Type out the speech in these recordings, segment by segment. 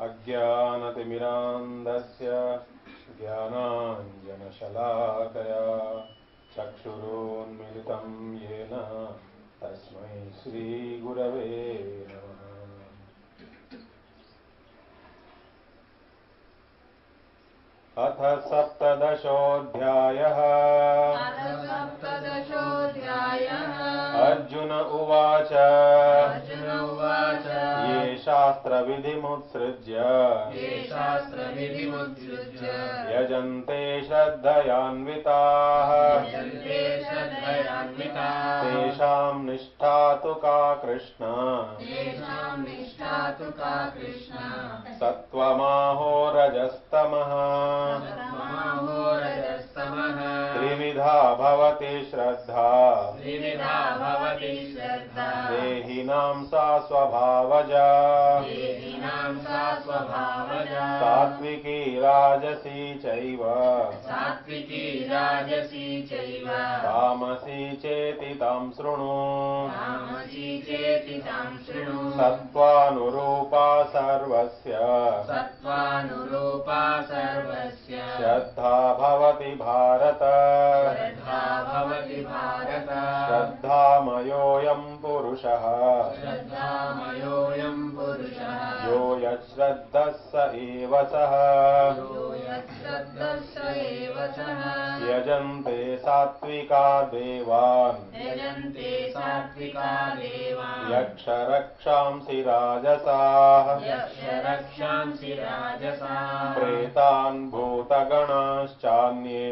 अज्ञानतिमिरान्धस्य ज्ञानाञ्जनशलाकया चक्षुरुन्मिलितं येन तस्मै श्रीगुरवे नमः। अथ सप्तदशोऽध्यायः। अर्जुन उवाच ये शास्त्रविधिमुत्सृज्य यजन्ते श्रद्धयान्विताः तेषां निष्ठा तु का कृष्ण सत्त्वमाहो रजस्तमः त्रिविधा भवति श्रद्धा देहिनां सा स्वभावजा सात्विकी राजसी चैव तामसी चेति तां शृणु सत्त्वानुरूपा सर्वस्य श्रद्धा भवति भारत श्रद्धामयोऽयं पुरुषः यो यश्रद्धः स एव सः यजन्ते सात्विका देवान् यक्षरक्षांसि राजसाः प्रेतान् भूतगणाश्चान्ये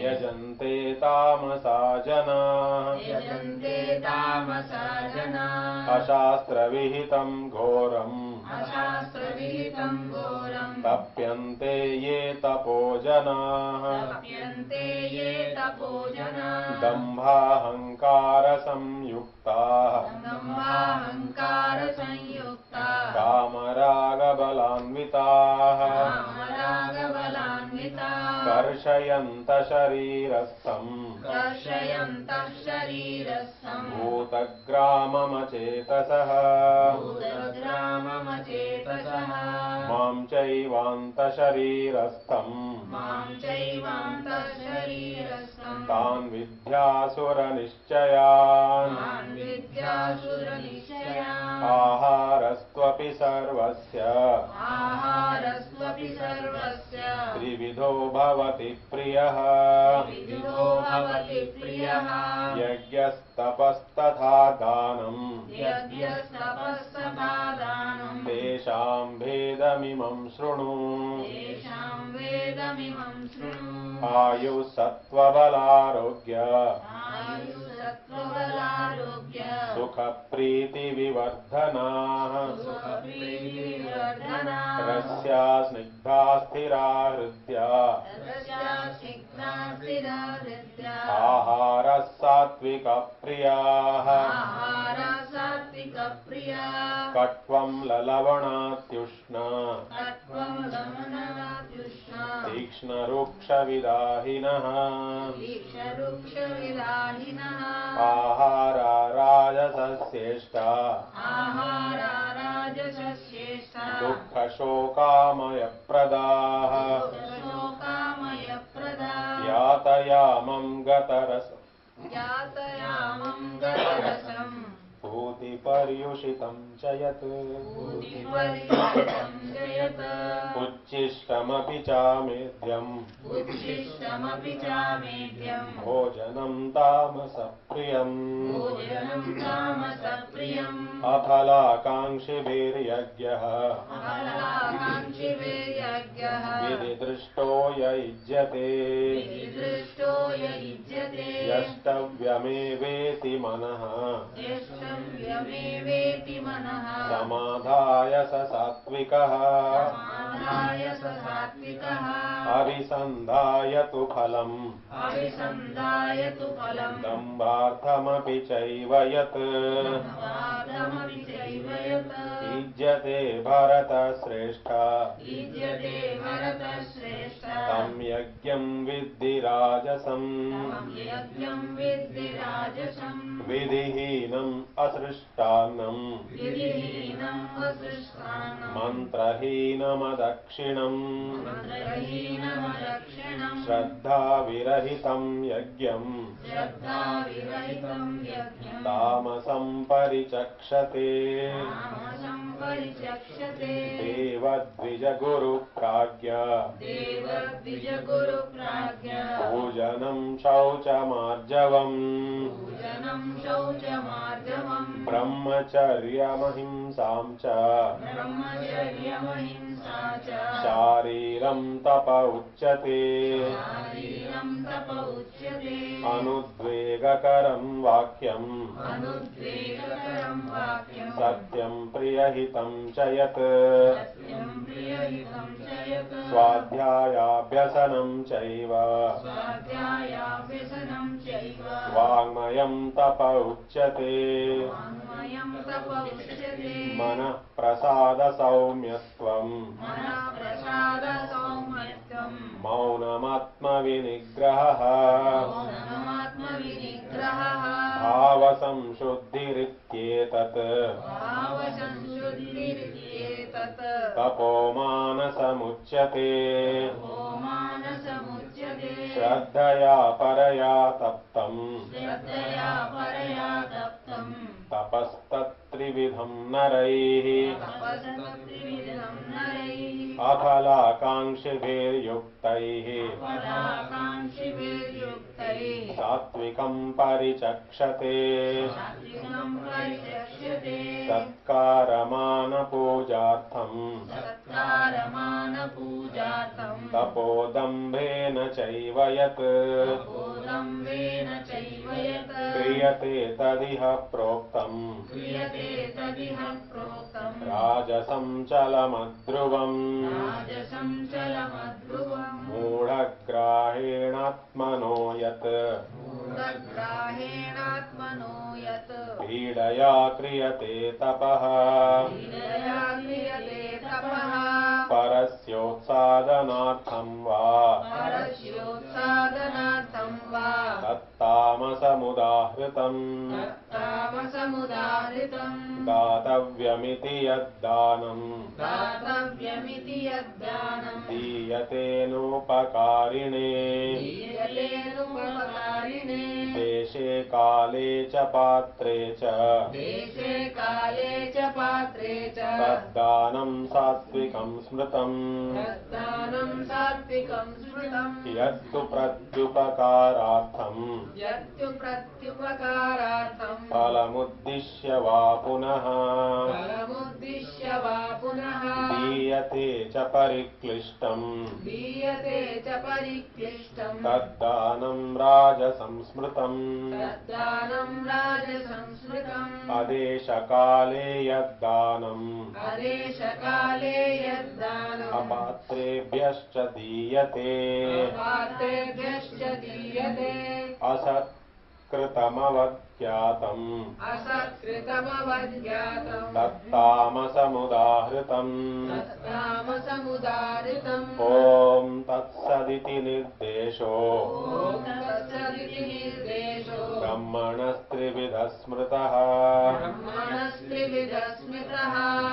यजन्ते तामसा जनाः अशास्त्रविहितं घोरम् तप्यन्ते ये तपोजनाः दम्भाहङ्कारसंयुक्ताः कामरागबलान्विताः कर्षयन्तः शरीरस्थम् भूतग्राममचेतसः मां चैवान्तः शरीरस्थम् तान् विद्यासुरनिश्चयान् आहारस्त्वपि सर्वस्य त्रिविधो भवति प्रियः यज्ञस्तपस्तथा दानम् तेषां भेदमिमं शृणु आयुः सत्त्वबलारोग्य सुखप्रीतिविवर्धनाः रस्या स्निग्धा स्थिरा हृद्या आहारः सात्विकप्रियाः कट्वं ललवणात्युष्ण तीक्ष्णरुक्षविदाहिनः आहारा राजसस्येष्टा दुःखशोकामयप्रदाः यातयामं गतरसम् भूतिपर्युषितं च यत् उच्छिष्टमपि चामेध्यम् भोजनं तामसप्रियम् अफलाकाङ्क्षिभिर्यज्ञः विधिदृष्टो य युज्यते यष्टव्यमेवेति मनः समाधाय स सात्विकः अभिसन्धाय तु फलम् दम्भार्थमपि चैव यत् युज्यते भरतश्रेष्ठ तं यज्ञं विद्धि राजसम् विधिहीनम् असृष्टान्नम् मन्त्रहीनमदक्षिणम् श्रद्धाविरहितं यज्ञम् तामसं परिचक्षते देवद्विजगुरुप्राज्ञ पूजनं शौचमार्जवम् ब्रह्मचर्यमहिंसां च शारीरं तप उच्यते अनुद्वेगकरं वाक्यं सत्यं प्रियहितं च यत् स्वाध्यायाभ्यसनं चैव वाङ्मयं तप उच्यते मनः प्रसाद सौम्यत्वम् मौनमात्मविनिग्रहः भावसंशुद्धिरित्येतत् तपोमानसमुच्यते श्रद्धया परया तप्तम् तपस्तत्त्रिविधं नरैः अफलाकाङ्क्षिभिर्युक्तैः सात्विकं परिचक्षते सत्कारमानपूजार्थं तपोदम्भेन चैव यत् क्रियते तदिह प्रोक्तम् राजसं चलमध्रुवम् मूढग्राहेणात्मनो यत् पीडया क्रियते तपः परस्योत्सादनार्थं वा तत्तामसमुदाहृतम् दातव्यमिति यद्दानम् दीयतेनोपकारिणे देशे काले च पात्रे च तद्दानं सात्विकं स्मृतम् यत्तु प्रत्युपकारार्थं फलमुद्दिश्य वा पुनः दीयते च परिक्लिष्टम् तद्दानं राजसंस्मृतम् अदेशकाले यद्दानम् अपात्रेभ्यश्च दीयते असत्कृतमवज्ञातम् तत्तामसमुदाहृतम् ॐ तत्सदिति निर्देशो ब्रह्मणस्त्रिविधः स्मृतः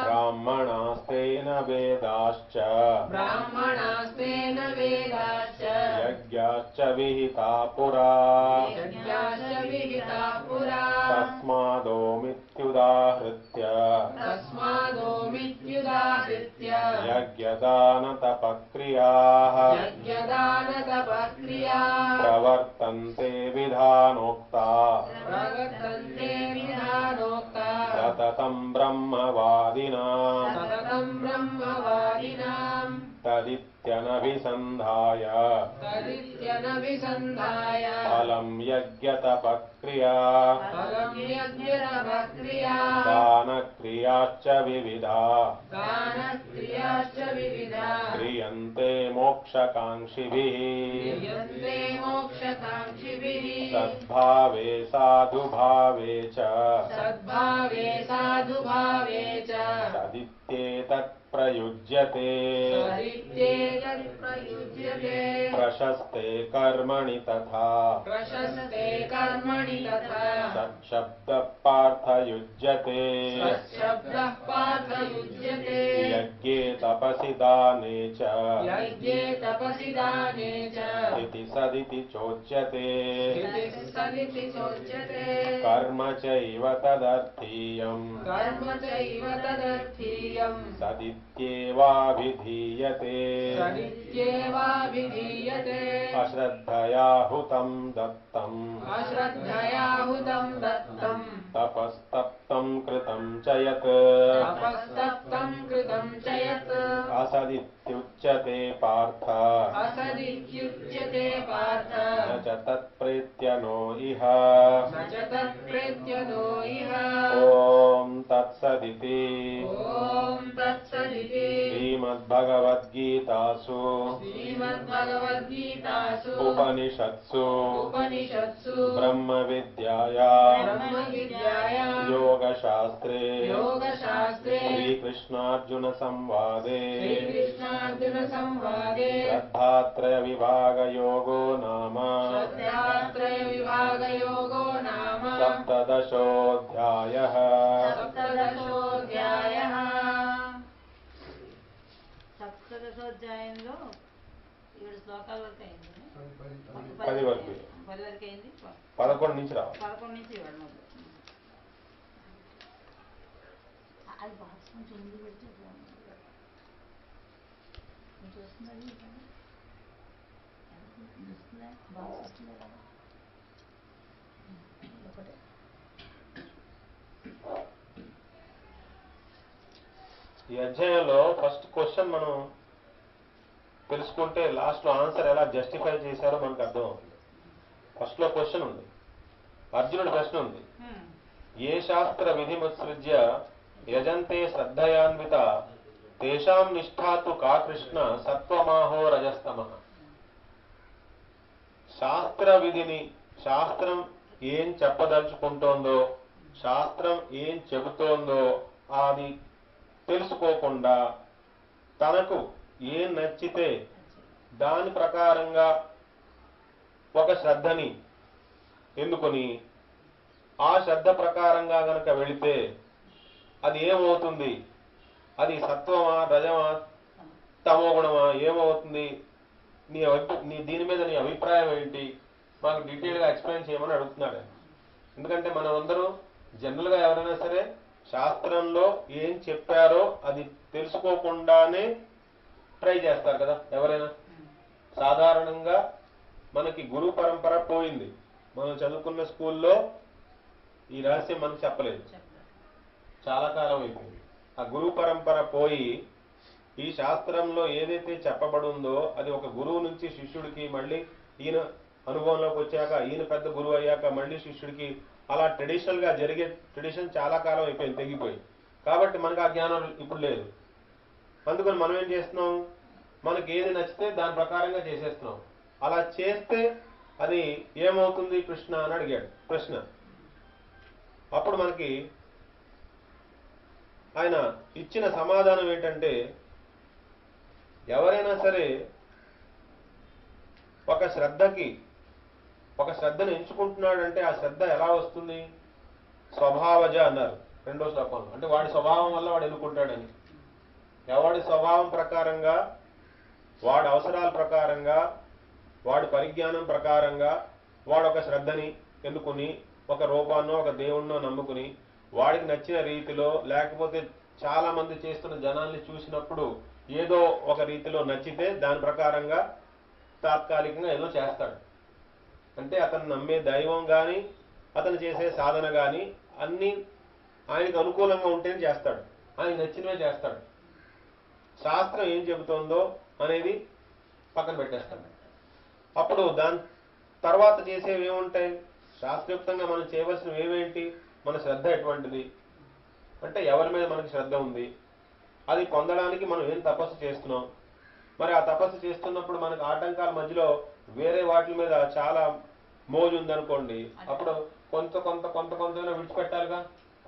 ब्राह्मणास्तेन वेदाश्च यज्ञाश्च विहिता पुरा तस्मादोमित्युदाहृत्य यज्ञदानतपक्रियाः प्रवर्तन्ते विधानोक्ता सततं ब्रह्मवादिनाम् तदित्यनभिसन्धाय फलं यज्ञतपक्रिया दानक्रियाश्च विविधा क्रियन्ते मोक्षकाङ्क्षिभिः सद्भावे साधुभावे च तदित्येतत् प्रयुज्यते प्रशस्ते कर्मणि तथा सत्शब्दः पार्थयुज्यते तपसि दाने च यज्ञे तपसि दाने च इति सदिति चोच्यते सदिति चोच्यते कर्म चैव तदर्थीयम् कर्म चैव तदर्थीयम् सदित्येवाभिधीयते सदित्येवाभिधीयते अश्रद्धया हुतं दत्तम् अश्रद्धया हुतं दत्तम् तपस्तप्तं कृतं च यत् तपस्तप्तं कृतं च यत् असदित्युच्यते पार्थ असदित्युच्यते पार्थ न च तत्प्रेत्यनो इह न च तत्प्रेत्यनो इह ॐ तत्सदिति ॐ तत्सदिति श्रीमद्भगवद्गीतासु श्रीमद्भगवद्गीतासु उपनिषत्सु उपनिषत्सु ब्रह्मविद्यायां योगशास्त्रे श्रीकृष्णार्जुनसंवादे श्रीकृष्णार्जुनसंवादे श्रद्धात्रयविभागयोगो नाम श्रद्धात्रयविभागयोगो नाम सप्तदशोऽध्यायः सप्तदशोऽध्यायः సప్తదశోధ్యాయంలో 7 శ్లోకాల వరకు అయింది. 10 వరకు 10 వరకు అయింది. 11 నుంచి రావాలి. 11 నుంచి ఇవ్వడం మొదలు. అది బాక్స్ కొంచెం ముందు పెడితే కొంచెం వస్తుందని వస్తుందా బాక్స్ వస్తుందా ఒకటే ఈ అధ్యాయంలో ఫస్ట్ క్వశ్చన్ మనం తెలుసుకుంటే లాస్ట్ లో ఆన్సర్ ఎలా జస్టిఫై చేశారో మనకు అర్థం అవుతుంది. ఫస్ట్ లో క్వశ్చన్ ఉంది, అర్జునుడి ప్రశ్న ఉంది. ఏ శాస్త్ర విధిముత్సృజ్య యజంతే శ్రద్ధయాన్విత తేషాం నిష్ఠాతు కా కృష్ణ సత్వమాహో రజస్తమః. శాస్త్ర విధిని, శాస్త్రం ఏం చెప్పదలుచుకుంటోందో, శాస్త్రం ఏం చెబుతోందో అది తెలుసుకోకుండా తనకు ఏం నచ్చితే దాని ప్రకారంగా ఒక శ్రద్ధని ఎన్నుకొని ఆ శ్రద్ధ ప్రకారంగా గనక వెళితే అది ఏమవుతుంది? అది సత్వమా, రజమా, తమో గుణమా, ఏమవుతుంది? నీ దీని మీద నీ అభిప్రాయం ఏంటి? మాకు డీటెయిల్గా ఎక్స్ప్లెయిన్ చేయమని అడుగుతున్నాడు. ఎందుకంటే మనం అందరూ జనరల్గా ఎవరైనా సరే శాస్త్రంలో ఏం చెప్పారో అది తెలుసుకోకుండానే ట్రై చేస్తారు కదా ఎవరైనా. సాధారణంగా మనకి గురు పరంపర పోయింది. మనం చదువుకున్న స్కూల్లో ఈ రహస్యం మనకు చెప్పలేదు, చాలా కాలం అయిపోయింది. ఆ గురు పరంపర పోయి ఈ శాస్త్రంలో ఏదైతే చెప్పబడుందో అది ఒక గురువు నుంచి శిష్యుడికి, మళ్ళీ ఈయన అనుభవంలోకి వచ్చాక ఈయన పెద్ద గురువు అయ్యాక మళ్ళీ శిష్యుడికి, అలా ట్రెడిషనల్ గా జరిగే ట్రెడిషన్ చాలా కాలం అయిపోయింది, తెగిపోయి. కాబట్టి మనకు ఆ జ్ఞానం ఇప్పుడు లేదు. అందుకని మనం ఏం చేస్తున్నాం, మనకి ఏది నచ్చితే దాని ప్రకారంగా చేసేస్తున్నాం. అలా చేస్తే అది ఏమవుతుంది కృష్ణ అని అడిగాడు ప్రశ్న. అప్పుడు మనకి ఆయన ఇచ్చిన సమాధానం ఏంటంటే, ఎవరైనా సరే ఒక శ్రద్ధను ఎంచుకుంటున్నాడంటే ఆ శ్రద్ధ ఎలా వస్తుంది? స్వభావజ అన్నారు రెండో శ్లోకంలో. అంటే వాడి స్వభావం వల్ల వాడు ఎన్నుకుంటాడని. ఎవడి స్వభావం ప్రకారంగా, వాడి అవసరాల ప్రకారంగా, వాడి పరిజ్ఞానం ప్రకారంగా వాడు ఒక శ్రద్ధని ఎన్నుకుని ఒక రూపాన్నో ఒక దేవుణ్ణో నమ్ముకుని వాడికి నచ్చిన రీతిలో, లేకపోతే చాలా మంది చేస్తున్న జనాల్ని చూసినప్పుడు ఏదో ఒక రీతిలో నచ్చితే దాని ప్రకారంగా తాత్కాలికంగా ఏదో చేస్తాడు. అంటే అతను నమ్మే దైవం కానీ అతను చేసే సాధన కానీ అన్నీ ఆయనకు అనుకూలంగా ఉంటేనే చేస్తాడు, ఆయన నచ్చినవే చేస్తాడు. శాస్త్రం ఏం చెబుతోందో అనేది పక్కన పెట్టేస్తాడు. అప్పుడు దాని తర్వాత చేసేవి ఏముంటాయి? శాస్త్రయుక్తంగా మనం చేయవలసినవి ఏమేంటి? మన శ్రద్ధ ఎటువంటిది అంటే ఎవరి మీద మనకి శ్రద్ధ ఉంది, అది పొందడానికి మనం ఏం తపస్సు చేస్తున్నాం. మరి ఆ తపస్సు చేస్తున్నప్పుడు మనకు ఆటంకాల మధ్యలో వేరే వాటి మీద చాలా మోజు ఉందనుకోండి, అప్పుడు కొంత విడిచిపెట్టాలిగా.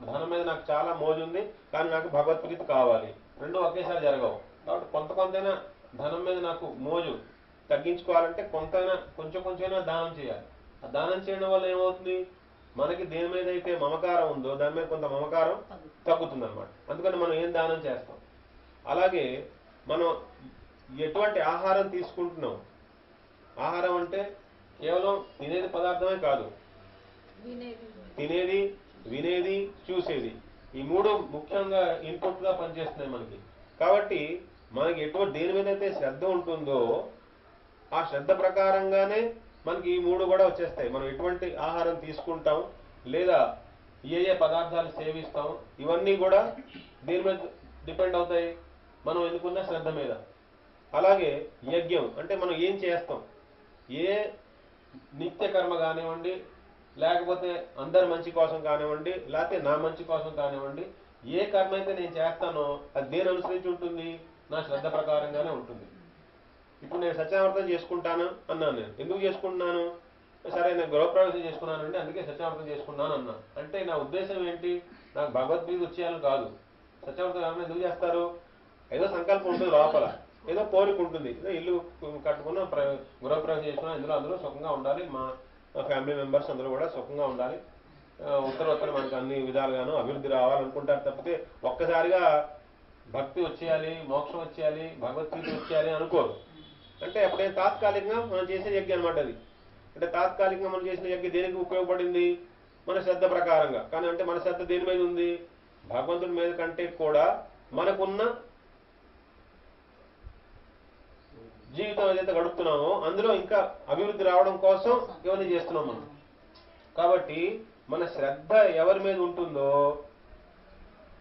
ధనం మీద నాకు చాలా మోజు ఉంది కానీ నాకు భగవద్గీత కావాలి, రెండు ఒకేసారి జరగవు. కాబట్టి కొంతైనా ధనం మీద నాకు మోజు తగ్గించుకోవాలంటే కొంచెమైనా దానం చేయాలి. ఆ దానం చేయడం వల్ల ఏమవుతుంది? మనకి దేని మీద అయితే మమకారం ఉందో దాని మీద కొంత మమకారం తగ్గుతుంది అనమాట. అందుకని మనం ఏం దానం చేస్తాం. అలాగే మనం ఎటువంటి ఆహారం తీసుకుంటున్నాం. ఆహారం అంటే కేవలం తినేది పదార్థమే కాదు, తినేది, వినేది, చూసేది, ఈ మూడు ముఖ్యంగా ఇన్పుట్ గా పనిచేస్తున్నాయి మనకి. కాబట్టి మనకి ఎటువంటి దేని మీద అయితే శ్రద్ధ ఉంటుందో ఆ శ్రద్ధ ప్రకారంగానే మనకి ఈ మూడు కూడా వచ్చేస్తాయి. మనం ఎటువంటి ఆహారం తీసుకుంటాం లేదా ఏ పదార్థాలు సేవిస్తాం, ఇవన్నీ కూడా దేని మీద డిపెండ్ అవుతాయి, మనం ఎన్నుకున్న శ్రద్ధ మీద. అలాగే యజ్ఞం అంటే మనం ఏం చేస్తాం, ఏ నిత్య కర్మ కానివ్వండి, లేకపోతే అందరి మంచి కోసం కానివ్వండి, లేకపోతే నా మంచి కోసం కానివ్వండి, ఏ కర్మ అయితే నేను చేస్తానో అది దేని అనుసరించి ఉంటుంది, నా శ్రద్ధ ప్రకారంగానే ఉంటుంది. ఇప్పుడు నేను సత్యావర్తం చేసుకుంటాను అన్నాను. నేను ఎందుకు చేసుకుంటున్నాను, సరే నేను గృహప్రవేశం చేసుకున్నానండి అందుకే సత్యావర్తం చేసుకున్నాను అన్నా. అంటే నా ఉద్దేశం ఏంటి, నాకు భగవద్గీత వచ్చేయాలని కాదు. సత్యావర్తం ఎవరైనా ఎందుకు చేస్తారు, ఏదో సంకల్పం ఉంటుంది లోపల, ఏదో కోరిక ఉంటుంది, ఏదో ఇల్లు కట్టుకున్న గృహప్రవేశం చేసుకున్నా ఇందులో అందరూ సుఖంగా ఉండాలి, మా ఫ్యామిలీ మెంబర్స్ అందరూ కూడా సుఖంగా ఉండాలి, ఉత్తర మనకు అన్ని విధాలుగాను అభివృద్ధి రావాలనుకుంటారు తప్పితే ఒక్కసారిగా భక్తి వచ్చేయాలి, మోక్షం వచ్చేయాలి, భగవద్గీత వచ్చేయాలి అనుకోరు. అంటే అప్పుడే తాత్కాలికంగా మనం చేసే యజ్ఞం అనమాట అది. అంటే తాత్కాలికంగా మనం చేసిన యజ్ఞం దేనికి ఉపయోగపడింది, మన శ్రద్ధ ప్రకారంగా. కానీ అంటే మన శ్రద్ధ దేని మీద ఉంది, భగవంతుడి మీద కంటే కూడా మనకున్న జీవితం ఏదైతే గడుపుతున్నామో అందులో ఇంకా అభివృద్ధి రావడం కోసం ఇవన్నీ చేస్తున్నాం మనం. కాబట్టి మన శ్రద్ధ ఎవరి మీద ఉంటుందో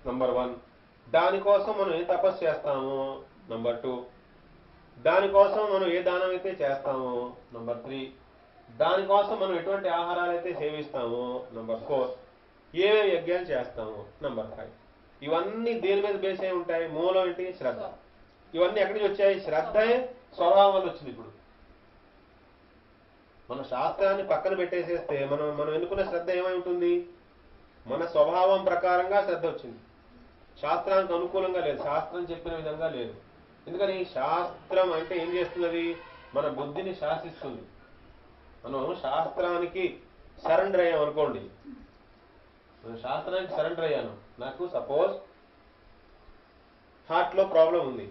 నంబర్ 1, దానికోసం మనం ఏ తపస్సు చేస్తామో నంబర్ 2, దానికోసం మనం ఏ దానం అయితే చేస్తామో నంబర్ 3, దానికోసం మనం ఎటువంటి ఆహారాలు అయితే సేవిస్తామో నంబర్ 4, ఏమేమి యజ్ఞాలు చేస్తామో నంబర్ 5. ఇవన్నీ దేని మీద బేస్ అయి ఉంటాయి, మూలం ఏంటి, శ్రద్ధ. ఇవన్నీ ఎక్కడి నుంచి వచ్చాయి, శ్రద్ధే స్వభావం వల్ల వచ్చింది. ఇప్పుడు మన శాస్త్రాన్ని పక్కన పెట్టేసేస్తే మనం ఎన్నుకున్న శ్రద్ధ ఏమై ఉంటుంది, మన స్వభావం ప్రకారంగా శ్రద్ధ వచ్చింది. శాస్త్రానికి అనుకూలంగా లేదు, శాస్త్రం చెప్పిన విధంగా లేదు. ఎందుకని, శాస్త్రం అంటే ఏం చేస్తున్నది, మన బుద్ధిని శాసిస్తుంది. మనం శాస్త్రానికి సరెండర్ అయ్యాం అనుకోండి, నేను శాస్త్రానికి సరెండర్ అయ్యాను, నాకు సపోజ్ హార్ట్లో ప్రాబ్లం ఉంది,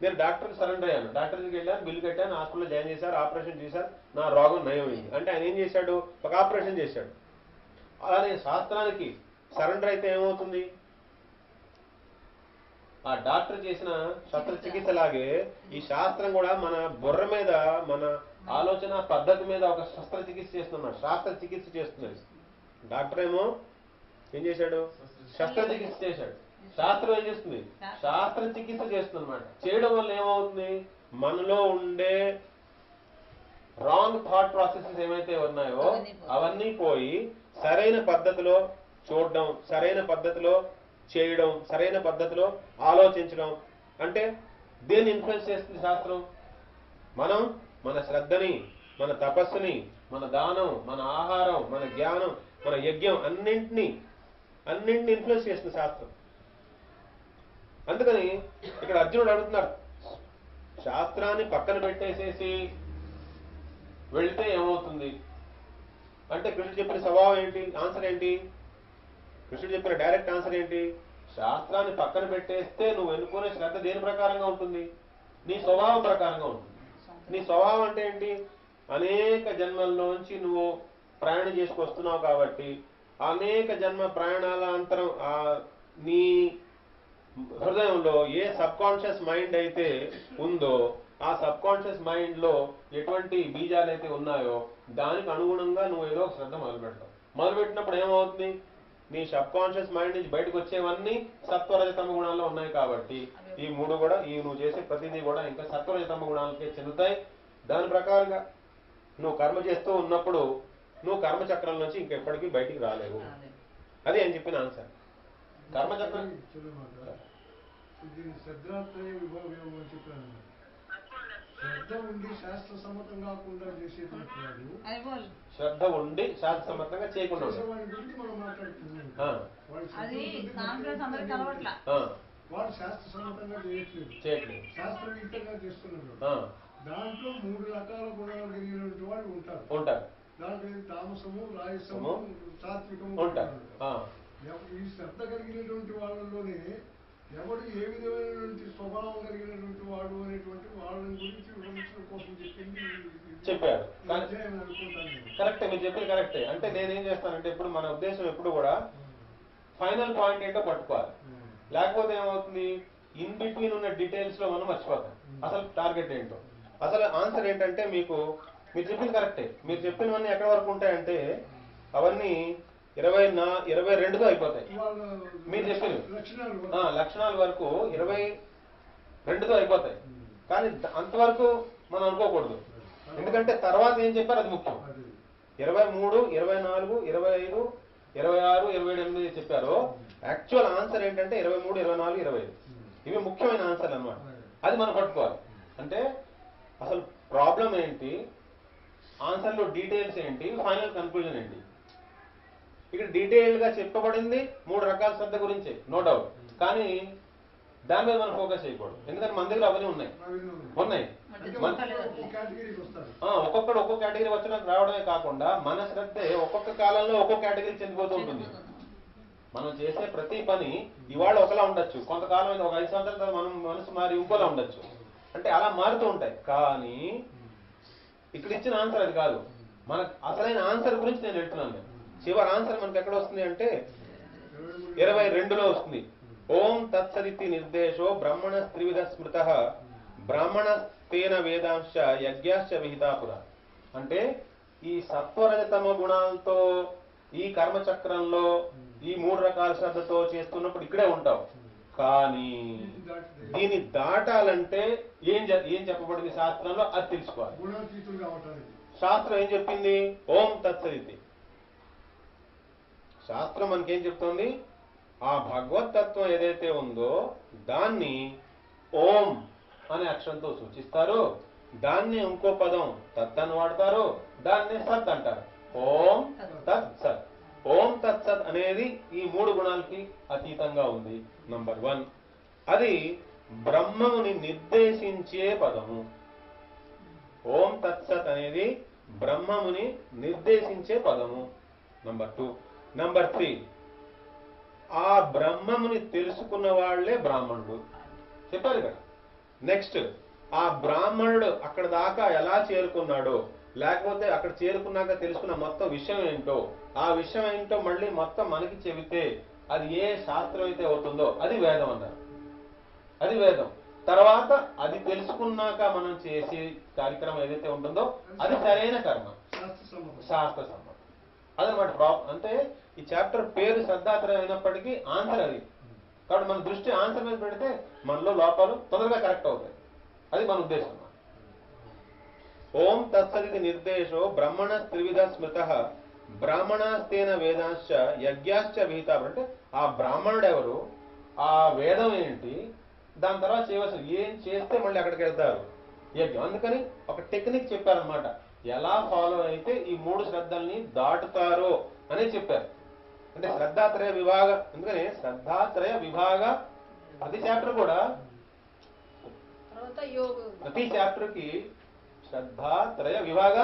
నేను డాక్టర్కి సరెండర్ అయ్యాను, డాక్టర్ దగ్గరికి వెళ్ళాను, బిల్లు కట్టాను, హాస్పిటల్లో జాయిన్ చేశారు, ఆపరేషన్ చేశారు, నా రోగం నయమైంది. అంటే ఆయన ఏం చేశాడు, ఒక ఆపరేషన్ చేశాడు. అలానే శాస్త్రానికి సరెండర్ అయితే ఏమవుతుంది, ఆ డాక్టర్ చేసిన శస్త్రచికిత్స లాగే ఈ శాస్త్రం కూడా మన బుర్ర మీద, మన ఆలోచన పద్ధతి మీద ఒక శస్త్రచికిత్స చేస్తున్నాడు, శాస్త్రచికిత్స చేస్తున్నది. డాక్టర్ ఏమో ఏం చేశాడు, శస్త్రచికిత్స చేశాడు, శాస్త్రం ఏం చేస్తుంది, శాస్త్రచికిత్స చేస్తుంది అనమాట. చేయడం వల్ల ఏమవుతుంది, మనలో ఉండే రాంగ్ థాట్ ప్రాసెసెస్ ఏమైతే ఉన్నాయో అవన్నీ పోయి సరైన పద్ధతిలో చూడడం, సరైన పద్ధతిలో చేయడం, సరైన పద్ధతిలో ఆలోచించడం. అంటే దేన్ని ఇన్ఫ్లుయెన్స్ చేస్తుంది శాస్త్రం, మనం మన శ్రద్ధని, మన తపస్సుని, మన దానం, మన ఆహారం, మన జ్ఞానం, మన యజ్ఞం అన్నింటినీ ఇన్ఫ్లుయెన్స్ చేస్తుంది శాస్త్రం. అందుకని ఇక్కడ అర్జునుడు అడుగుతున్నాడు, శాస్త్రాన్ని పక్కన పెట్టేసేసి వెళ్తే ఏమవుతుంది అంటే, కృష్ణుడు చెప్పిన స్వభావం ఏంటి, ఆన్సర్ ఏంటి, కృష్ణుడు చెప్పిన డైరెక్ట్ ఆన్సర్ ఏంటి, శాస్త్రాన్ని పక్కన పెట్టేస్తే నువ్వు ఎన్నుకునే శ్రద్ధ దేని ప్రకారంగా ఉంటుంది, నీ స్వభావం ప్రకారంగా ఉంటుంది. నీ స్వభావం అంటే ఏంటి, అనేక జన్మల్లోంచి నువ్వు ప్రయాణం చేసుకొస్తున్నావు కాబట్టి అనేక జన్మ ప్రయాణాల అంతరం నీ హృదయంలో ఏ సబ్ కాన్షియస్ మైండ్ అయితే ఉందో ఆ సబ్ కాన్షియస్ మైండ్ లో ఎటువంటి బీజాలు అయితే ఉన్నాయో దానికి అనుగుణంగా నువ్వు ఏదో శ్రద్ధ మొదలుపెడతావు. మొదలుపెట్టినప్పుడు ఏమవుతుంది, నీ సబ్ కాన్షియస్ మైండ్ నుంచి బయటకు వచ్చేవన్నీ సత్వరజతమ గుణాల్లో ఉన్నాయి కాబట్టి ఈ మూడు కూడా, ఈ నువ్వు చేసే ప్రతిదీ కూడా ఇంకా సత్వరజతమ గుణాలకే చెందుతాయి. దాని ప్రకారంగా నువ్వు కర్మ చేస్తూ ఉన్నప్పుడు నువ్వు కర్మచక్రం నుంచి ఇంకెప్పటికీ బయటికి రాలేవు. అదే అని చెప్పిన ఆన్సర్. కర్మచక్రం శ్రద్ధ ఉండి శాస్త్ర సమ్మతం కాకుండా చేసేటువంటి శ్రద్ధ ఉండి శాస్త్ర సమ్మతంగా చేయకుండా మనం మాట్లాడుతున్నాం. వాడు శాస్త్ర సమ్మతంగా చేయట్లేదు, శాస్త్రయుక్తంగా చేస్తున్నాడు. దాంట్లో 3 రకాల గుణాలు కలిగినటువంటి వాళ్ళు ఉంటారు. దాంట్లో తామసము, రాయసము, సాత్వికము ఉంటారు. ఈ శ్రద్ధ కలిగినటువంటి వాళ్ళలోనే ఎవడు ఏ విధమైనటువంటి స్వభావం కలిగినటువంటి వాడు అనేటువంటి వాళ్ళని గురించి వివరించడం కోసం చెప్పింది చెప్పారు. అధ్యాయం అనుకుంటాను నేను. కరెక్టే, మీరు చెప్పింది కరెక్టే. అంటే నేనేం చేస్తానంటే ఇప్పుడు మన ఉద్దేశం ఎప్పుడు కూడా ఫైనల్ పాయింట్ ఏంటో పట్టుకోవాలి. లేకపోతే ఏమవుతుంది, ఇన్ బిట్వీన్ ఉన్న డీటెయిల్స్ లో మనం మర్చిపోతాం అసలు టార్గెట్ ఏంటో. అసలు ఆన్సర్ ఏంటంటే మీరు చెప్పింది కరెక్టే. మీరు చెప్పినవన్నీ ఎక్కడి వరకు ఉంటాయంటే అవన్నీ 22తో అయిపోతాయి. వాళ్ళ మీరు చెప్పినవి లక్షణాలు లక్షణాల వరకు 22తో అయిపోతాయి. కానీ అంతవరకు మనం అనుకోకూడదు. ఎందుకంటే తర్వాత ఏం చెప్పారు అది ముఖ్యం. 23, 24, 25, 26, 27 చెప్పారు. యాక్చువల్ ఆన్సర్ ఏంటంటే 23, 24, 25. ఇవి ముఖ్యమైన ఆన్సర్లు అన్నమాట. అది మనం పట్టుకోవాలి. అంటే అసలు ప్రాబ్లం ఏంటి, ఆన్సర్లో డీటెయిల్స్ ఏంటి, ఫైనల్ కన్క్లూజన్ ఏంటి. ఇక్కడ డీటెయిల్ గా చెప్పబడింది 3 రకాల శ్రద్ధ గురించే, నో డౌట్. కానీ దాని మీద మనం ఫోకస్ చేయకూడదు. ఎందుకంటే మన దగ్గర అవన్నీ ఉన్నాయి. ఒక్కొక్కడు ఒక్కొక్క కేటగిరీ వచ్చిన రావడమే కాకుండా మన శ్రద్ధే ఒక్కొక్క కాలంలో ఒక్కొక్క కేటగిరీ చెందిపోతూ ఉంటుంది. మనం చేసే ప్రతి పని ఇవాళ ఒకలా ఉండొచ్చు, కొంతకాలం ఒక 5 సంవత్సరాల తర్వాత మనం మనసు మారి ఇంకోలా ఉండొచ్చు. అంటే అలా మారుతూ ఉంటాయి. కానీ ఇక్కడ ఇచ్చిన ఆన్సర్ అది కాదు. మన అసలైన ఆన్సర్ గురించి నేను వెళ్తున్నాను. చివరి ఆన్సర్ మనకి ఎక్కడ వస్తుంది అంటే 22లో వస్తుంది. ఓం తత్సదితి నిర్దేశో బ్రహ్మణ త్రివిధ స్మృత బ్రాహ్మణ తేన వేదాంశ యజ్ఞాశ్చ విహితాపుర. అంటే ఈ సత్వరజతమ గుణాలతో ఈ కర్మచక్రంలో ఈ 3 రకాల శ్రద్ధతో చేస్తున్నప్పుడు ఇక్కడే ఉంటావు. కానీ దీన్ని దాటాలంటే ఏం చెప్పబడింది శాస్త్రంలో అది తెలుసుకోవాలి. శాస్త్రం ఏం చెప్పింది? ఓం తత్సదితి. శాస్త్రం మనకేం చెప్తోంది? ఆ భగవత్తత్వం ఏదైతే ఉందో దాన్ని ఓం అనే అక్షరంతో సూచిస్తారు. దాన్ని ఇంకో పదం తత్ అని వాడతారు, దాన్ని సత్ అంటారు. ఓం తత్ సత్. ఓం తత్ సత్ అనేది ఈ 3 గుణాలకి అతీతంగా ఉంది. నంబర్ 1, అది బ్రహ్మముని నిర్దేశించే పదము. ఓం తత్సత్ అనేది బ్రహ్మముని నిర్దేశించే పదము. నంబర్ 2. నంబర్ 3, ఆ బ్రహ్మముని తెలుసుకున్న వాళ్లే బ్రాహ్మణుడు చెప్పారు కదా. నెక్స్ట్, ఆ బ్రాహ్మణుడు అక్కడ దాకా ఎలా చేరుకున్నాడో, లేకపోతే అక్కడ చేరుకున్నాక తెలుసుకున్న మొత్తం విషయం ఏంటో, ఆ విషయం ఏంటో మళ్ళీ మొత్తం మనకి చెబితే అది ఏ శాస్త్రం అయితే అవుతుందో అది వేదం అన్నారు. అది వేదం. తర్వాత అది తెలుసుకున్నాక మనం చేసే కార్యక్రమం ఏదైతే ఉంటుందో అది సరైన కర్మ, శాస్త్ర సమ్మతం. అదనమాట ప్రాబ్లం. అంటే ఈ చాప్టర్ పేరు శ్రద్ధాత్రయం అయినప్పటికీ ఆన్సర్ అది. కాబట్టి మన దృష్టి ఆన్సర్ మీద పెడితే మనలో లోపాలు తొందరగా కరెక్ట్ అవుతాయి. అది మన ఉద్దేశం. ఓం తత్సదితి నిర్దేశో బ్రహ్మణ త్రివిధ స్మృత బ్రాహ్మణాస్తేన వేదాంశ యజ్ఞాశ్చ విహిత. అంటే ఆ బ్రాహ్మణుడు ఎవరు, ఆ వేదం ఏంటి, దాని తర్వాత చేయవలసిన ఏం చేస్తే మళ్ళీ అక్కడికి వెళ్తారు, యజ్ఞం. అందుకని ఒక టెక్నిక్ చెప్పారనమాట. ఎలా ఫాలో అయితే ఈ 3 శ్రద్ధల్ని దాటుతారో అనే చెప్పారు. అంటే శ్రద్ధాత్రయ విభాగ, ఎందుకని శ్రద్ధాత్రయ విభాగ ప్రతి చాప్టర్ కూడా, ప్రతి చాప్టర్ కి శ్రద్ధాత్రయ విభాగ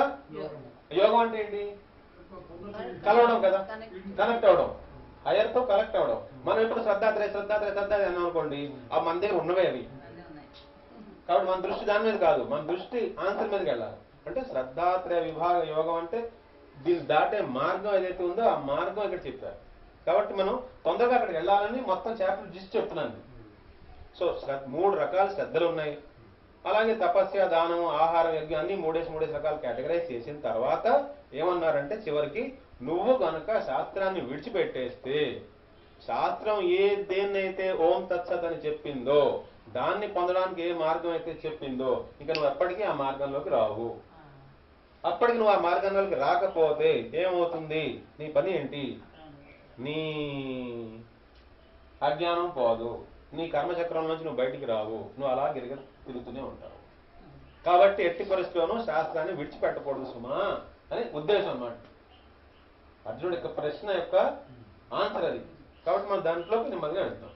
యోగం అంటే ఏంటి? కలవడం కదా, కనెక్ట్ అవడం, హైయర్ తో కనెక్ట్ అవడం. మనం ఎప్పుడు శ్రద్ధాత్రయ శ్రద్ధాత్రయ శ్రద్ధాత్రయ అన్నాం అనుకోండి, ఆ మన దగ్గర ఉన్నవే అవి. కాబట్టి మన దృష్టి దాని మీద కాదు, మన దృష్టి ఆన్సర్ మీదకి వెళ్ళాలి. అంటే శ్రద్ధాత్రయ విభాగ యోగం అంటే దీన్ని దాటే మార్గం ఏదైతే ఉందో ఆ మార్గం ఇక్కడ చెప్పారు. కాబట్టి మనం తొందరగా అక్కడికి వెళ్ళాలని మొత్తం చాప్టర్ జిస్ట్ చెప్తున్నాను. సో 3 రకాల శ్రద్ధలు ఉన్నాయి. అలాగే తపస్య, దానం, ఆహారం, యజ్ఞం అన్ని 3 రకాలు కేటగరైజ్ చేసిన తర్వాత ఏమన్నారంటే చివరికి నువ్వు కనుక శాస్త్రాన్ని విడిచిపెట్టేస్తే, శాస్త్రం దేన్నైతే ఓం తత్సత్ అని చెప్పిందో దాన్ని పొందడానికి ఏ మార్గం అయితే చెప్పిందో ఇంకా నువ్వు ఎప్పటికీ ఆ మార్గంలోకి రావు. అప్పటికి నువ్వు ఆ మార్గంలోకి రాకపోతే ఏమవుతుంది? నీ పని ఏంటి? నీ అజ్ఞానం పోదు, నీ కర్మచక్రం నుంచి నువ్వు బయటికి రావు, నువ్వు అలా తిరుగుతూనే ఉంటావు. కాబట్టి ఎట్టి పరిస్థితుల్లోనూ శాస్త్రాన్ని విడిచిపెట్టకూడదు సుమా అని ఉద్దేశం అన్నమాట. అర్జునుడి యొక్క ప్రశ్న యొక్క ఆన్సర్ అది. కాబట్టి మనం దాంట్లోకి నెమ్మదిగా వెళ్తాం.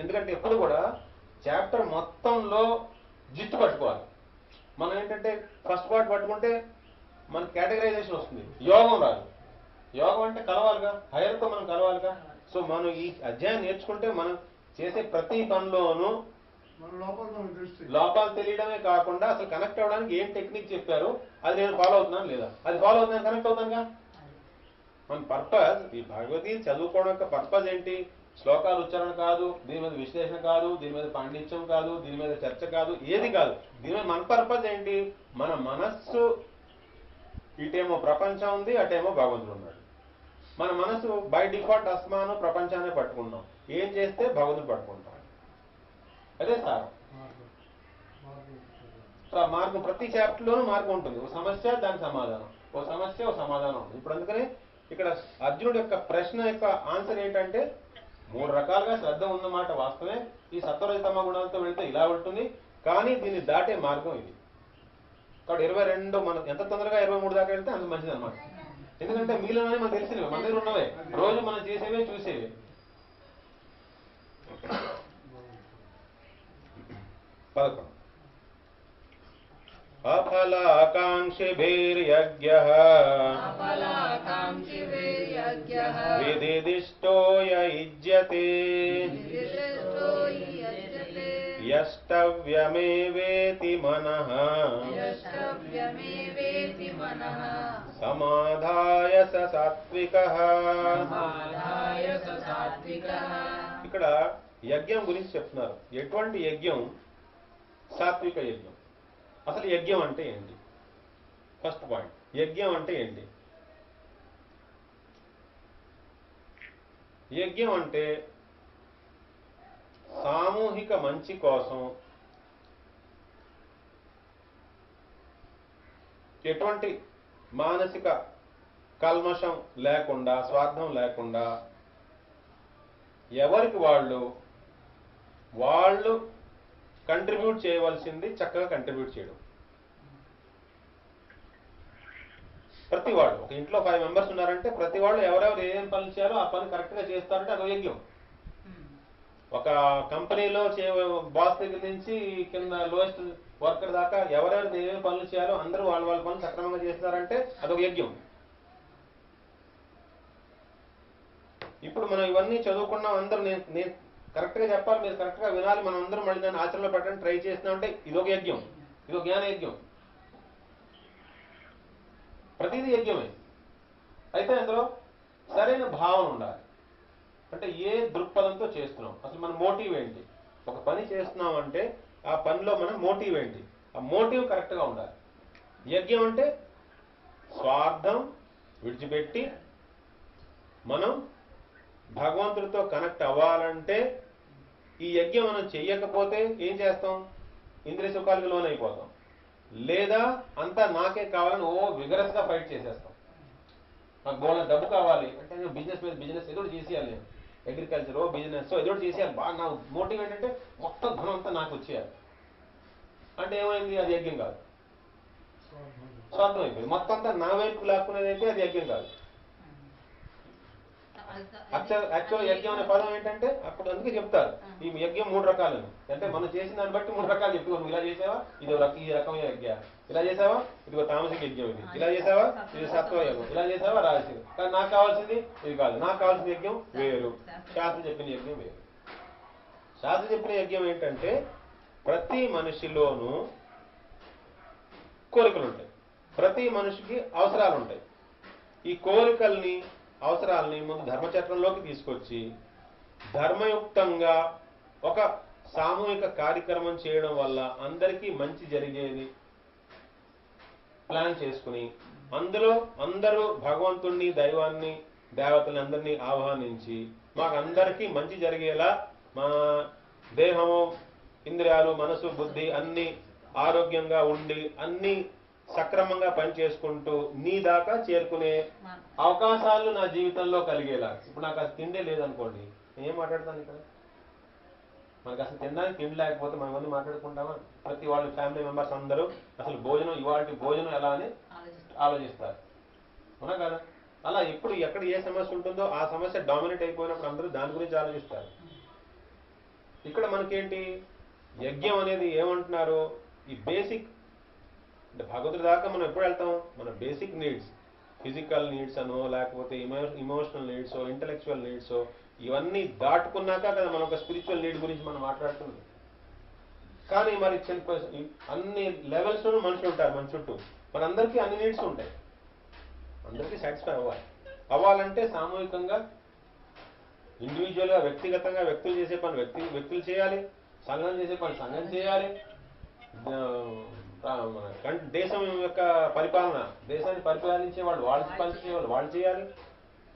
ఎందుకంటే ఎప్పుడు కూడా చాప్టర్ మొత్తంలో జిట్టు పట్టుకోవాలి. మనం ఏంటంటే ఫస్ట్ పార్ట్ పట్టుకుంటే మన కేటగరైజేషన్ వస్తుంది, యోగం రాదు. యోగం అంటే కలవాలిగా, హైయర్తో మనం కలవాలిగా. సో మనం ఈ అధ్యాయం నేర్చుకుంటే మనం చేసే ప్రతి పనిలోనూ మన లోపల మనం తెలుస్తాయి. లోపాలు తెలియడమే కాకుండా అసలు కనెక్ట్ అవ్వడానికి ఏం టెక్నిక్ చెప్పారు అది నేను ఫాలో అవుతున్నాను లేదా, అది ఫాలో అవుతున్నాను కనెక్ట్ అవుతానుగా. మన పర్పస్ ఈ భగవద్గీత చదువుకోవడం యొక్క పర్పస్ ఏంటి? శ్లోకాలు ఉచ్చారణ కాదు, దీని మీద విశ్లేషణ కాదు, దీని మీద పాండిత్యం కాదు, దీని మీద చర్చ కాదు, ఏది కాదు. దీని మీద మన పర్పస్ ఏంటి? మన మనస్సు ఇటేమో ప్రపంచం ఉంది, అటేమో భగవంతుడు ఉన్నాడు. మన మనసు బై డిఫాల్ట్ అస్మాను ప్రపంచాన్ని పట్టుకున్నాం, ఏం చేస్తే భగవంతుడు పట్టుకుంటాం. అదే సార్. సో ఆ మార్గం ప్రతి చాప్టర్లోనూ మార్గం ఉంటుంది. ఒక సమస్య దాని సమాధానం, ఒక సమస్య ఒక సమాధానం ఉంటుంది. ఇప్పుడు అందుకని ఇక్కడ అర్జునుడి యొక్క ప్రశ్న యొక్క ఆన్సర్ ఏంటంటే 3 రకాలుగా శ్రద్ధ ఉన్నమాట వాస్తవమే. ఈ సత్వరజతమ గుణాలతో వెళ్తే ఇలా ఉంటుంది, కానీ దీన్ని దాటే మార్గం ఇది. కాబట్టి 22 మనం ఎంత తొందరగా 23 దాకా వెళ్తే అంత మంచిది అనమాట. ఎందుకంటే మీలోనే మనకు తెలిసినవి, మన దగ్గర ఉన్నవే, రోజు మనం చేసేవే చూసేవి. పదకొండు. అఫలాకాంక్షిభిర్యజ్ఞః అఫలాకాంక్షిభిర్యజ్ఞః విదిదిష్టో యుజ్యతే విదిష్టో యుజ్యతే యష్టవ్యమేవేతి మనః యష్టవ్యమేవేతి మనః సమాధాయ స సాత్వికః. సమాధాయ స సాత్వికః. ఇక్కడ యజ్ఞం గురించి చెప్తున్నారు. ఎటువంటి యజ్ఞం? సాత్విక యజ్ఞం. అసలు యజ్ఞం అంటే ఏంటి? ఫస్ట్ పాయింట్, యజ్ఞం అంటే ఏంటి? యజ్ఞం అంటే సామూహిక మంచి కోసం ఎటువంటి మానసిక కల్మషం లేకుండా, స్వార్థం లేకుండా ఎవరికి వాళ్ళు కంట్రిబ్యూట్ చేయవలసింది చక్కగా కంట్రిబ్యూట్ చేయడం. ప్రతి వాళ్ళు, ఒక ఇంట్లో 5 మెంబర్స్ ఉన్నారంటే ప్రతి వాళ్ళు ఎవరెవరు ఏం పనులు చేయాలో ఆ పని కరెక్ట్గా చేస్తారంటే అదో యజ్ఞం. ఒక కంపెనీలో బాస్ దగ్గర నుంచి కింద లోయెస్ట్ వర్కర్ దాకా ఎవరెవరు ఏమేమి పనులు చేయాలో అందరూ వాళ్ళ పనులు సక్రమంగా చేస్తారంటే అదొక యజ్ఞం. ఇప్పుడు మనం ఇవన్నీ చదువుకున్నాం, అందరూ నేను కరెక్ట్గా చెప్పాలి, మీరు కరెక్ట్గా వినాలి, మనం అందరం మళ్ళీ దాన్ని ఆచరణలో పెట్టడానికి ట్రై చేస్తున్నామంటే ఇదొక యజ్ఞం, ఇదొక జ్ఞాన యజ్ఞం. ప్రతిదీ యజ్ఞమే. అయితే అందులో సరైన భావన ఉండాలి. అంటే ఏ దృక్పథంతో చేస్తున్నాం, అసలు మన మోటివ్ ఏంటి? ఒక పని చేస్తున్నాం అంటే ఆ పనిలో మన మోటివ్ ఏంటి? ఆ మోటివ్ కరెక్ట్గా ఉండాలి. యజ్ఞం అంటే స్వార్థం విడిచిపెట్టి మనం భగవంతుడితో కనెక్ట్ అవ్వాలంటే ఈ యజ్ఞం మనం చెయ్యకపోతే ఏం చేస్తాం? ఇంద్రియ సుఖాలకు లోనైపోతాం, లేదా అంతా నాకే కావాలని విగరస్గా ఫైట్ చేసేస్తాం. నాకు బోళ్ళ డబ్బు కావాలి అంటే నేను బిజినెస్ ఎదురు చేసేయాలి, నేను అగ్రికల్చర్ బిజినెస్ ఎదురు చేసేయాలి బాగా. నా మోటివ్ ఏంటంటే మొత్తం ధనం అంతా నాకు వచ్చేయాలి. అంటే ఏమైంది? అది యజ్ఞం కాదు, స్వార్థం అయిపోయింది. మొత్తం అంతా నా వైపు లాక్కునేది అయితే అది యజ్ఞం కాదు. యాక్చువల్ యజ్ఞం అనే పదం ఏంటంటే అప్పుడు అందుకే చెప్తారు ఈ యజ్ఞం 3 రకాలని. అంటే మనం చేసిన దాన్ని బట్టి 3 రకాలు చెప్పుకో. నువ్వు ఇలా చేసావా, ఇది ఈ రకమైన యజ్ఞ, ఇలా చేసావా ఇదిగో తామసిక యజ్ఞం, ఇది ఇలా చేసావా ఇది సత్వ యజ్ఞం, ఇలా చేసావా రాజసిక. కానీ నాకు కావాల్సింది ఇది కాదు, నాకు కావాల్సిన యజ్ఞం వేరు, శాస్త్రం చెప్పిన యజ్ఞం వేరు. శాస్త్రం చెప్పిన యజ్ఞం ఏంటంటే ప్రతి మనిషిలోనూ కోరికలు ఉంటాయి, ప్రతి మనిషికి అవసరాలు ఉంటాయి. ఈ కోరికల్ని అవసరాలని ముందు ధర్మచక్రంలోకి తీసుకొచ్చి ధర్మయుక్తంగా ఒక సామూహిక కార్యక్రమం చేయడం వల్ల అందరికీ మంచి జరిగేది ప్లాన్ చేసుకుని అందులో అందరూ భగవంతుణ్ణి, దైవాన్ని, దేవతల్ని అందరినీ ఆహ్వానించి మాకు అందరికీ మంచి జరిగేలా మా దేహము, ఇంద్రియాలు, మనసు, బుద్ధి అన్ని ఆరోగ్యంగా ఉండి అన్ని సక్రమంగా పనిచేసుకుంటూ నీ దాకా చేరుకునే అవకాశాలు నా జీవితంలో కలిగేలా. ఇప్పుడు నాకు అది తిండే లేదనుకోండి, నేనేం మాట్లాడతాను ఇక్కడ? మనకు అసలు తినడానికి తిండి లేకపోతే మనం అన్నీ మాట్లాడుకుంటామా? ప్రతి వాళ్ళు ఫ్యామిలీ మెంబర్స్ అందరూ అసలు ఇవాళ భోజనం ఎలా అని ఆలోచిస్తారు, అవునా కదా? అలా ఎప్పుడు ఎక్కడ ఏ సమస్య ఉంటుందో ఆ సమస్య డామినేట్ అయిపోయినప్పుడు అందరూ దాని గురించి ఆలోచిస్తారు. ఇక్కడ మనకేంటి యజ్ఞం అనేది ఏమంటున్నారు? ఈ బేసిక్ అంటే భగవతుడి దాకా మనం ఎప్పుడు వెళ్తాం? మన బేసిక్ నీడ్స్, ఫిజికల్ నీడ్స్ అనో లేకపోతే ఇమోషనల్ నీడ్స్, ఇంటలెక్చువల్ నీడ్స్, ఇవన్నీ దాటుకున్నాక కదా మనం ఒక స్పిరిచువల్ నీడ్ గురించి మనం మాట్లాడుతున్నాం. కానీ మరి అన్ని లెవెల్స్లోనూ మనుషులు ఉంటారు మన చుట్టూ. మనందరికీ అన్ని నీడ్స్ ఉంటాయి, అందరికీ సాటిస్ఫై అవ్వాలంటే సామూహికంగా, ఇండివిజువల్గా, వ్యక్తిగతంగా వ్యక్తులు చేసే పని వ్యక్తులు చేయాలి, సంఘం చేసే పని సంఘం చేయాలి, దేశం యొక్క పరిపాలన, దేశాన్ని పరిపాలించే వాళ్ళు పనిచేసే వాళ్ళు చేయాలి,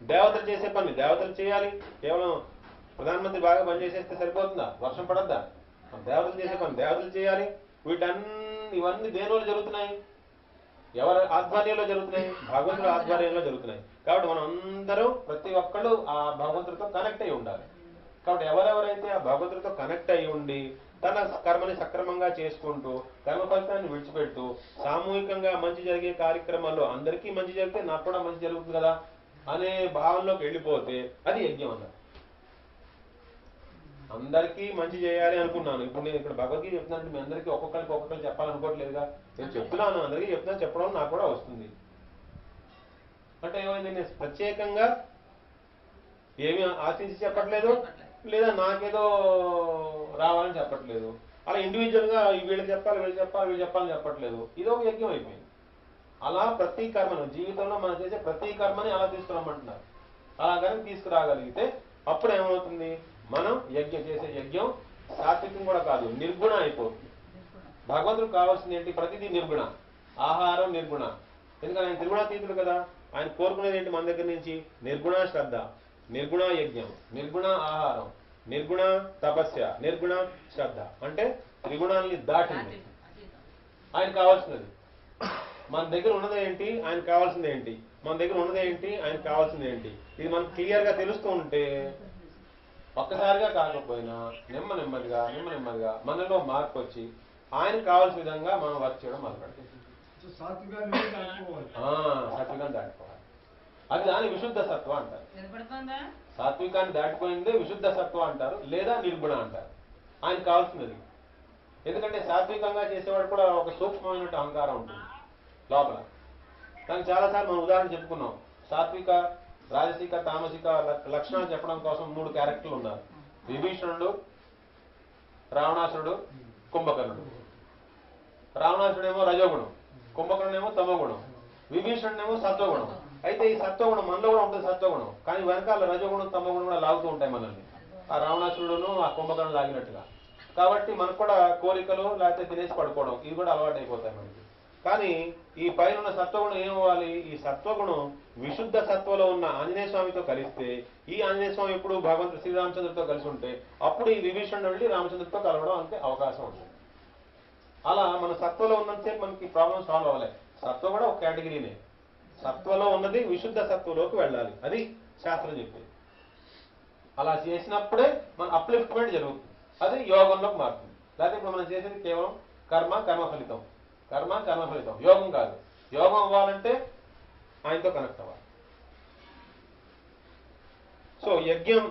దేవతలు చేసే పని దేవతలు చేయాలి. కేవలం ప్రధానమంత్రి బాగా పనిచేసేస్తే సరిపోతుందా? వర్షం పడద్దా? దేవతలు చేసే పని దేవతలు చేయాలి. ఇవన్నీ దేని వల్ల జరుగుతున్నాయి? ఎవరి ఆధ్వర్యంలో జరుగుతున్నాయి? భగవంతుడి ఆధ్వర్యంలో జరుగుతున్నాయి. కాబట్టి మనం అందరం ప్రతి ఒక్కళ్ళు ఆ భగవంతుడితో కనెక్ట్ అయి ఉండాలి. కాబట్టి ఎవరెవరైతే ఆ భగవంతుడితో కనెక్ట్ అయి ఉండి తన కర్మని సక్రమంగా చేసుకుంటూ కర్మ ఫలితాన్ని విడిచిపెడుతూ సామూహికంగా మంచి జరిగే కార్యక్రమాల్లో అందరికీ మంచి జరిగితే నాకు కూడా మంచి జరుగుతుంది కదా అనే భావనలోకి వెళ్ళిపోతే అది యజ్ఞం అన్నారు. అందరికీ మంచి చేయాలి అనుకున్నాను. ఇప్పుడు నేను ఇక్కడ భగవద్గీత చెప్తున్నాను, మీ అందరికీ ఒక్కొక్కరికి చెప్పాలనుకోవట్లేదుగా. నేను చెప్తున్నాను, అందరికీ చెప్తున్నాను, చెప్పడం నాకు కూడా వస్తుంది. అంటే ఏమైంది, నేను ప్రత్యేకంగా ఏమి ఆశించి చెప్పట్లేదు, లేదా నాకేదో రావాలని చెప్పట్లేదు. అలా ఇండివిజువల్ గా వీళ్ళకి చెప్పాలి వీళ్ళు చెప్పాలని చెప్పట్లేదు. ఇదో ఒక యజ్ఞం అయిపోయింది. అలా ప్రతి కర్మను జీవితంలో మనం చేసే ప్రతి కర్మని అలా తీసుకురమ్మంటున్నారు. అలా కనుక తీసుకురాగలిగితే అప్పుడు ఏమవుతుంది, మనం చేసే యజ్ఞం సాత్వికం కూడా కాదు, నిర్గుణ అయిపోతుంది. భగవంతుడికి కావాల్సింది ఏంటి? ప్రతిదీ నిర్గుణ. ఆహారం నిర్గుణ, ఎందుకంటే ఆయన త్రిగుణాతీతుడు కదా. ఆయన కోరుకునేది ఏంటి మన దగ్గర నుంచి? నిర్గుణ శ్రద్ధ, నిర్గుణ యజ్ఞం, నిర్గుణ ఆహారం, నిర్గుణ తపస్య, నిర్గుణ శ్రద్ధ. అంటే త్రిగుణాలని దాటింది ఆయన కావాల్సినది. మన దగ్గర ఉన్నది ఏంటి, ఆయన కావాల్సింది ఏంటి, మన దగ్గర ఉన్నది ఏంటి, ఆయన కావాల్సింది ఏంటి, ఇది మనకు క్లియర్ గా తెలుస్తూ ఉంటే ఒక్కసారిగా కాకపోయినా నెమ్మదిగా మనలో మార్పు వచ్చి ఆయనకు కావాల్సిన విధంగా మనం వర్క్ చేయడం మొదలుపెడతాం. సాత్వికాన్ని దాటిపోవాలి. అది దాని విశుద్ధ సత్వ అంటారు. సాత్వికాన్ని దాటిపోయిందే విశుద్ధ సత్వ అంటారు, లేదా నిర్గుణ అంటారు. ఆయనకు కావాల్సినది. ఎందుకంటే సాత్వికంగా చేసేవాడు కూడా ఒక సూక్ష్మమైన అహంకారం ఉంటుంది లోపల. దానికి చాలాసార్లు మనం ఉదాహరణ చెప్పుకున్నాం. సాత్విక, రాజసిక, తామసిక లక్షణాలు చెప్పడం కోసం 3 క్యారెక్టర్లు ఉన్నారు. విభీషణుడు, రావణాసురుడు, కుంభకర్ణుడు. రావణాసురుడేమో రజోగుణం, కుంభకర్ణుడేమో తమోగుణం, విభీషణుడేమో సత్వగుణం. అయితే ఈ సత్వగుణం మనలో కూడా ఉంటుంది, సత్వగుణం. కానీ వెనకాల రజోగుణం తమోగుణం కూడా లాగుతూ ఉంటాయి మనల్ని, ఆ రావణాసురుడును ఆ కుంభకర్ణుడు లాగినట్టుగా. కాబట్టి మనకు కూడా కోరికలు లేకపోతే తినేసి పడుకోవడం ఇది కూడా అలవాటు అయిపోతాయి మనకి. కానీ ఈ పైన ఉన్న సత్వగుణం ఏమవ్వాలి? ఈ సత్వగుణం విశుద్ధ సత్వలో ఉన్న ఆంజనేయ స్వామితో కలిస్తే, ఈ ఆంజనేయ స్వామి ఎప్పుడు భగవంతుడు శ్రీరామచంద్రుడితో కలిసి ఉంటే అప్పుడు ఈ విభీషణుడు వెళ్ళి రామచంద్రుడితో కలవడం అంటే అవకాశం ఉంటుంది. అలా మన సత్వలో ఉన్నంతసేపు మనకి ప్రాబ్లం సాల్వ్ అవ్వలేదు. సత్వ కూడా ఒక కేటగిరీనే. సత్వలో ఉన్నది విశుద్ధ సత్వలోకి వెళ్ళాలి, అది శాస్త్రం చెప్పింది. అలా చేసినప్పుడే మన అప్లిఫ్ట్మెంట్ జరుగుతుంది, అది యోగంలోకి మారుతుంది. లేకపోతే ఇప్పుడు మనం చేసేది కేవలం కర్మ ఫలితం, యోగం కాదు. యోగం అవ్వాలంటే ఆయనతో కనెక్ట్ అవ్వాలి. సో యజ్ఞం,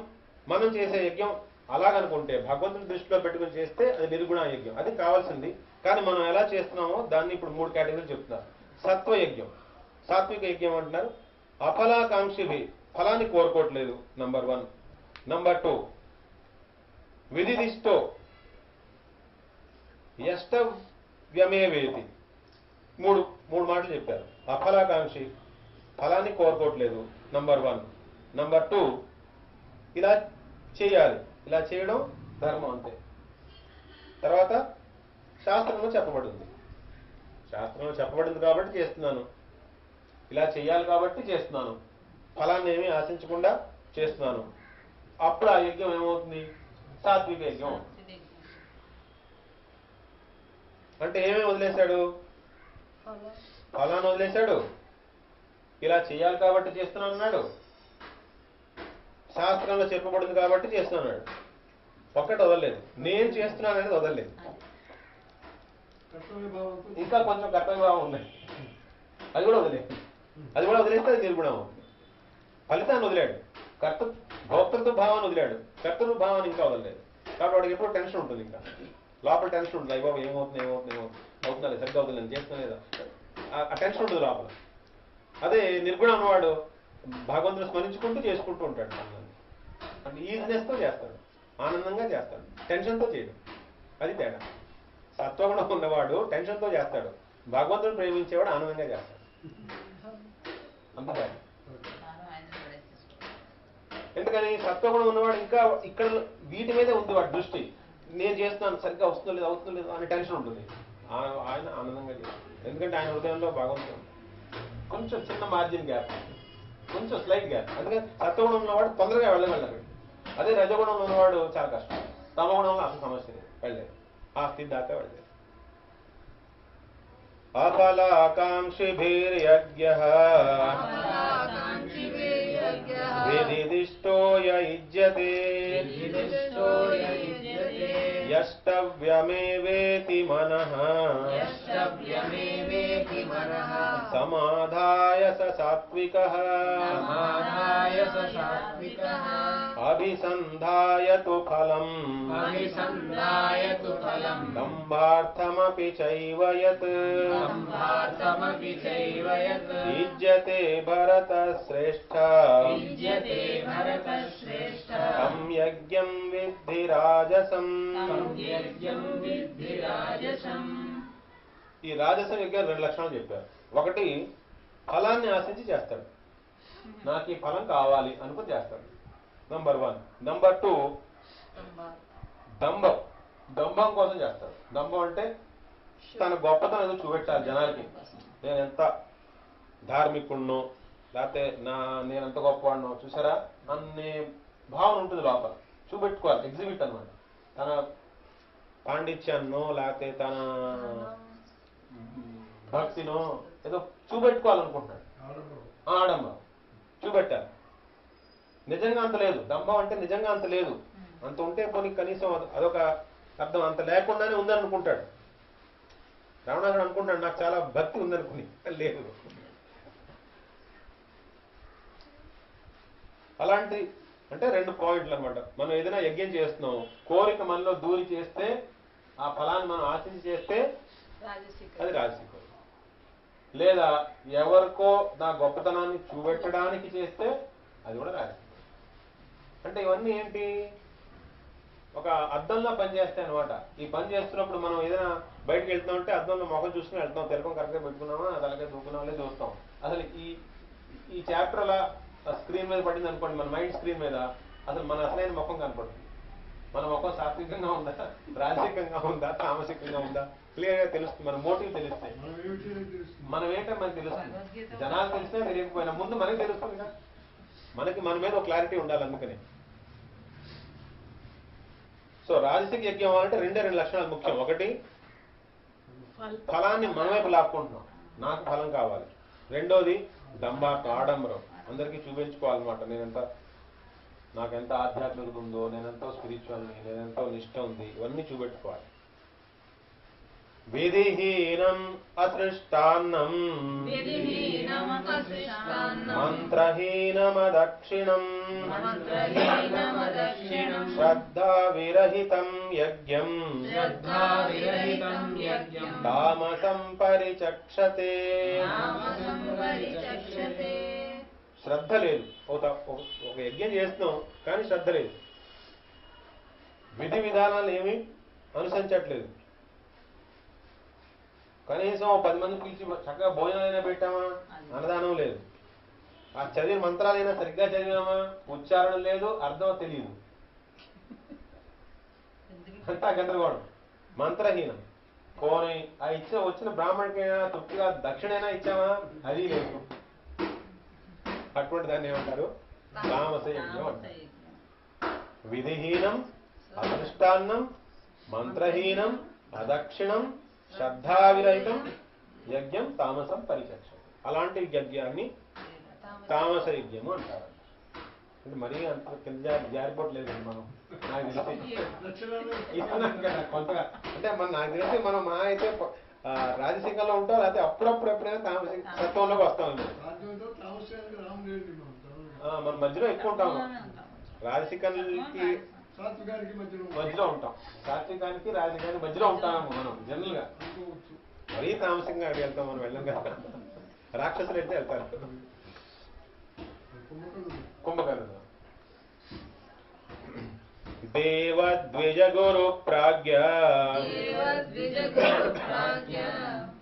మనం చేసే యజ్ఞం అలాగనుకుంటే భగవంతుని దృష్టిలో పెట్టుకుని చేస్తే అది నిర్గుణ యజ్ఞం, అది కావాల్సింది. కానీ మనం ఎలా చేస్తున్నామో దాన్ని ఇప్పుడు 3 కేటగిరీలు చెప్తున్నారు. సత్వ యజ్ఞం, సాత్విక యజ్ఞం అంటున్నారు. అఫలాకాంక్షి, ఫలాన్ని కోరుకోవట్లేదు, నంబర్ 1. నంబర్ 2, విధిదిష్టో యష్టవ్యమే వేతి. 3 మాటలు చెప్పారు. అఫలాకాంక్షి, ఫలాన్ని కోరుకోవట్లేదు, నంబర్ 1. నంబర్ 2, ఇలా చేయాలి, ఇలా చేయడం ధర్మం అంతే. తర్వాత శాస్త్రంలో చెప్పబడింది కాబట్టి చేస్తున్నాను, ఇలా చేయాలి కాబట్టి చేస్తున్నాను, ఫలాన్ని ఏమీ ఆశించకుండా చేస్తున్నాను. అప్పుడు ఆ యజ్ఞం ఏమవుతుంది? సాత్విక యజ్ఞం. అంటే ఏమేమి వదిలేశాడు? ఫలాన్ని వదిలేశాడు, ఇలా చేయాలి కాబట్టి చేస్తున్నాను అన్నాడు, శాస్త్రంలో చెప్పబడింది కాబట్టి చేస్తున్నాడు. ఒక్కటి వదలలేదు, నేను చేస్తున్నాను అనేది వదలలేదు. ఇంకా కొంచెం కర్తవ్యభావం ఉన్నాయి, అది కూడా వదిలేదు. అది కూడా వదిలేస్తే అది నిర్గుణం అవుతుంది. ఫలితాన్ని వదిలాడు, భోక్తృత్వ భావాన్ని వదిలాడు, కర్తృత్వ భావాన్ని ఇంకా వదలలేదు. కాబట్టి వాడికి ఎప్పుడు టెన్షన్ ఉంటుంది, ఇంకా లోపల టెన్షన్ ఉంటుంది. అయ్యో ఏమవుతుంది అవుతుందా, సరిగ్గా అవుతుంది, నేను చేస్తున్నా లేదా, ఆ టెన్షన్ ఉంటుంది లోపల. అదే నిర్గుణం అన్నవాడు భగవంతుని స్మరించుకుంటూ చేసుకుంటూ ఉంటాడు. అంటే ఈజినెస్తో చేస్తాడు, ఆనందంగా చేస్తాడు, టెన్షన్తో చేయడు. అది తేడా. సత్వగుణం ఉన్నవాడు టెన్షన్తో చేస్తాడు, భగవంతుడు ప్రేమించేవాడు ఆనందంగా చేస్తాడు. అంత తేడా. ఎందుకని సత్వగుణం ఉన్నవాడు ఇంకా ఇక్కడ వీటి మీదే ఉంది వాడి దృష్టి. నేను చేస్తున్నాను సరిగ్గా వస్తుందో లేదు అవుతుందో లేదు అనే టెన్షన్ ఉంటుంది. ఆయన ఆనందంగా చేస్తాడు, ఎందుకంటే ఆయన హృదయంలో భగవంతుడు. కొంచెం చిన్న మార్జిన్ గ్యాప్, కొంచెం స్లైట్ గ్యాప్. అందుకని సత్వగుణం ఉన్నవాడు తొందరగా వెళ్ళగలరు. అదే రజగుణంలో ఉన్నవాడు చాలా కష్టం. తమగుణంలో అసలు సమస్య లేదు, వెళ్ళలేదు, ఆ స్థితి దాకా వెళ్ళలేదు. అఫలాకాంక్షిభిర్యజ్ఞః విదిదిష్టో యుజ్యతే యష్టవ్యమేవేతి మనః సమాధాయ స సాత్వికః అభిసంధాయతు ఫలం దంభార్థమపి చైవ యత్ యుజ్యతే భరత శ్రేష్ఠ తం యజ్ఞం విద్ధి రాజసం. ఈ రాజసం యజ్ఞం 2 లక్షణాలు చెప్పారు. ఒకటి, ఫలాన్ని ఆశించి చేస్తాడు, నాకు ఈ ఫలం కావాలి అనుకుని చేస్తాడు, నంబర్ 1. నంబర్ 2, దంభం కోసం చేస్తాడు. దంభం అంటే తన గొప్పతనం ఏదో చూపెట్టాలి జనాలకి, నేను ఎంత ధార్మికుడినో, లేకపోతే నేనెంత గొప్పవాడినో చూసారా అనే భావన ఉంటుంది లోపల, చూపెట్టుకోవాలి, ఎగ్జిబిట్ అన్నమాట. తన పాండిత్యాన్నో లేకపోతే తన భక్తినో ఏదో చూపెట్టుకోవాలనుకుంటున్నాడు, ఆడంబరం చూపెట్టాలి. నిజంగా అంత లేదు, దంభం అంటే నిజంగా అంత లేదు. అంత ఉంటే పోనీ కనీసం అదొక అర్థం, అంత లేకుండానే ఉందనుకుంటాడు. రావణాసుడు అనుకుంటాడు నాకు చాలా భక్తి ఉందనుకుని, లేదు. అలాంటి అంటే 2 పాయింట్లు అనమాట. మనం ఏదైనా యజ్ఞం చేస్తున్నాం, కోరిక మనలో దూరి చేస్తే, ఆ ఫలాన్ని మనం ఆశించి చేస్తే అది రాజసికం. లేదా ఎవరికో నా గొప్పతనాన్ని చూపెట్టడానికి చేస్తే అది కూడా రాజసికం. అంటే ఇవన్నీ ఏంటి, ఒక అద్దంలో పనిచేస్తాయి అనమాట. ఈ పని చేస్తున్నప్పుడు మనం ఏదైనా బయటకు వెళ్తున్నామంటే అద్దంలో మొఖం చూసుకుని వెళ్తాం, తిలకం కరెక్ట్గా పెట్టుకున్నామా, తలకే దూకున్నామా లేదు చూస్తాం. అసలు ఈ చాప్టర్ అలా స్క్రీన్ మీద పడింది అనుకోండి, మన మైండ్ స్క్రీన్ మీద, అసలు మన అసలైన ముఖం కనపడుతుంది. మన ముఖం సాత్వికంగా ఉందా, రాజసికంగా ఉందా, తామసికంగా ఉందా క్లియర్ గా తెలుస్తుంది. మన మోటివ్ తెలిస్తే మనం ఏంటో మనకి తెలుస్తుంది. జనాలు తెలిస్తే తెలియకపోయినా ముందు మనకి తెలుస్తుంది కదా, మనకి మన మీద ఒక క్లారిటీ ఉండాలి. అందుకని సో రాజసిక యజ్ఞం అంటే 2 లక్షణాలు ముఖ్యం. ఒకటి, ఫలాన్ని మన వైపు లాక్కుంటున్నాం, నాకు ఫలం కావాలి. రెండోది దంభార్థం, ఆడంబరం, అందరికీ చూపించుకోవాలన్నమాట. నాకెంత ఆధ్యాత్మికత ఉందో, నేనెంతో స్పిరిచువల్ని, నేనెంతో నిష్ట ఉంది, ఇవన్నీ చూపెట్టుకోవాలి. విధిహీనం అసృష్టాన్నం మంత్రహీనమదక్షిణం శ్రద్ధా విరహితం యజ్ఞం తామసం పరిచక్షతే. శ్రద్ధ లేదు, ఒక యజ్ఞం చేస్తున్నాం కానీ శ్రద్ధ లేదు, విధి విధానాలు ఏమి అనుసరించట్లేదు. కనీసం 10 మంది పిలిచి చక్కగా భోజనాలైనా పెట్టామా, అన్నదానం లేదు. ఆ చదివిన మంత్రాలైనా సరిగ్గా చదివామా, ఉచ్చారణ లేదు, అర్థం తెలియదు, అంతా గందరగోళం, మంత్రహీనం. పోనీ ఆ వచ్చిన బ్రాహ్మణికైనా తృప్తిగా దక్షిణైనా ఇచ్చామా, అది లేదు. అటువంటి దాన్ని ఏమంటారు, తామస యజ్ఞం అంటారు. విధిహీనం అసృష్టాన్నం మంత్రహీనం అదక్షిణం శ్రద్ధావిరహితం యజ్ఞం తామసం పరిచక్షం. అలాంటి యజ్ఞాన్ని తామస యజ్ఞము అంటారు. అంటే మరీ అంత కింద జారిపోవట్లేదు మనం, నాకు తెలిసి కొంతగా. అంటే నాకు తెలిసి మనం మా అయితే రాజసింగంలో ఉంటాం, లేకపోతే అప్పుడప్పుడు ఎప్పుడైనా తామస సత్వంలోకి వస్తాం. మన మధ్యలో ఎక్కువ ఉంటాము, రాజసికానికి మధ్యలో ఉంటాం, సాత్వికానికి రాజసికానికి మధ్యలో ఉంటాము మనం జనరల్ గా. మరీ తామసంగా అడిగి వెళ్తాం మనం, వెళ్ళం కదా. రాక్షసులు అయితే వెళ్తారు కుంభకర్ణుడు. దేవద్విజ గురు ప్రాజ్ఞ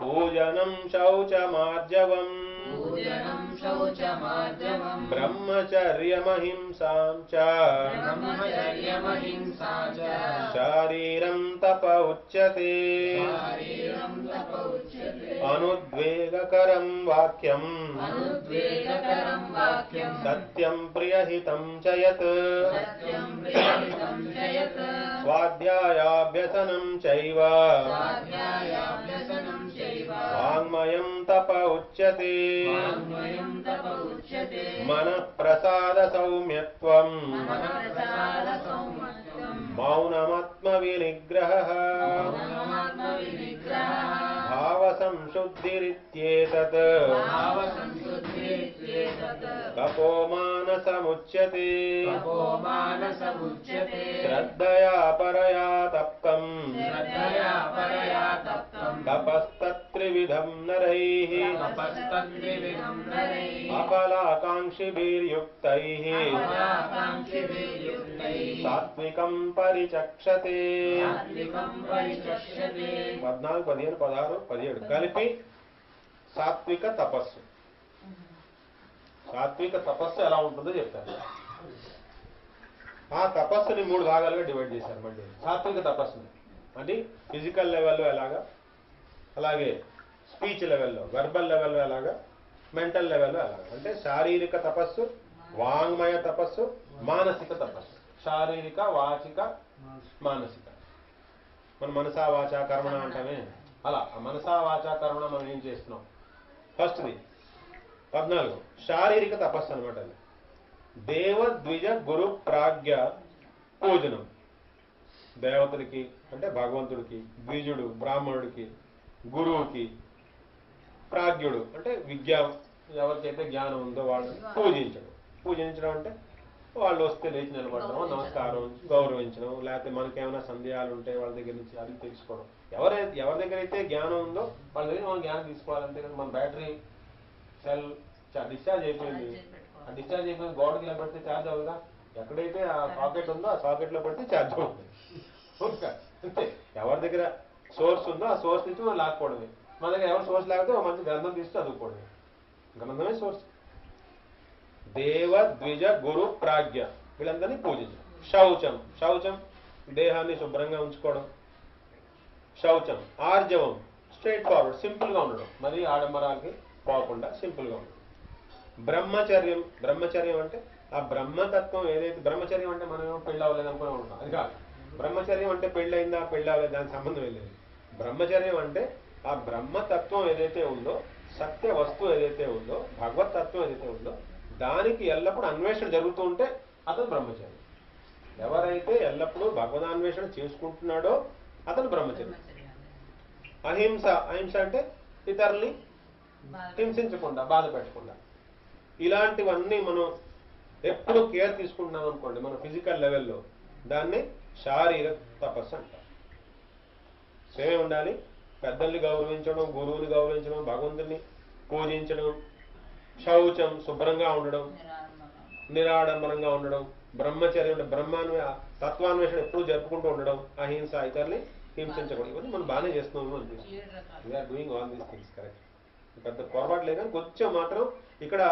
పూజనం శౌచమార్జవం బ్రహ్మచర్యమహింసాం చ శారీరం తప ఉచ్యతే అనుద్వేగకరం వాక్యం సత్యం ప్రియహితం చ యత్ స్వాధ్యాయాభ్యసనం చైవ వాంగ్మయం తప ఉచ్యతే మనః ప్రసాద సౌమ్యత్వం మౌనమాత్మ వినిగ్రహః భావ సంశుద్ధిరిత్యేతత్ తపో మానసముచ్యతే శ్రద్ధయా పరయా తప్తం తపస్తత్త్రివిధం నరైః అఫలాకాంక్షిభిర్యుక్తైః సాత్వికం పరిచక్షతే 14, 15, 16, 17 కలిపి సాత్విక తపస్సు. సాత్విక తపస్సు ఎలా ఉంటుందో చెప్తారు. ఆ తపస్సుని 3 భాగాలుగా డివైడ్ చేశారు. మళ్ళీ సాత్విక తపస్సుని అంటే ఫిజికల్ లెవెల్లో ఎలాగా, అలాగే స్పీచ్ లెవెల్లో, వెర్బల్ లెవెల్లో ఎలాగా, మెంటల్ లెవెల్లో ఎలాగా. అంటే శారీరక తపస్సు, వాంగ్మయ తపస్సు, మానసిక తపస్సు. శారీరక, వాచిక, మానసిక. మన మనసా వాచా కర్మణ అంటామే, అలా ఆ మనసా వాచా కర్మణ మనం ఏం చేస్తున్నాం. ఫస్ట్ది 14 శారీరక తపస్సు అనమాట. దేవ ద్విజ గురు ప్రాజ్ఞ పూజనం. దేవతలకి అంటే భగవంతుడికి, ద్విజుడు బ్రాహ్మణుడికి, గురువుకి, ప్రాజ్ఞుడు అంటే విద్య ఎవరికైతే జ్ఞానం ఉందో వాళ్ళని పూజించడం. పూజించడం అంటే వాళ్ళు వస్తే లేచి నిలబడడం, నమస్కారం, గౌరవించడం, లేకపోతే మనకేమైనా సందేహాలు ఉంటే వాళ్ళ దగ్గర నుంచి అది తెలుసుకోవడం. ఎవరి దగ్గర అయితే జ్ఞానం ఉందో వాళ్ళ దగ్గర మనం జ్ఞానం తీసుకోవాలంటే కదా. మన బ్యాటరీ సెల్ డిశ్చార్జ్ అయిపోయింది, ఆ డిశ్చార్జ్ అయిపోయింది గోడకి ఇలా పెడితే ఛార్జ్ అవుతుందా? ఎక్కడైతే ఆ సాకెట్ ఉందో ఆ సాకెట్ లో పెడితే ఛార్జ్ అవుతుంది. అంతే. ఎవరి దగ్గర సోర్స్ ఉందో ఆ సోర్స్ నుంచి మనం లాక్కోవడమే. మన దగ్గర ఎవరు సోర్స్ లేకపోతే ఒక మంచి గ్రంథం తీసి చదువుకోవడమే. గ్రంథమే సోర్స్. దేవ ద్విజ గురు ప్రాజ్ఞ వీళ్ళందరినీ పూజించడం. శౌచం. శౌచం దేహాన్ని శుభ్రంగా ఉంచుకోవడం. శౌచం. ఆర్జవం స్ట్రైట్ ఫార్వర్డ్, సింపుల్ గా ఉండడం, మరి ఆడంబరాలకి పోకుండా సింపుల్ గా ఉండడం. బ్రహ్మచర్యం. బ్రహ్మచర్యం అంటే ఆ బ్రహ్మతత్వం ఏదైతే, బ్రహ్మచర్యం అంటే మనం పెళ్ళి అవ్వలేదు అనుకుని ఉంటాం, అది కాదు. బ్రహ్మచర్యం అంటే పెళ్ళయిందా పెళ్ళి అవ్వలేదు దానికి సంబంధం లేదు. బ్రహ్మచర్యం అంటే ఆ బ్రహ్మతత్వం ఏదైతే ఉందో, సత్య వస్తువు ఏదైతే ఉందో, భగవత్ తత్వం ఏదైతే ఉందో దానికి ఎల్లప్పుడూ అన్వేషణ జరుగుతూ ఉంటే అతను బ్రహ్మచారి. ఎవరైతే ఎల్లప్పుడూ భగవదాన్వేషణ చేసుకుంటున్నాడో అతను బ్రహ్మచారి. అహింస. అహింస అంటే ఇతరుల్ని హింసించకుండా, బాధ పెట్టకుండా. ఇలాంటివన్నీ మనం ఎప్పుడు కేర్ తీసుకుంటున్నాం అనుకోండి మన ఫిజికల్ లెవెల్లో, దాన్ని శారీరక తపస్సు అంటారు. సేమే ఉండాలి. పెద్దల్ని గౌరవించడం, గురువుని గౌరవించడం, భగవంతుని పూజించడం. శౌచం శుభ్రంగా ఉండడం, నిరాడంబరంగా ఉండడం. బ్రహ్మచర్యం తత్వాన్వేషణ ఎప్పుడు జరుపుకుంటూ ఉండడం. అహింస ఇతరుల్ని హింసించకూడదు. ఇవన్నీ మనం బాగానే చేస్తున్నాము అనిపిస్తుంది. We're doing all these things correct. పెద్ద పొరపాటు లేదు. కానీ కొంచెం మాత్రం ఇక్కడ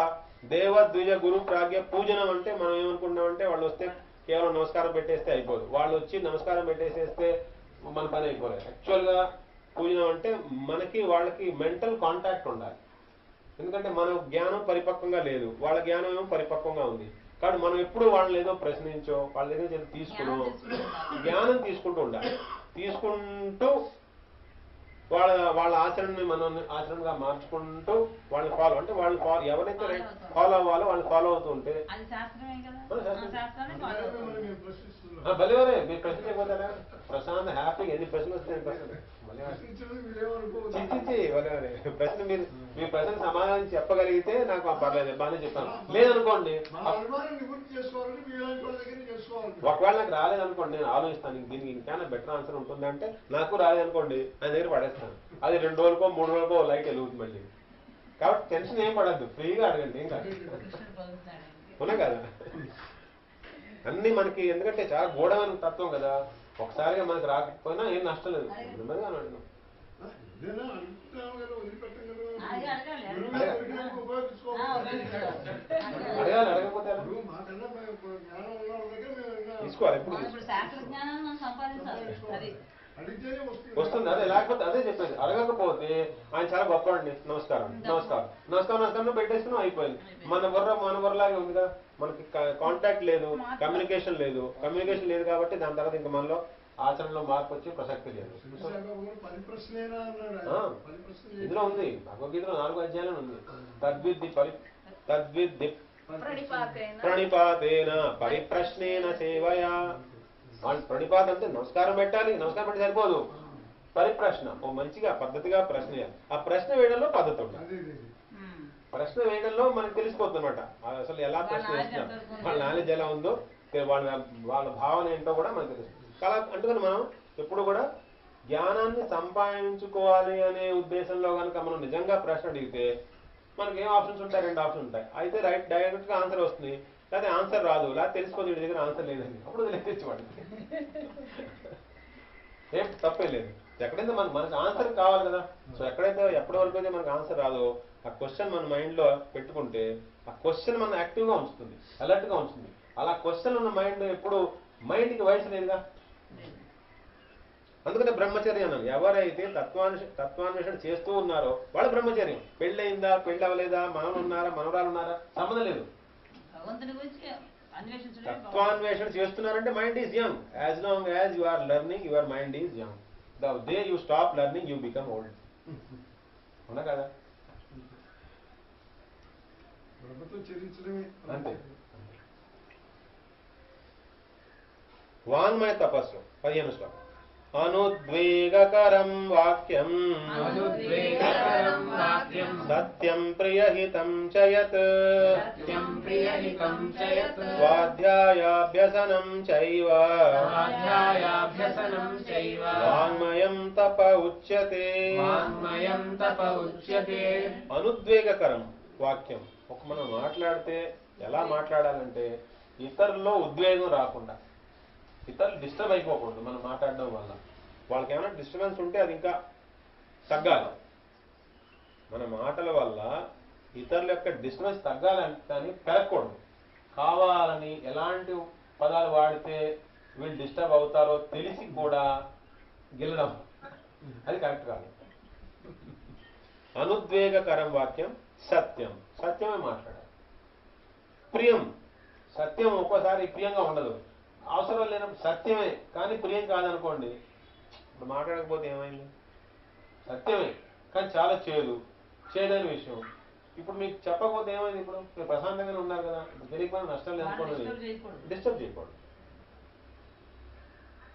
దేవ ద్విజ గురు ప్రాజ్ఞ పూజనం అంటే మనం ఏమనుకుంటున్నామంటే వాళ్ళు వస్తే కేవలం నమస్కారం పెట్టేస్తే అయిపోదు. వాళ్ళు వచ్చి నమస్కారం పెట్టేసేస్తే మన పని అయిపోలేదు. యాక్చువల్గా పూజనం అంటే మనకి వాళ్ళకి మెంటల్ కాంటాక్ట్ ఉండాలి. ఎందుకంటే మన జ్ఞానం పరిపక్వంగా లేదు, వాళ్ళ జ్ఞానం ఏమో పరిపక్వంగా ఉంది. కాబట్టి మనం ఎప్పుడు వాళ్ళని ఏదో ప్రశ్నించో వాళ్ళ దగ్గర ఏదో తీసుకునో జ్ఞానం తీసుకుంటూ ఉండాలి. తీసుకుంటూ వాళ్ళ ఆచరణని మనం ఆచరణగా మార్చుకుంటూ వాళ్ళని ఫాలో, అంటే వాళ్ళని ఎవరైతే ఫాలో అవ్వాలో వాళ్ళని ఫాలో అవుతూ ఉంటే భలేవరే. మీరు ప్రశ్న అయిపోతారా? ప్రశాంత్ హ్యాపీగా ఎన్ని ప్రశ్నలు వస్తాయి భలేవరే. ప్రశ్న మీ ప్రశ్న సమాధానం చెప్పగలిగితే నాకు పర్లేదు, బాగానే చెప్పాను. లేదనుకోండి, ఒకవేళ నాకు రాలేదనుకోండి నేను ఆలోచిస్తాను దీనికి ఇంకైనా బెటర్ ఆన్సర్ ఉంటుంది అంటే, నాకు రాలేదనుకోండి ఆయన దగ్గర పడేస్తాను. అది 2 రోజులకో 3 రోజులకో లైట్ వెలుగుతుంది మళ్ళీ. కాబట్టి టెన్షన్ ఏం పడద్దు, ఫ్రీగా అడగండి, ఏం కాదు. అవునా కదా? అన్ని మనకి ఎందుకంటే చాలా గూఢమైన తత్వం కదా, ఒకసారిగా మనకి రాకపోయినా ఏం నష్టం లేదు. నెమ్మదిగా అడుగుతాం. ఏదైనా అడుగుతాం కదా, వదిలిపెట్టం కదా. అది అడగాలి. గురువు గారు దొరికినాక ఉపయోగించుకోవాలి. అడగాలి, అడగకపోతే ఎలా? ఇప్పుడు మాకన్నా జ్ఞానం ఉన్న వాళ్ళ దగ్గర మేము ఏదైనా తీసుకోవాలి, ఎప్పుడు మనం ఇప్పుడు శాస్త్ర జ్ఞానాన్ని మనం సంపాదించాలి. అది అడిగితేనే వస్తుంది. వస్తుంది. అదే లేకపోతే అదే చెప్పేది, అడగకపోతే ఆయన చాలా గొప్పవాడిని, నమస్కారం నమస్కారం నమస్కారం నమస్కారం పెట్టేసుకున్నాం, అయిపోయింది. మన బుర్రలాగే ఉంది కదా, మనకి కాంటాక్ట్ లేదు, కమ్యూనికేషన్ లేదు కాబట్టి దాని తర్వాత ఇంకా మనలో ఆచరణలో మార్పు వచ్చే ప్రసక్తి లేదు. పరిప్రశ్నేనా అన్నాడు. పరిప్రశ్న ఇందులో ఉంది, భగవద్గీతలో 4 అధ్యాయాలు ఉంది. తద్విద్ది ప్రణిపాతేన పరిప్రశ్నేన సేవయా. వాళ్ళు ప్రణిపాత అంటే నమస్కారం పెట్టాలి, నమస్కారం పెట్టి సరిపోదు, పరిప్రశ్న, ఓ మంచిగా పద్ధతిగా ప్రశ్న చేయాలి. ఆ ప్రశ్న వేయడంలో పద్ధతి ఉంటుంది. ప్రశ్న వేయడంలో మనకు తెలిసిపోతుంది అనమాట, అసలు ఎలా ప్రశ్న వేస్తున్నారు, వాళ్ళ నాలెడ్జ్ ఎలా ఉందో, వాళ్ళ భావన ఏంటో కూడా మనకు తెలుస్తుంది. అలా అందుకని మనం ఎప్పుడు కూడా జ్ఞానాన్ని సంపాదించుకోవాలి అనే ఉద్దేశంలో కనుక మనం నిజంగా ప్రశ్న అడిగితే మనకి ఏం ఆప్షన్స్ ఉంటాయి? 2 ఆప్షన్స్ ఉంటాయి. అయితే డైరెక్ట్ గా ఆన్సర్ వస్తుంది, లేకపోతే ఆన్సర్ రాదు, లేదా తెలిసిపోతుంది వీడి దగ్గర ఆన్సర్ లేదని, అప్పుడు వదిలేసేవాడు. ఏం తప్పే లేదు. ఎక్కడైతే మనకు ఆన్సర్ కావాలి కదా, సో ఎప్పటి వరకు అయితే మనకు ఆన్సర్ రాదో ఆ క్వశ్చన్ మన మైండ్ లో పెట్టుకుంటే ఆ క్వశ్చన్ మన యాక్టివ్ గా ఉంచుతుంది, అలర్ట్ గా ఉంచుతుంది. అలా క్వశ్చన్ ఉన్న మైండ్ ఎప్పుడు మైండ్కి వయసు లేదుగా. అందుకనే బ్రహ్మచర్యం అన్నాను. ఎవరైతే తత్వాన్వేషణ చేస్తూ ఉన్నారో వాళ్ళ బ్రహ్మచర్యం. పెళ్ళయిందా, పెళ్ళి అవ్వలేదా, మనవలు ఉన్నారా, మనవరాలు ఉన్నారా, సంబంధం లేదు. తత్వాన్వేషణ చేస్తున్నారంటే mind is young. As long as you are learning, your mind is young. The day you stop learning, you become old. అవునా కదా? అంతే. వాంగ్మయ తపస్సు 15వ శ్లోకం. అనుద్వేగకరం వాక్యం సత్యం ప్రియహితం చయత్ స్వాధ్యాయాభ్యసనం చైవ వాంగ్మయం తప ఉచ్యతే. అనుద్వేగకరం వాక్యం. మనం మాట్లాడితే ఎలా మాట్లాడాలంటే ఇతరుల్లో ఉద్వేగం రాకుండా, ఇతరులు డిస్టర్బ్ అయిపోకూడదు. మనం మాట్లాడడం వల్ల వాళ్ళకి ఏమైనా డిస్టర్బెన్స్ ఉంటే అది ఇంకా తగ్గాలి. మన మాటల వల్ల ఇతరుల యొక్క డిస్టర్బెన్స్ తగ్గాలని కానీ పెరగకూడదు. కావాలని ఎలాంటి పదాలు వాడితే వీళ్ళు డిస్టర్బ్ అవుతారో తెలిసి కూడా గెలడం, అది కరెక్ట్ కాదు. అనుద్వేగకరం వాక్యం సత్యం. సత్యమే మాట్లాడాలి. ప్రియం. సత్యం ఒక్కోసారి ప్రియంగా ఉండదు, అవసరం లేనప్పుడు సత్యమే కానీ ప్రియం కాదనుకోండి, ఇప్పుడు మాట్లాడకపోతే ఏమైంది? సత్యమే కానీ చాలా చేదైన విషయం. ఇప్పుడు మీకు చెప్పకపోతే ఏమైంది? ఇప్పుడు మీరు ప్రశాంతంగానే ఉన్నారు కదా, ఇప్పుడు తెలియకపోయినా నష్టం లేదనుకోండి, డిస్టర్బ్ చేయకూడదు.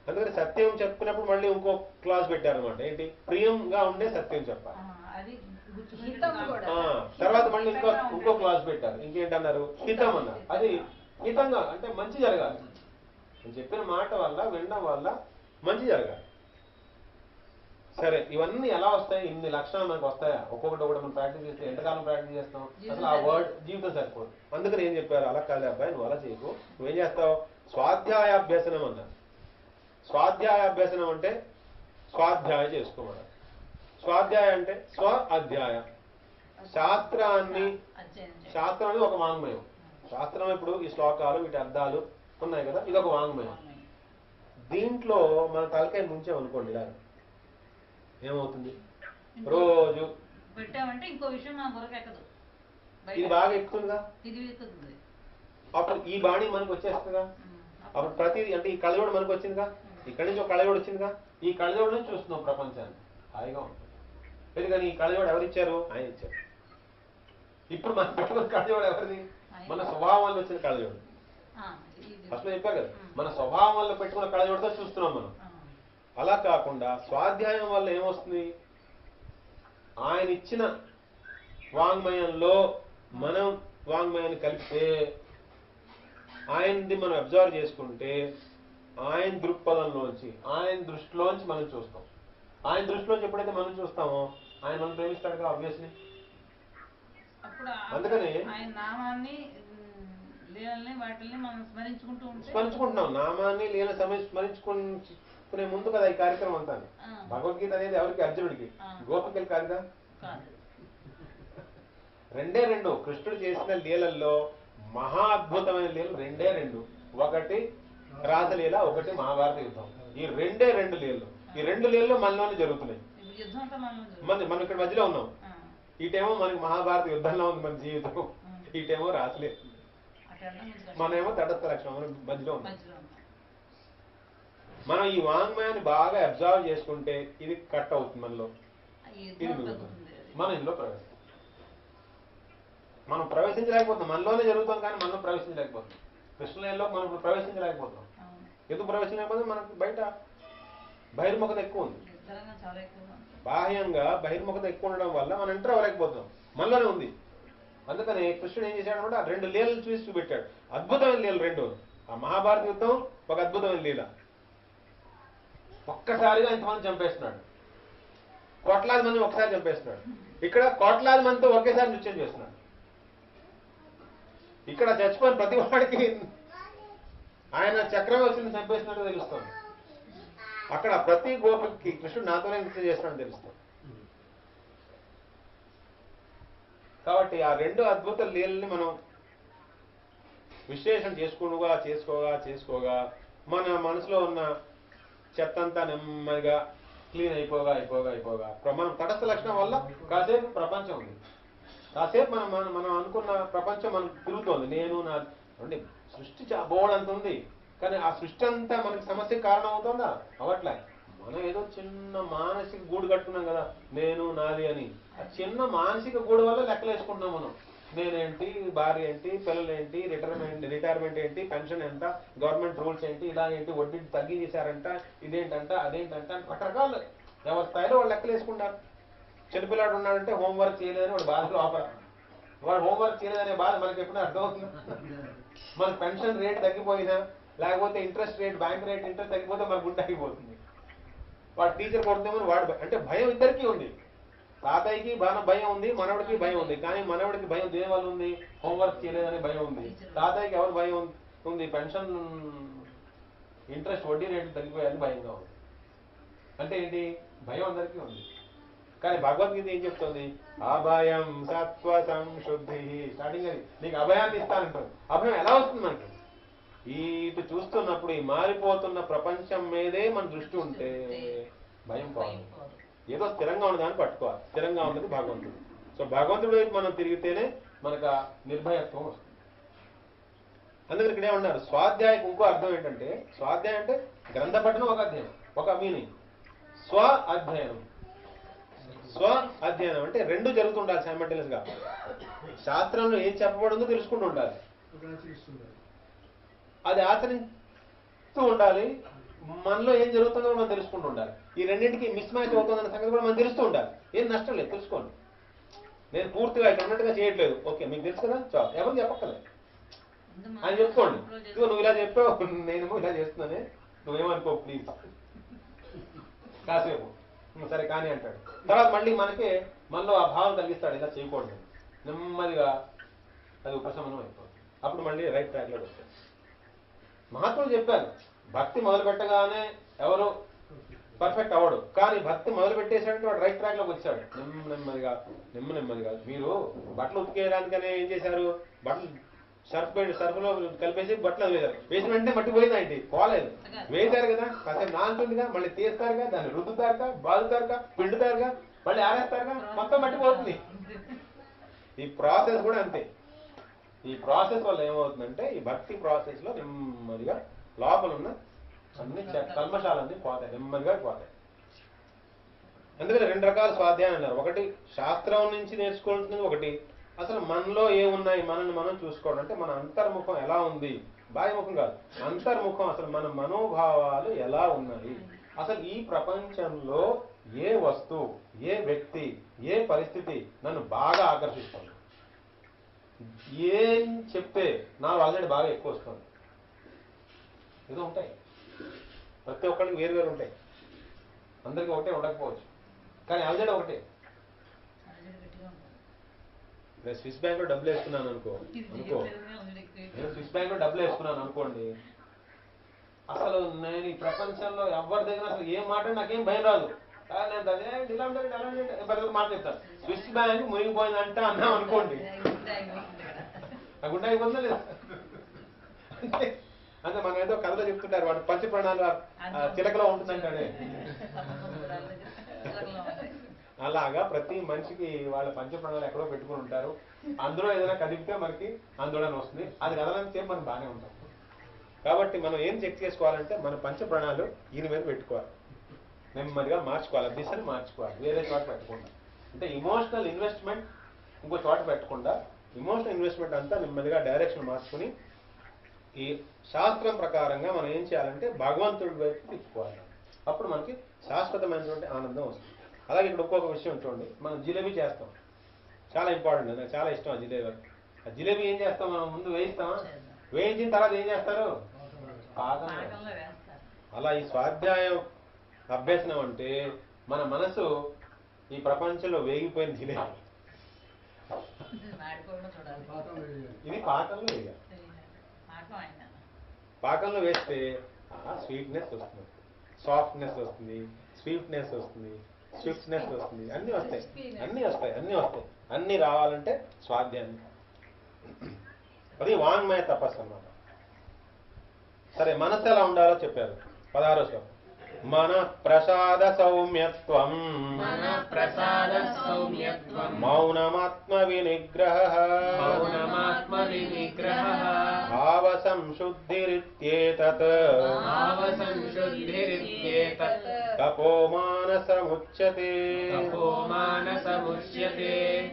అందుకని సత్యం చెప్పినప్పుడు మళ్ళీ ఇంకో క్లాస్ పెట్టారనమాట. ఏంటి? ప్రియంగా ఉండే సత్యం చెప్పాలి. తర్వాత మళ్ళీ ఇంకో క్లాస్ పెట్టారు. ఇంకేంటన్నారు? హితం అన్నారు. అది హితంగా అంటే మంచి జరగాలి. నేను చెప్పిన మాట వల్ల, వినడం వల్ల మంచి జరగాలి. సరే, ఇవన్నీ ఎలా వస్తాయి? ఇన్ని లక్షణాలు మనకు వస్తాయా? ఒక్కొక్కటి మనం ప్రాక్టీస్ చేస్తే ఎంతకాలం ప్రాక్టీస్ చేస్తాం? అసలు ఆ వర్డ్ జీవితం సరిపోదు. అందుకని ఏం చెప్పారు? అలా కాదు అబ్బాయి, నువ్వు అలా చేయకు. నువ్వేం చేస్తావు? స్వాధ్యాయాభ్యసనం అన్నారు. స్వాధ్యాయాభ్యసనం అంటే స్వాధ్యాయ చేసుకోమన్నారు. స్వాధ్యాయ అంటే స్వ అధ్యాయ. శాస్త్రం అనేది ఒక వాంగ్మయం. శాస్త్రం ఇప్పుడు ఈ శ్లోకాలు, వీటి అర్థాలు ఉన్నాయి కదా, ఇది ఒక వాంగ్మయం. దీంట్లో మన తలకాయ ముంచామనుకోండి, ఇలా ఏమవుతుంది? రోజు పెట్టామంటే ఇంకో విషయం మన బుర్రకు ఎక్కదు, ఇది బాగా ఎక్కుతుందిగా. అప్పుడు ఈ బాణి మనకు వచ్చేస్తుందిగా. అప్పుడు ప్రతిదీ అంటే ఈ కళ్ళజోడు మనకు వచ్చిందిగా, ఇక్కడి నుంచి ఒక కళ్ళజోడు వచ్చిందిగా. ఈ కళ్ళజోడు నుంచి చూస్తున్నాం ప్రపంచాన్ని, హాయిగా ఉంటుంది. ఎందుకని? ఈ కళ్ళజోడు ఎవరిచ్చారు? ఆయన ఇచ్చారు. ఇప్పుడు మనం పెట్టుకున్న కళ్ళజోడు ఎవరిది? మన స్వభావం వల్ల వచ్చిన కళ్ళజోడు. అసలు చెప్పారు కదా, మన స్వభావం వల్ల పెట్టుకున్న కళ్ళజోడుతో చూస్తున్నాం మనం. అలా కాకుండా స్వాధ్యాయం వల్ల ఏమొస్తుంది? ఆయన ఇచ్చిన వాంగ్మయంలో మనం వాంగ్మయాన్ని కలిపితే, ఆయనది మనం అబ్జర్వ్ చేసుకుంటే, ఆయన దృక్పథంలోంచి, ఆయన దృష్టిలోంచి మనం చూస్తాం. ఆయన దృష్టిలోంచి ఎప్పుడైతే మనం చూస్తామో ఆయన మనం ప్రేమిస్తాడుగా, ఆబ్వియస్లీ. అందుకని ఆయన నామాన్ని లీలల్ని వాటిల్ని మనం స్మరించుకుంటూ ఉంటే స్మరించుకుంటున్నాం. నామాన్ని లీల స్మరించుకునే ముందు కదా ఈ కార్యక్రమం అంతా. భగవద్గీత అనేది ఎవరికి? అర్జునుడికి. గోపికలు కాదుగా. రెండే రెండు. కృష్ణుడు చేసిన లీలల్లో మహా అద్భుతమైన లీలలు రెండే రెండు. ఒకటి రాసలీల, ఒకటి మహాభారత యుద్ధం. ఈ రెండే రెండు లీలలు. ఈ రెండు లీలలు మనలోనే జరుగుతున్నాయి. మనం ఇక్కడ మధ్యలో ఉన్నాం. ఇటేమో మనకి మహాభారత యుద్ధంలో ఉంది మన జీవితం, ఇటేమో రాసలేదు. మనమేమో తటస్థ లక్షణం, మనం మధ్యలో ఉన్నాం. మనం ఈ వాంగ్మయాన్ని బాగా అబ్జర్వ్ చేసుకుంటే ఇది కట్ అవుతుంది మనలో. ఇది మనం ఇందులో మనం ప్రవేశించలేకపోతున్నాం. మనలోనే జరుగుతాం కానీ మనం ప్రవేశించలేకపోతున్నాం. కృష్ణలో మనం ప్రవేశించలేకపోతున్నాం. ఎందుకు ప్రవేశించలేకపోతే మనకు బయట బహిర్ముఖత ఎక్కువ ఉంది. బాహ్యంగా బహిర్ముఖత ఎక్కువ ఉండడం వల్ల మనం ఎంటర్ అవ్వలేకపోతున్నాం. మనలోనే ఉంది. అందుకని కృష్ణుడు ఏం చేశాడు అంటే రెండు లీలలు చూసి చూపెట్టాడు. అద్భుతమైన లీలలు రెండు. ఆ మహాభారత యుద్ధం ఒక అద్భుతమైన లీల. ఒక్కసారిగా ఇంతమంది చంపేస్తున్నాడు. కోట్లాది మంది ఒకసారి చంపేస్తున్నాడు. ఇక్కడ కోట్లాది మందితో ఒకేసారి నృత్యం చేస్తున్నాడు. ఇక్కడ చచ్చిపోయిన ప్రతి వాడికి ఆయన చక్రవర్తిని చంపేసినట్టు తెలుస్తుంది. అక్కడ ప్రతి గోపికి కృష్ణుడు నాతోనే నృత్యం చేస్తున్నాడు తెలుస్తుంది. కాబట్టి ఆ రెండు అద్భుత లీలని మనం విశ్లేషణ చేసుకోగా మన మనసులో ఉన్న చెత్తంతా నెమ్మదిగా క్లీన్ అయిపోగా మనం తటస్థ లక్షణం వల్ల కాసేపు ప్రపంచం ఉంది. కాసేపు మనం అనుకున్న ప్రపంచం మనకు తిరుగుతోంది. నేను నా అంటే సృష్టి బోర్డంత ఉంది కానీ ఆ సృష్టి అంతా మనకి సమస్యకు కారణం అవుతుందా? అవట్లే. మనం ఏదో చిన్న మానసిక గూడు కట్టుకున్నాం కదా, నేను నాది అని. ఆ చిన్న మానసిక గూడు వల్ల లెక్కలు వేసుకుంటున్నాం మనం. నేనేంటి, భార్య ఏంటి, పిల్లలు ఏంటి, రిటైర్మెంట్ ఏంటి, పెన్షన్ ఎంత, గవర్నమెంట్ రూల్స్ ఏంటి, ఇలా ఏంటి, వడ్డీ తగ్గించేశారంట, ఇదేంటంట అదేంటంట రకరకాలు ఎవరి స్థాయిలో వాళ్ళు లెక్కలు వేసుకుంటారు. చిన్నపిల్లాడు ఉన్నాడంటే హోంవర్క్ చేయలేదని వాడు బాధ లోపల. వాడు హోంవర్క్ చేయలేదనే బాధ మనకి ఎప్పుడూ అర్థమవుతుంది. మన పెన్షన్ రేట్ తగ్గిపోయినా లేకపోతే interest rate, bank rate interest తగ్గిపోతే మన గుండె ఆగిపోతుంది. వాడు టీచర్ కొడుతామని వాడు అంటే భయం ఇద్దరికీ ఉంది. తాతయ్యకి భయం ఉంది, మనవడికి భయం ఉంది. కానీ మనవడికి భయం దేనివల్ల ఉంది? హోంవర్క్ చేయలేదని భయం ఉంది. తాతయ్యకి ఎవరు భయం ఉంది? పెన్షన్ ఇంట్రెస్ట్ వడ్డీ రేట్లు తగ్గిపోయాలని భయంగా ఉంది. అంటే ఏంటి? భయం అందరికీ ఉంది. కానీ భగవద్గీత ఏం చెప్తుంది? అభయం సత్వ సంశుద్ధి. స్టార్టింగ్ అది నీకు అభయాన్ని ఇస్తానంటారు. అభయం ఎలా వస్తుంది మనకి? ఇటు చూస్తున్నప్పుడు ఈ మారిపోతున్న ప్రపంచం మీదే మన దృష్టి ఉంటే భయం పోవాలి. ఏదో స్థిరంగా ఉన్నదాన్ని పట్టుకోవాలి. స్థిరంగా ఉన్నది భగవంతుడు. సో భగవంతుడు వైపు మనం తిరిగితేనే మనకు ఆ నిర్భయత్వం వస్తుంది. అందుకని ఇక్కడే ఉన్నారు. స్వాధ్యాయకు ఇంకో అర్థం ఏంటంటే, స్వాధ్యాయం అంటే గ్రంథ పఠనం ఒక అధ్యయనం, ఒక మీనింగ్. స్వ అధ్యయనం అంటే రెండు జరుగుతుండాలి సైమల్టేనియస్ గా. శాస్త్రంలో ఏం చెప్పబడిందో తెలుసుకుంటూ ఉండాలి, అది ఆచరిస్తూ ఉండాలి. మనలో ఏం జరుగుతుందో మనం తెలుసుకుంటూ ఉండాలి. ఈ రెండింటికి మిస్ మ్యాచ్ అవుతుందన్న సంగతి కూడా మనం తెలుస్తూ ఉండాలి. ఏం నష్టం లేదు, తెలుసుకోండి. నేను పూర్తిగా ఇక్కడ ఉన్నట్టుగా చేయట్లేదు, ఓకే మీకు తెలుసు కదా, చాలు, ఎవరు చెప్పక్కర్లేదు అని చెప్పుకోండి. నువ్వు ఇలా చెప్పావు, నేనేమో ఇలా చేస్తున్నానే, నువ్వేమనుకో ప్లీజ్, కాసేపు సరే కానీ అంటాడు. తర్వాత మళ్ళీ మనలో ఆ భావం కలిగిస్తాడు, ఇలా చేయకూడదు. నెమ్మదిగా అది ఉపశమనం అయిపోతుంది. అప్పుడు మళ్ళీ రైట్ ట్రాక్ లో వస్తాడు. మహాత్ములు చెప్పారు, భక్తి మొదలు పెట్టగానే ఎవరు పర్ఫెక్ట్ అవ్వడు, కానీ భక్తి మొదలు పెట్టేసాడంటే వాడు రైట్ ట్రాక్ లోకి వచ్చాడు. నెమ్మదిగా మీరు బట్టలు ఉతికేయడానికనే ఏం చేశారు? బట్టలు సర్ఫ్లో కలిపేసి బట్టలు వేశారు. వేసిన వెంటనే మట్టి పోయిందండి, పోలేదు. వేశారు కదా, కాసేపు నాంటుందిగా, మళ్ళీ తీస్తారుగా, దాన్ని రుద్దుతారుగా, బాదుతారుగా, పిండుతారుగా, మళ్ళీ ఆరేస్తారుగా, మొత్తం మట్టి పోతుంది. ఈ ప్రాసెస్ కూడా అంతే. ఈ ప్రాసెస్ వల్ల ఏమవుతుందంటే, ఈ భక్తి ప్రాసెస్ లో నెమ్మదిగా లోపల ఉన్న అన్ని కల్మషాలన్నీ పోతాయి, నెమ్మదిగా పోతాయి. అందుకని రెండు రకాల స్వాధ్యాయం అన్నారు. ఒకటి శాస్త్రం నుంచి నేర్చుకుంటున్నది, ఒకటి అసలు మనలో ఏమున్నాయి మనల్ని మనం చూసుకోవడం. అంటే మన అంతర్ముఖం ఎలా ఉంది, బాహ్యముఖం కాదు, అంతర్ముఖం. అసలు మన మనోభావాలు ఎలా ఉన్నాయి, అసలు ఈ ప్రపంచంలో ఏ వస్తువు, ఏ వ్యక్తి, ఏ పరిస్థితి నన్ను బాగా ఆకర్షిస్తుంది, ఏం చెప్తే నా ఆల్రెడీ బాగా ఎక్కువ వస్తుంది. ఏదో ఉంటాయి, ప్రతి ఒక్కరికి వేరు ఉంటాయి. అందరికీ ఒకటే ఉండకపోవచ్చు, కానీ ఆల్రెడీ ఒకటే. నేను స్విస్ బ్యాంక్ లో డబ్బులు వేసుకున్నాను అనుకో నేను స్విస్ బ్యాంక్ లో డబ్బులు వేసుకున్నాను అనుకోండి, అసలు నేను ఈ ప్రపంచంలో ఎవరి దగ్గర అసలు ఏం మాట నాకేం భయం రాదు. నేను ఇలా ఉంటుంది మాట చెప్తాను. స్విస్ బ్యాంక్ మునిగిపోయిందంట అన్నాం అనుకోండి, ఆ గుండె అయిపోతుందా లేదా? అంటే మనం ఏదో కథలో చెప్తుంటారు, వాడు పంచ ప్రాణాలు చిలకలో ఉంటుందంటాడే. అలాగా ప్రతి మనిషికి వాళ్ళ పంచ ప్రాణాలు ఎక్కడో పెట్టుకుని ఉంటారు. అందులో ఏదైనా కదిపితే మనకి ఆందోళన వస్తుంది. అది కదలంటే మనం బాగానే ఉంటాం. కాబట్టి మనం ఏం చెక్ చేసుకోవాలంటే మన పంచ ప్రాణాలు ఈయన మీద పెట్టుకోవాలి, నెమ్మదిగా మార్చుకోవాలి, దిశని మార్చుకోవాలి, వేరే చోట పెట్టకుండా. అంటే ఇమోషనల్ ఇన్వెస్ట్మెంట్ ఇంకో చోట పెట్టకుండా ఇమోషనల్ ఇన్వెస్ట్మెంట్ అంతా నెమ్మదిగా డైరెక్షన్ మార్చుకుని ఈ శాస్త్రం ప్రకారంగా మనం ఏం చేయాలంటే భగవంతుడి వైపు తిప్పుకోవాలి. అప్పుడు మనకి శాశ్వతమైనటువంటి ఆనందం వస్తుంది. అలాగే ఇక్కడ ఒక్కొక్క విషయం చూడండి, మనం జిలేబీ చేస్తాం, చాలా ఇంపార్టెంట్, నాకు చాలా ఇష్టం ఆ జిలేబీ. ఆ జిలేబీ ఏం చేస్తాం, మనం ముందు వేయిస్తామా, వేయించిన తర్వాత ఏం చేస్తారు, పాకంలో. అలా ఈ స్వాధ్యాయం అభ్యసనం అంటే మన మనసు ఈ ప్రపంచంలో వేగిపోయిన జిలేబీ, ఇది పాకంలో వేయాలి. పాకంలో వేస్తే స్వీట్నెస్ వస్తుంది, సాఫ్ట్నెస్ వస్తుంది, స్వీట్నెస్ వస్తుంది, స్విఫ్ట్నెస్ వస్తుంది, అన్నీ వస్తాయి, అన్నీ వస్తాయి, అన్నీ వస్తాయి. అన్నీ రావాలంటే స్వాధ్యాయం. అది వాంగ్మయ తపస్సు అన్నమాట. సరే, మనసు ఎలా ఉండాలో చెప్పారు 16వ శ్లోకం. మన ప్రసాద సౌమ్యత్వం మౌనమాత్మ వినిగ్రహ భావ సంశుద్ధిరిత్యేతత్ తపోమానసముచ్యతే.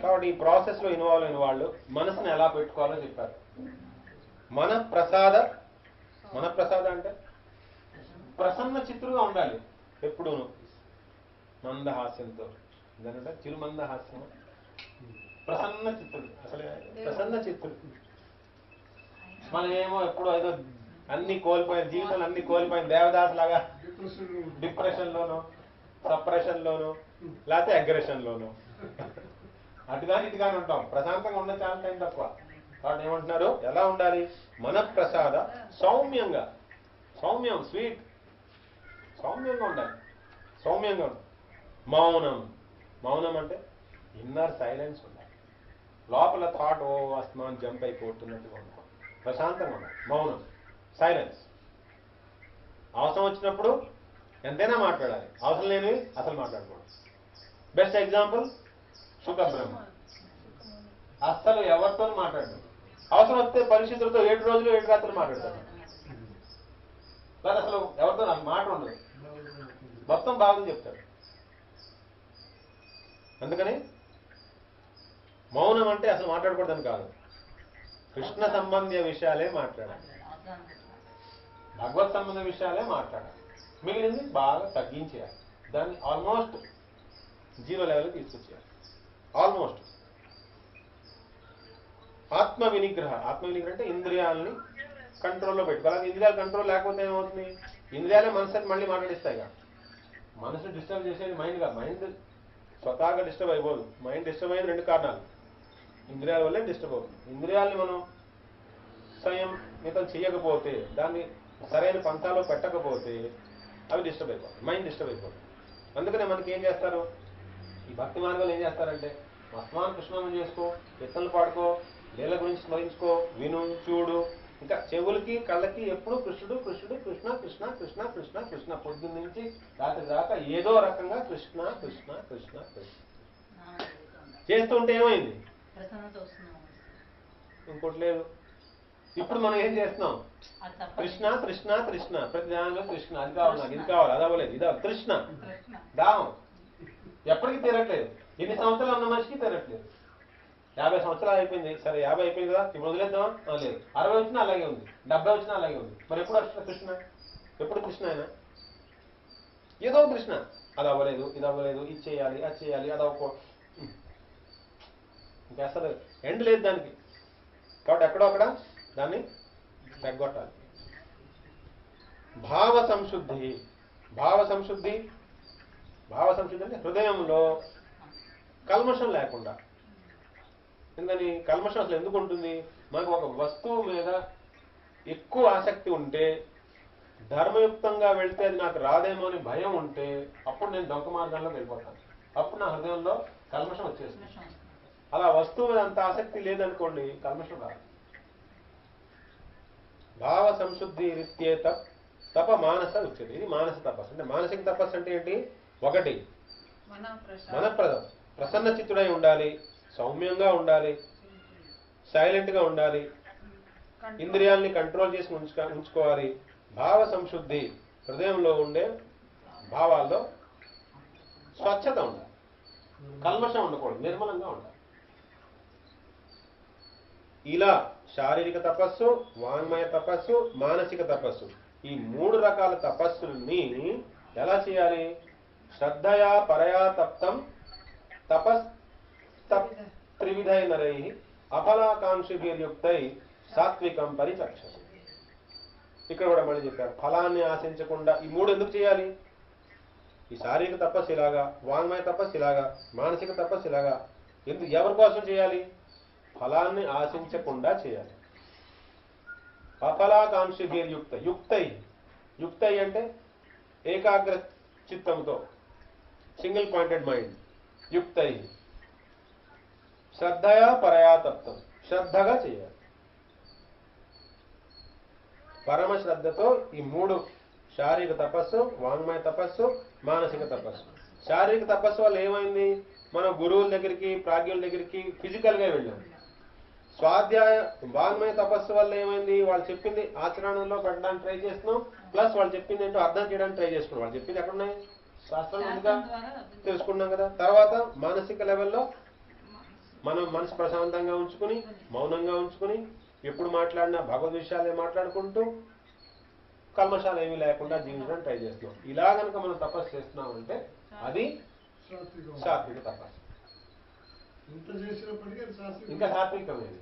కాబట్టి ఈ ప్రాసెస్ లో ఇన్వాల్వ్ అయిన వాళ్ళు మనసుని ఎలా పెట్టుకోవాలో చెప్పారు. మన ప్రసాద అంటే ప్రసన్న చిత్తుగా ఉండాలి ఎప్పుడూను, మందహాస్యంతో. దానింటే చిరుమందహాస్యం, ప్రసన్న చిత్తుడు. అసలు ప్రసన్న చిత్తుడు. మనం ఏమో ఎప్పుడు ఏదో అన్ని కోల్పోయిన జీవితంలో అన్ని కోల్పోయిన దేవదాస్ లాగా డిప్రెషన్ లోను, సప్రెషన్ లోను, లేకపోతే అగ్రెషన్ లోను అటుగాని ఇటుగాని ఉంటాం. ప్రశాంతంగా ఉన్న చాలా టైం తక్కువ. కాబట్టి ఏమంటున్నారు, ఎలా ఉండాలి, మన ప్రసాద సౌమ్యంగా, సౌమ్యం స్వీట్, సౌమ్యంగా ఉండాలి, సౌమ్యంగా ఉండాలి. మౌనం అంటే ఇన్నర్ సైలెన్స్ ఉండాలి. లోపల థాట్ ఓ అస్మాన్ జంప్ అయిపోతున్నట్టుగా ఉండాలి. ప్రశాంతంగా ఉండాలి, మౌనం, సైలెన్స్. అవసరం వచ్చినప్పుడు ఎంతైనా మాట్లాడాలి, అవసరం లేనివి అసలు మాట్లాడకూడదు. బెస్ట్ ఎగ్జాంపుల్ సుఖబ్రహ్మ, అస్సలు ఎవరితో మాట్లాడదు. అవసరం వస్తే పరిస్థితులతో 7 రోజులు 7 రాత్రులు మాట్లాడతాడు. అసలు ఎవరితో నాకు మాట ఉండదు, మొత్తం బాగుంది చెప్తాడు. అందుకని మౌనం అంటే అసలు మాట్లాడకూడదని కాదు, కృష్ణ సంబంధీయ విషయాలే మాట్లాడాలి, భగవత్ సంబంధ విషయాలే మాట్లాడాలి. మిగిలింది బాగా తగ్గించేయాలి, దాన్ని ఆల్మోస్ట్ 0 లెవెల్కి తీసుకొచ్చేయాలి. ఆల్మోస్ట్ ఆత్మ వినిగ్రహం అంటే ఇంద్రియాలని కంట్రోల్లో పెట్టుకోవాలి. ఇంద్రియాలు కంట్రోల్ లేకపోతే ఏమవుతుంది, ఇంద్రియాలే మనసుని మళ్ళీ మాట్లాడిస్తాయి. మనసు డిస్టర్బ్ చేసేది మైండ్గా, మైండ్ స్వతహాగా డిస్టర్బ్ అయిపోదు. మైండ్ డిస్టర్బ్ అయ్యేది 2 కారణాలు, ఇంద్రియాల వల్లే డిస్టర్బ్ అవుతుంది. ఇంద్రియాలని మనం సంయమితం చేయకపోతే, దాన్ని సరైన పంథాలో పెట్టకపోతే అవి డిస్టర్బ్ అయిపోతాయి, మైండ్ డిస్టర్బ్ అయిపోతుంది. అందుకనే మనకి ఏం చేస్తారు, ఈ భక్తి మార్గాలు ఏం చేస్తారంటే, అస్మాన్ కృష్ణం చేసుకో, కీర్తనలు పాడుకో, లీల గురించి స్మరించుకో, విను, చూడు. ఇంకా చెవులకి కళ్ళకి ఎప్పుడు కృష్ణుడు కృష్ణుడు, కృష్ణ కృష్ణ కృష్ణ కృష్ణ కృష్ణ, పొద్దున్న నుంచి రాత్రి దాకా ఏదో రకంగా కృష్ణ కృష్ణ కృష్ణ కృష్ణ చేస్తుంటే ఏమైంది, ఇంకోటి లేదు. ఇప్పుడు మనం ఏం చేస్తున్నాం, కృష్ణ కృష్ణ కృష్ణ, ప్రతి దానిలో కృష్ణ, అది కావాలి నాకు, ఇది కావాలి, అది అవ్వలేదు, ఇది కృష్ణ దాహం ఎప్పటికీ తీరట్లేదు. ఎన్ని సంవత్సరాలు ఉన్న మనిషికి తీరట్లేదు. 50 సంవత్సరాలు అయిపోయింది, సరే 50 అయిపోయింది కదా, ఇప్పుడు వదిలేద్దామా, లేదు. 60 వచ్చినా అలాగే ఉంది, 70 వచ్చినా అలాగే ఉంది. మరి ఎప్పుడు వస్తున్నా కృష్ణ, ఎప్పుడు కృష్ణ అయినా ఏదో కృష్ణ, అది అవ్వలేదు, ఇది అవ్వలేదు, ఇది చేయాలి, అది చేయాలి, అది అవ్వకో, ఇంకా అసలు ఎండ్ లేదు దానికి. కాబట్టి ఎక్కడో అక్కడ దాన్ని తగ్గొట్టాలి. భావ సంశుద్ధి అంటే హృదయంలో కల్మషం లేకుండా, ఎందుకని కల్మషం అసలు ఎందుకు ఉంటుంది? మనకు ఒక వస్తువు మీద ఎక్కువ ఆసక్తి ఉంటే, ధర్మయుక్తంగా వెళ్తే అది నాకు రాదేమో అని భయం ఉంటే, అప్పుడు నేను దొంగ మార్గాల్లోకి వెళ్ళిపోతాను. అప్పుడు నా హృదయంలో కల్మషం వచ్చేస్తుంది. అలా వస్తువు మీద అంత ఆసక్తి లేదనుకోండి, కల్మషం రాదు. భావ సంశుద్ధి రీత్యేత తప మానస ఉచ్యతే. ఇది మానస తపస్సు. అంటే మానసిక తపస్సు అంటే ఏంటి? ఒకటి, ప్రసన్న చిత్తుడై ఉండాలి, సౌమ్యంగా ఉండాలి, సైలెంట్ గా ఉండాలి, ఇంద్రియాల్ని కంట్రోల్ చేసి ఉంచుకోవాలి. భావ సంశుద్ధి, హృదయంలో ఉండే భావాల్లో స్వచ్ఛత ఉండాలి, కల్మషం ఉండకూడదు, నిర్మలంగా ఉండాలి. ఇలా శారీరక తపస్సు, వాంగ్మయ తపస్సు, మానసిక తపస్సు, ఈ 3 రకాల తపస్సుల్ని ఎలా చేయాలి? శ్రద్ధయా పరయా తప్తం త్రివిధై నరై అఫలాకాంక్షిభిర్యుక్తై సాత్వికం పరిచక్షసి. ఇక్కడ కూడా మళ్ళీ చెప్పారు, ఫలాన్ని ఆశించకుండా. ఈ 3 ఎందుకు చేయాలి? ఈ శారీరక తపస్సు ఇలాగా, వాంగ్మయ తపస్సు ఇలాగా, మానసిక తపస్సు ఇలాగా. ఎవరి కోసం చేయాలి? ఫలాన్ని ఆశించకుండా చేయాలి. అఫలాకాంక్షిభిర్యుక్త, యుక్తై అంటే ఏకాగ్ర చిత్తంతో, సింగిల్ పాయింటెడ్ మైండ్. యుక్తై శ్రద్ధయా పరయా తప్తం, శ్రద్ధగా చేయాలి. పరమ శ్రద్ధతో ఈ 3 శారీరక తపస్సు, వాంగ్మయ తపస్సు, మానసిక తపస్సు. శారీరక తపస్సు వల్ల ఏమైంది? మనం గురువుల దగ్గరికి, ప్రాజ్ఞుల దగ్గరికి ఫిజికల్ గా వెళ్ళాం. స్వాధ్యాయ వాంగ్మయ తపస్సు వల్ల ఏమైంది? వాళ్ళు చెప్పింది ఆచరణలో పెట్టడానికి ట్రై చేస్తున్నాం, ప్లస్ వాళ్ళు చెప్పింది ఏంటో అర్థం చేయడానికి ట్రై చేస్తున్నాం. వాళ్ళు చెప్పింది ఎక్కడున్నాయి? శాస్త్రం ముందుగా తెలుసుకున్నాం కదా. తర్వాత మానసిక లెవెల్లో మనం మనసు ప్రశాంతంగా ఉంచుకుని, మౌనంగా ఉంచుకుని, ఎప్పుడు మాట్లాడినా భగవద్ విషయాలే మాట్లాడుకుంటూ, కల్మషాలు ఏమీ లేకుండా జీవించడానికి ట్రై చేస్తున్నాం. ఇలా కనుక మనం తపస్సు చేస్తున్నామంటే అది సాత్విక తపస్సు. ఇంకా సాత్వికమేది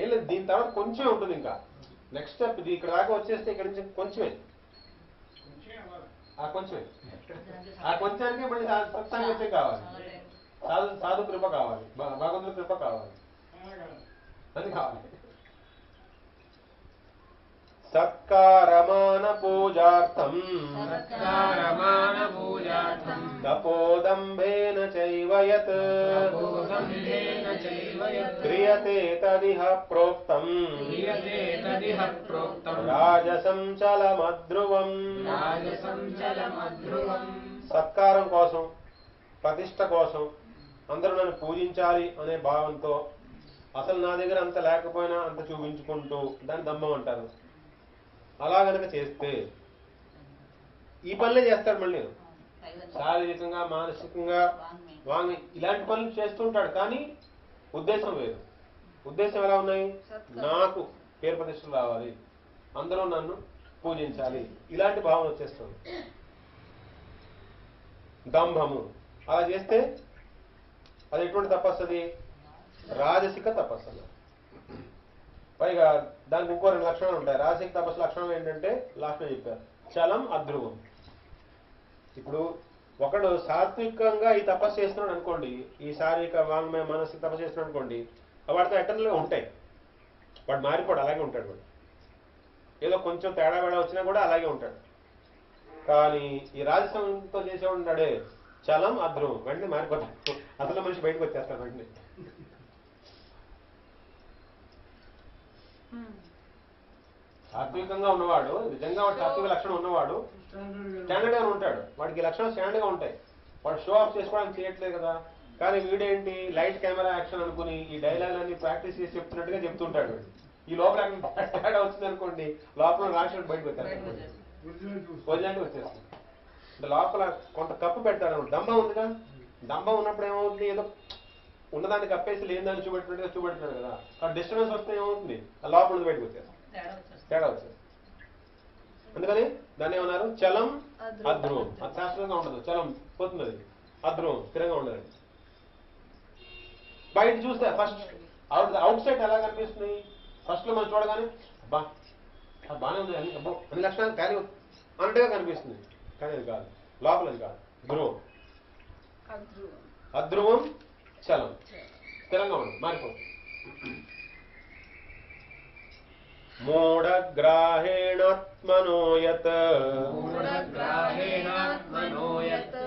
ఏం లేదు. దీని తర్వాత కొంచెం ఉంటుంది. ఇంకా నెక్స్ట్ స్టెప్ ఇది. ఇక్కడ దాకా వచ్చేస్తే ఇక్కడ నుంచి కొంచెమే, ఆ కొంచెానికి మళ్ళీ సత్సాంగత్యం కావాలి, సాధు కృప కావాలి, భగవంతుడి కృప కావాలి, అది కావాలి. సత్కారమాన పూజార్థం తపోదంభేన చైవ యత్ క్రియతే తదిహ ప్రోక్తం రాజసం చలమధ్రువం. సత్కారం కోసం, ప్రతిష్ట కోసం, అందరూ నన్ను పూజించాలి అనే భావంతో, అసలు నా దగ్గర అంత లేకపోయినా అంత చూపించుకుంటూ, దాన్ని దంభం అంటారు. అలా గనక చేస్తే ఈ పనులే చేస్తాడు. మళ్ళీ శారీరకంగా, మానసికంగా, వాంగ్ ఇలాంటి పనులు చేస్తుంటాడు. కానీ ఉద్దేశం వేరు. ఉద్దేశం ఎలా ఉన్నాయి? నాకు పేరు ప్రతిష్టలు రావాలి, అందరూ నన్ను పూజించాలి, ఇలాంటి భావన వచ్చేస్తుంది. దంభము. అలా చేస్తే అది ఎటువంటి తపస్సు? అది రాజసిక తపస్సు. పైగా దానికి ఇంకో 2 లక్షణాలు ఉంటాయి. రాజసిక తపస్సు లక్షణం ఏంటంటే లాస్ట్ చెప్పారు, చలం అధ్రువం. ఇప్పుడు ఒకడు సాత్వికంగా ఈ తపస్సు చేస్తున్నాడు అనుకోండి, ఈ శారీరక వాంగ్మయ మానసిక తపస్సు చేస్తున్నాడు అనుకోండి, వాడితో ఎటర్నల్గా ఉంటాయి. వాడు మారిపోడు, అలాగే ఉంటాడు. వాడు ఏదో కొంచెం తేడా వచ్చినా కూడా అలాగే ఉంటాడు. కానీ ఈ రాజసంతో చేసేవాడు ఉంటాడే, చలం అధ్రువం, వెంటనే మారిపోతాడు. అసలు మనిషి బయటకు వచ్చేస్తాడు వెంటనే. సాత్వికంగా ఉన్నవాడు, నిజంగా వాడు సాత్విక లక్షణం ఉన్నవాడు స్టాండర్డ్ గా ఉంటాడు. వాడికి లక్షణం స్టాండర్డ్ గా ఉంటాయి. వాడు షో ఆఫ్ చేసుకోవడానికి చేయట్లేదు కదా. కానీ వీడేంటి, లైట్ కెమెరా యాక్షన్ అనుకుని ఈ డైలాగ్ అన్ని ప్రాక్టీస్ చేసి చెప్తున్నట్టుగా చెప్తుంటాడు. ఈ లోపల తేడా వచ్చింది అనుకోండి, లోపల రాక్షసుడు బయటకు వచ్చారు, ఒరిజినాలిటీ వచ్చేస్తుంది. అంటే లోపల కొంత కప్పు పెడతాడు. దంభం ఉందిగా, దంభం ఉన్నప్పుడు ఏమవుతుంది, ఏదో ఉన్నదాన్ని కప్పేసి లేదని చూపెడుతున్నాడు కదా. ఆ డిస్టర్బెన్స్ వస్తే ఏమవుతుంది, ఆ లోపల బయటకు వచ్చేస్తుంది, తేడా వచ్చేస్తుంది. అందుకని దాన్ని ఏమన్నారు, చలం అధ్రువం. అది శాస్త్రంగా ఉండదు, చలం పోతుంది, అది అధ్రువం స్థిరంగా ఉండదు. బయట చూస్తే ఫస్ట్ అవుట్ సైడ్ ఎలా కనిపిస్తుంది, ఫస్ట్ లో మనం చూడగానే అబ్బా బాగానే ఉంది, అన్ని లక్షణాలు కానీ అన్నట్టుగా కనిపిస్తుంది. కానీ అది కాదు, లోపల అది కాదు, ధ్రువం. అధ్రువం చలం, స్థిరంగా ఉండదు, మారిపోతుంది. మూఢగ్రాహేణాత్మనో యత్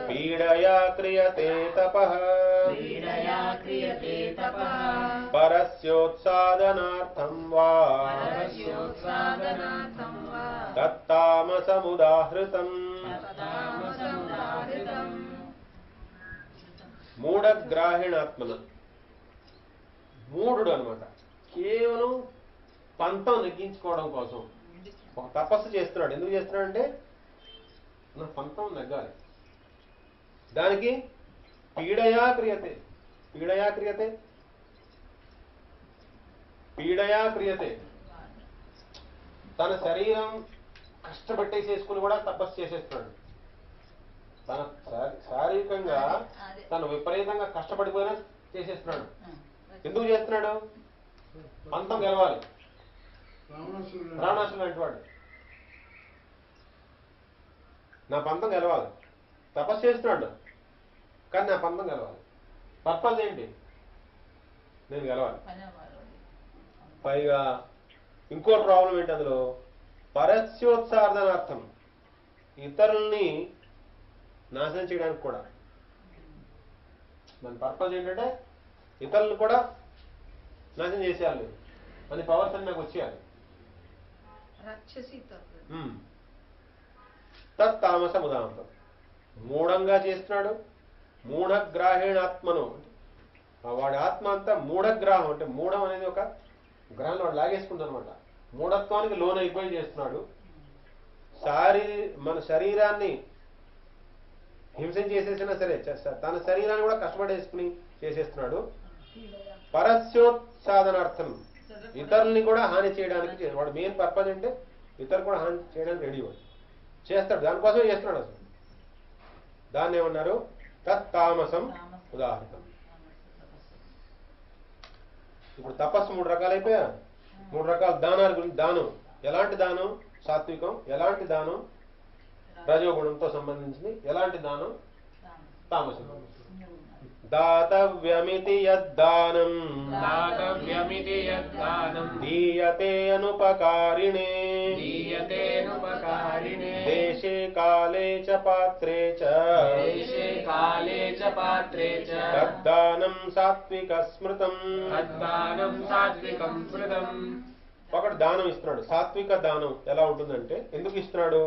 పీడయా క్రియతే తపః పరస్యోత్సాదనార్థం వా తత్తామసముదాహృతం. మూఢగ్రాహేణాత్మన, మూఢుడు అనమాట. కేవలం పంతం నెగ్గించుకోవడం కోసం ఒక తపస్సు చేస్తున్నాడు. ఎందుకు చేస్తున్నాడంటే నా పంతం నెగ్గాలి. దానికి పీడయా క్రియతే, పీడయా క్రియతే, పీడయా క్రియతే. తన శరీరం కష్టపెట్టేసేసుకుని కూడా తపస్సు చేసేస్తున్నాడు. తన శారీరకంగా తను విపరీతంగా కష్టపడిపోయినా చేసేస్తున్నాడు. ఎందుకు చేస్తున్నాడు? పంతం గెలవాలి. రావణాసురుడు లాంటి వాడు నా పంతం గెలవాలి, తపస్సు చేస్తున్నాడు, కానీ నా పంతం గెలవాలి. పర్పస్ ఏంటి? నేను గెలవాలి. పైగా ఇంకో ప్రాబ్లం ఏంటి అందులో? పరస్యోత్సార్ధనార్థం, ఇతరుల్ని నాశనం చేయడానికి కూడా. మన పర్పస్ ఏంటంటే ఇతరులను కూడా నాశనం చేసేయాలి అని పవర్స్ అని నాకు వచ్చేయాలి. తత్తామస ఉదాహరణం. మూఢంగా చేస్తున్నాడు. మూఢగ్రాహేణాత్మను, వాడి ఆత్మ అంతా మూఢగ్రాహం. అంటే మూఢం అనేది ఒక గ్రహంలో వాడు లాగేసుకుంటాడు అనమాట. మూఢత్వానికి లోనైపోయి చేస్తున్నాడు. మన శరీరాన్ని హింస చేసేసినా సరే తన శరీరాన్ని కూడా కష్టపడేసుకుని చేసేస్తున్నాడు. పరస్యోత్సాదనార్థం, ఇతరుల్ని కూడా హాని చేయడానికి. వాడు మెయిన్ పర్పస్ అంటే ఇతరులు కూడా హాని చేయడానికి రెడీ వాడు చేస్తాడు. దానికోసమే చేస్తున్నాడు అసలు. దాన్ని ఏమన్నారు? తత్తామసం ఉదాహరణం. ఇప్పుడు తపస్సు 3 రకాలు అయిపోయా. 3 రకాల దానాల గురించి. దానం ఎలాంటి దానం? సాత్వికం. ఎలాంటి దానం? రజోగుణంతో సంబంధించింది. ఎలాంటి దానం? తామసికం. దాతవ్యమితి యద్దానం దీయతే అనుపకారిణే దేశే కాలే చ పాత్రే చ తద్దానం సాత్విక స్మృతం. ఒకడు దానం ఇస్తున్నాడు. సాత్విక దానం ఎలా ఉంటుందంటే, ఎందుకు ఇస్తున్నాడు?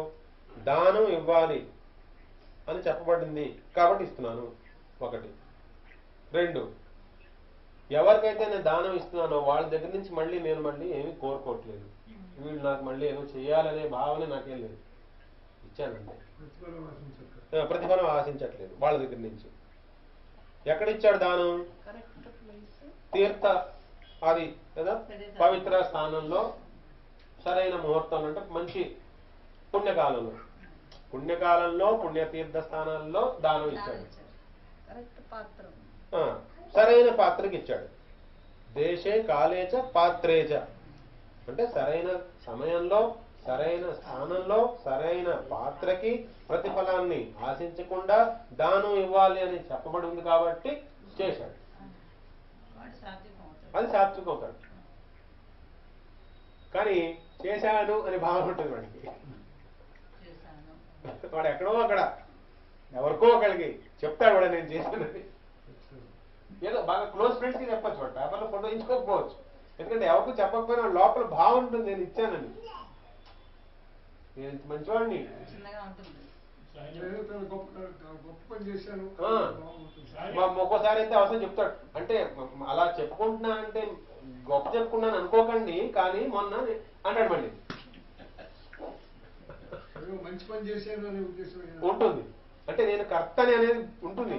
దానం ఇవ్వాలి అని చెప్పబడింది కాబట్టి ఇస్తున్నాను. 1. 2, ఎవరికైతే నేను దానం ఇస్తున్నానో వాళ్ళ దగ్గర నుంచి నేను మళ్ళీ ఏమీ కోరుకోవట్లేదు. వీళ్ళు నాకు మళ్ళీ ఏమో చేయాలనే భావన నాకేం లేదు. ఇచ్చానంటే ప్రతిఫలం ఆశించట్లేదు వాళ్ళ దగ్గర నుంచి. ఎక్కడిచ్చాడు దానం? తీర్థ అది కదా, పవిత్ర స్థానంలో, సరైన ముహూర్తంలో, అంటే మంచి పుణ్యకాలంలో పుణ్యతీర్థ స్థానాల్లో దానం ఇచ్చాడు. సరైన పాత్రకి ఇచ్చాడు. దేశే కాలేచ పాత్రేచ అంటే సరైన సమయంలో, సరైన స్థానంలో, సరైన పాత్రకి ప్రతిఫలాన్ని ఆశించకుండా దానం ఇవ్వాలి అని చెప్పబడి ఉంది కాబట్టి చేశాడు. అది సాత్వికం అవుతాడు. కానీ చేశాడు అని భావన ఉంటుంది వాడికి. వాడు ఎక్కడో అక్కడ ఎవరికో ఒకరికి చెప్తాడు వాడు నేను చేశానని. ఏదో బాగా క్లోజ్ ఫ్రెండ్స్ కి చెప్పచ్చు, వాడు పేపర్లో ఫోటో ఇచ్చుకోకపోవచ్చు. ఎందుకంటే ఎవరికి చెప్పకపోయినా లోపల భావం ఉంటుంది నేను ఇచ్చానని, నేను ఇంత మంచివాడిని. ఒక్కోసారి అయితే అవసరం చెప్తాడు. అంటే అలా చెప్పుకుంటున్నానంటే గొప్ప చెప్పుకున్నాను అనుకోకండి, కానీ మొన్న అంటాడు మళ్ళీ. మంచి పని చేశాను అనే ఉద్దేశం ఉంటుంది. అంటే నేను కర్తని అనేది ఉంటుంది.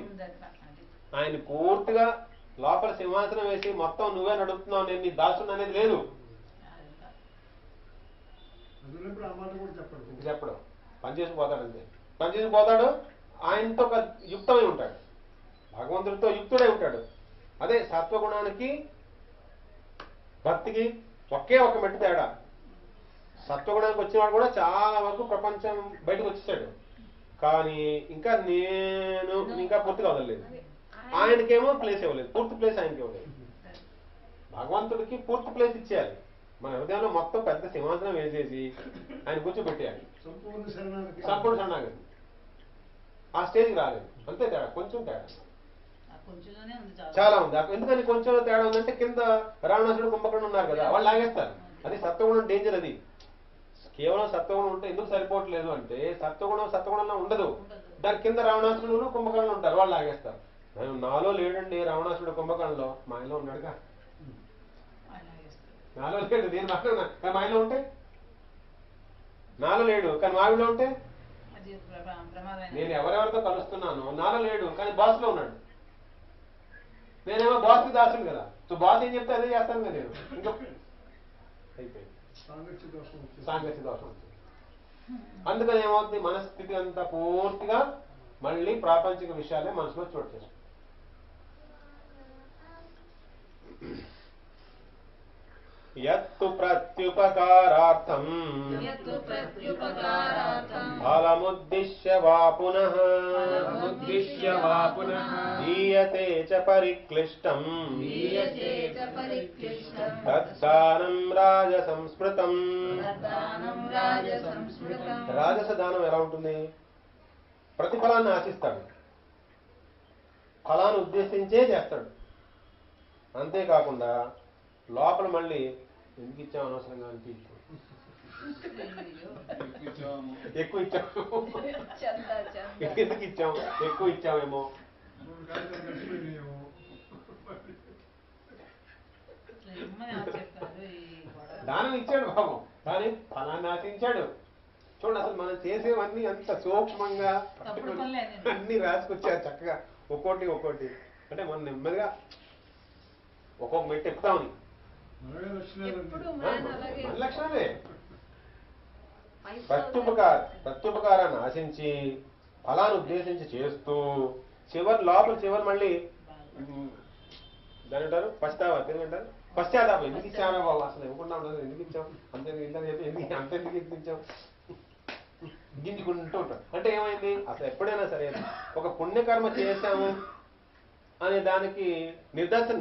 ఆయన పూర్తిగా లోపల సింహాసనం వేసి మొత్తం నువ్వే నడుపుతున్నావు, నేను నీ దాసుడు అనేది లేదు. చెప్పడు, పనిచేసి పోతాడు అంతే. పనిచేసి పోతాడు. ఆయనతో ఒక యుక్తమై ఉంటాడు, భగవంతుడితో యుక్తుడై ఉంటాడు. అదే సత్వగుణానికి భక్తికి ఒకే ఒక మెట్టు తేడా. సత్వగుణానికి వచ్చినవాడు కూడా చాలా వరకు ప్రపంచం బయటకు వచ్చేసాడు, కానీ ఇంకా నేను ఇంకా పూర్తిగా వదలలేదు. ఆయనకేమో ప్లేస్ ఇవ్వలేదు, పూర్తి ప్లేస్ ఆయనకి ఇవ్వలేదు. భగవంతుడికి పూర్తి ప్లేస్ ఇచ్చేయాలి. మన హృదయంలో మొత్తం పెద్ద సింహాసనం వేసేసి ఆయన కూర్చోబెట్టేయాలి. సంపూర్ణ శరణాగతి. ఆ స్టేజ్కి రాలేదు, అంతే తేడా, కొంచెం తేడా, చాలా ఉంది. ఎందుకని కొంచెం తేడా ఉందంటే కింద రావణాసుడు కుంభకర్ణుడు ఉన్నారు కదా, వాళ్ళు లాగేస్తారు. అది సత్వగుణం డేంజర్. అది కేవలం సత్వగుణం ఉంటే ఎందుకు సరిపోవట్లేదు అంటే సత్వగుణంలో ఉండదు. దాని కింద రావణాసుడు కుంభకర్ణులు ఉంటారు, వాళ్ళు లాగేస్తారు. నాలో లేడండి రావణాసుడు కుంభకర్ణంలో, మా ఆయనలో ఉన్నాడుగా. నాలో లేడు, నేను మాట్లాడినా కానీ మా ఆయనలో ఉంటే, నాలో లేడు కానీ మావిలో ఉంటే, నేను ఎవరెవరితో కలుస్తున్నాను నాలో లేడు కానీ బాస్లో ఉన్నాడు. నేనేమో బాస్కి దాసుడు కదా, సో బాస్ ఏం చెప్తే అదే చేస్తాను కదా నేను. ఇంకా అయిపోయింది, సాంగత్య దోషం వచ్చింది. అందుకని ఏమవుతుంది, మనస్థితి అంతా పూర్తిగా మళ్ళీ ప్రాపంచిక విషయాలే మనసులో చోటు చేస్తుంది. యత్తు ప్రత్యుపకారార్థం ఫలముద్దిశ్య వా పునః దీయతే చ పరిక్లిష్టం తద్దానం రాజసంస్మృతం. రాజస దానం ఎలా ఉంటుంది? ప్రతిఫలాన్ని ఆశిస్తాడు, ఫలాన్ని ఉద్దేశించే చేస్తాడు. అంతేకాకుండా లోపల మళ్ళీ ఎందుకు ఇచ్చాం అనవసరంగా అనిపించాం, ఎక్కువ ఇచ్చాము, ఎందుకు ఇచ్చాం, ఎక్కువ ఇచ్చామేమో. దానం ఇచ్చాడు బాబు, కానీ ఫలాన్ని ఆశించాడు. చూడండి, అసలు మనం చేసేవన్నీ అంత సూక్ష్మంగా అన్ని రాసుకొచ్చారు చక్కగా, ఒక్కోటి. అంటే మనం నెమ్మదిగా ఒక్కొక్క మెట్టు ఎక్కుతామని మన లక్షణమే. ప్రత్యుపకారాన్ని ఆశించి ఫలాన్ని ఉద్దేశించి చేస్తూ చివరి మళ్ళీ దాని అంటారు పశ్చాత్తాపం. ఎందుకు ఇచ్చామే బాబు, అసలు ఇవ్వకుండా ఉండదు, ఎందుకు ఇచ్చాం, అంతెందుకు ఇచ్చాం, గింజుకుంటూ ఉంటాం. అంటే ఏమైంది, అసలు ఎప్పుడైనా సరే ఒక పుణ్యకర్మ చేశాము అనే దానికి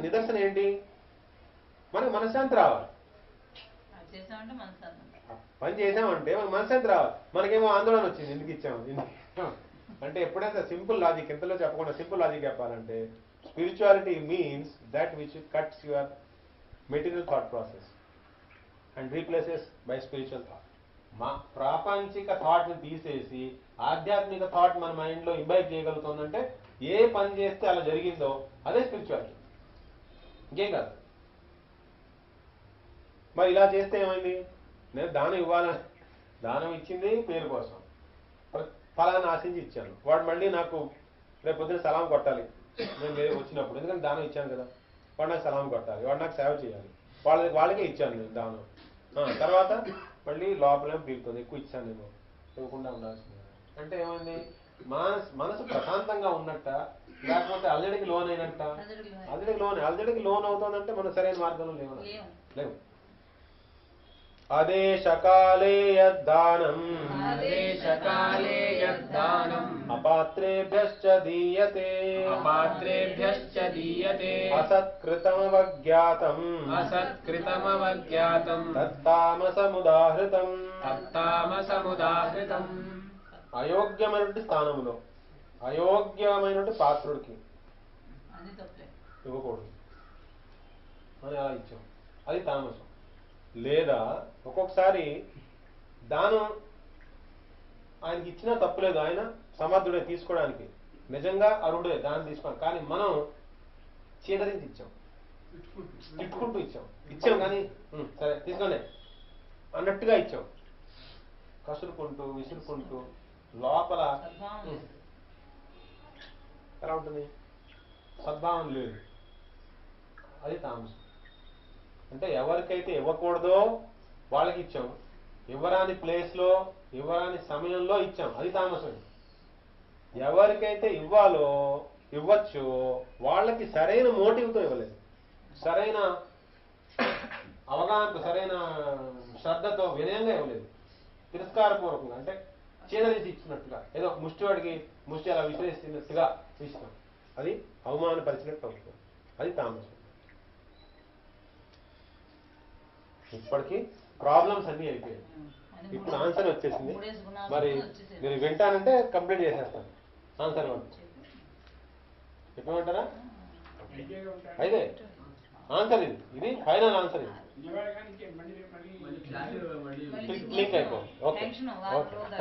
నిదర్శన ఏంటి? మనకు మనశ్శాంతి రావాలి. పని చేసామంటే మనకు మనశ్శాంతి రావాలి. మనకేమో ఆందోళన వచ్చింది, ఎందుకు ఇచ్చాము అంటే ఎప్పుడైతే సింపుల్ లాజిక్, ఎంతలో చెప్పకుండా సింపుల్ లాజిక్ చెప్పాలంటే, spirituality means that which cuts your material thought process and replaces by spiritual thought. మా ప్రాపంచిక థాట్ ని తీసేసి ఆధ్యాత్మిక థాట్ మన మైండ్ లో ఇంబైబ్ చేయగలుగుతుందంటే, ఏ పని చేస్తే అలా జరిగిందో అదే స్పిరిచువాలిటీ, ఇంకేం కాదు. మరి ఇలా చేస్తే ఏమైంది, నేను దానం ఇవ్వాలని దానం ఇచ్చింది పేరు కోసం, ఫలాన్ని ఆశించి ఇచ్చాను. వాడు మళ్ళీ నాకు రేపు పొద్దున సలాం కొట్టాలి నేను వచ్చినప్పుడు, ఎందుకంటే దానం ఇచ్చాను కదా, వాడు నాకు సలాం కొట్టాలి, వాడు నాకు సేవ చేయాలి, వాళ్ళకే ఇచ్చాను నేను దానం. తర్వాత మళ్ళీ లోపలేం పీలుతుంది, ఎక్కువ ఇచ్చాను నేను, ఇవ్వకుండా ఉండాల్సింది. అంటే ఏమైంది, మనసు ప్రశాంతంగా ఉన్నట్ట, లేకపోతే అల్లడికి లోన్ అయినట్ట? అల్లడికి లోన్ అవుతుందంటే మనం సరైన మార్గంలో లేవు. అదేశకాలే యద్దానం అపాత్రేభ్యశ్చ దీయతే అసత్కృతమవజ్ఞాతం తత్తామసముదాహృతం. అయోగ్యమైనటువంటి స్థానంలో అయోగ్యమైనటువంటి పాత్రుడికి ఇవ్వకూడదు అని అలా ఇచ్చాం, అది తామసం. లేదా ఒక్కొక్కసారి దానం ఆయనకి ఇచ్చినా తప్పులేదు, ఆయన సమర్థుడే తీసుకోవడానికి, నిజంగా అరుడే దానం తీసుకోవాలి, కానీ మనం చీదరించి ఇచ్చాం, తిట్టుకుంటూ ఇచ్చాం కానీ సరే తీసుకోండి అన్నట్టుగా ఇచ్చాం, కసురుకుంటూ విసురుకుంటూ. లోపల ఎలా ఉంటుంది, సద్భావం లేదు, అది తామసం. అంటే ఎవరికైతే ఇవ్వకూడదో వాళ్ళకి ఇచ్చాం, ఇవ్వరాని ప్లేస్లో ఇవ్వరాని సమయంలో ఇచ్చాం, అది తామసం. ఎవరికైతే ఇవ్వచ్చు వాళ్ళకి సరైన మోటివ్తో ఇవ్వలేదు, సరైన అవగాహనతో, సరైన శ్రద్ధతో, వినయంగా ఇవ్వలేదు, తిరస్కారపూర్వకంగా, అంటే చీదరించి ఇచ్చినట్టుగా, ఏదో ముష్టివాడికి ముష్టి అలా విసిరేసినట్టుగా ఇస్తాం. అది అవమానపరిచినట్టు అవుతుంది, అది తామసం. ఇప్పటికీ ప్రాబ్లమ్స్ అన్నీ అయిపోయాయి. ఇప్పుడు ఆన్సర్ వచ్చేసింది. మరి మీరు వింటానంటే కంప్లీట్ చేసేస్తాను ఆన్సర్. చెప్పమంటారా? అయితే ఆన్సర్ ఇది ఫైనల్ ఆన్సర్. ఇది క్లిక్ అయిపోయింది. ఓకే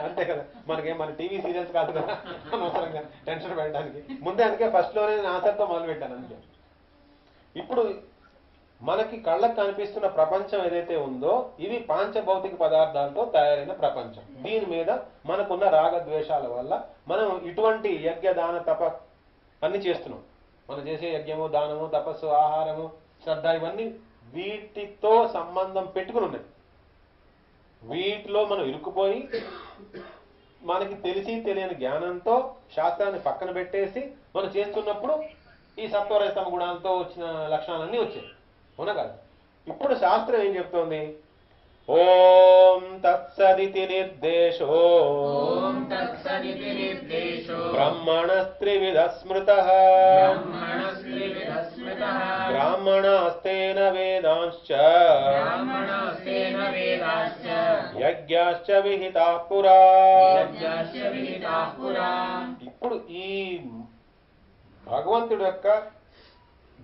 అంతే కదా, మన టీవీ సీరియల్స్ కాదు కదా అనవసరంగా టెన్షన్ పెట్టడానికి. ముందే అందుకే ఫస్ట్లోనే నేను ఆన్సర్తో మొదలు పెట్టాను. అందుకే ఇప్పుడు మనకి కళ్ళకు కనిపిస్తున్న ప్రపంచం ఏదైతే ఉందో ఇవి పాంచభౌతిక పదార్థాలతో తయారైన ప్రపంచం. దీని మీద మనకున్న రాగద్వేషాల వల్ల మనం ఇటువంటి యజ్ఞ దాన తప అన్ని చేస్తున్నాం. మనం చేసే యజ్ఞము, దానము, తపస్సు, ఆహారము, శ్రద్ధ ఇవన్నీ వీటితో సంబంధం పెట్టుకుని ఉన్నాయి. వీటిలో మనం ఇరుక్కుపోయి మనకి తెలిసి తెలియని జ్ఞానంతో శాస్త్రాన్ని పక్కన పెట్టేసి మనం చేస్తున్నప్పుడు ఈ సత్వరజతమ గుణాలతో వచ్చిన లక్షణాలన్నీ వచ్చాయి. అవునా కాదు? ఇప్పుడు శాస్త్రం ఏం చెప్తోంది? ఓం తత్సదితి నిర్దేశో బ్రహ్మణస్త్రివిధ స్మృతః బ్రాహ్మణాస్తేన వేదాంశ్చ యజ్ఞాశ్చ విహితాః పురా. ఇప్పుడు ఈ భగవంతుడి యొక్క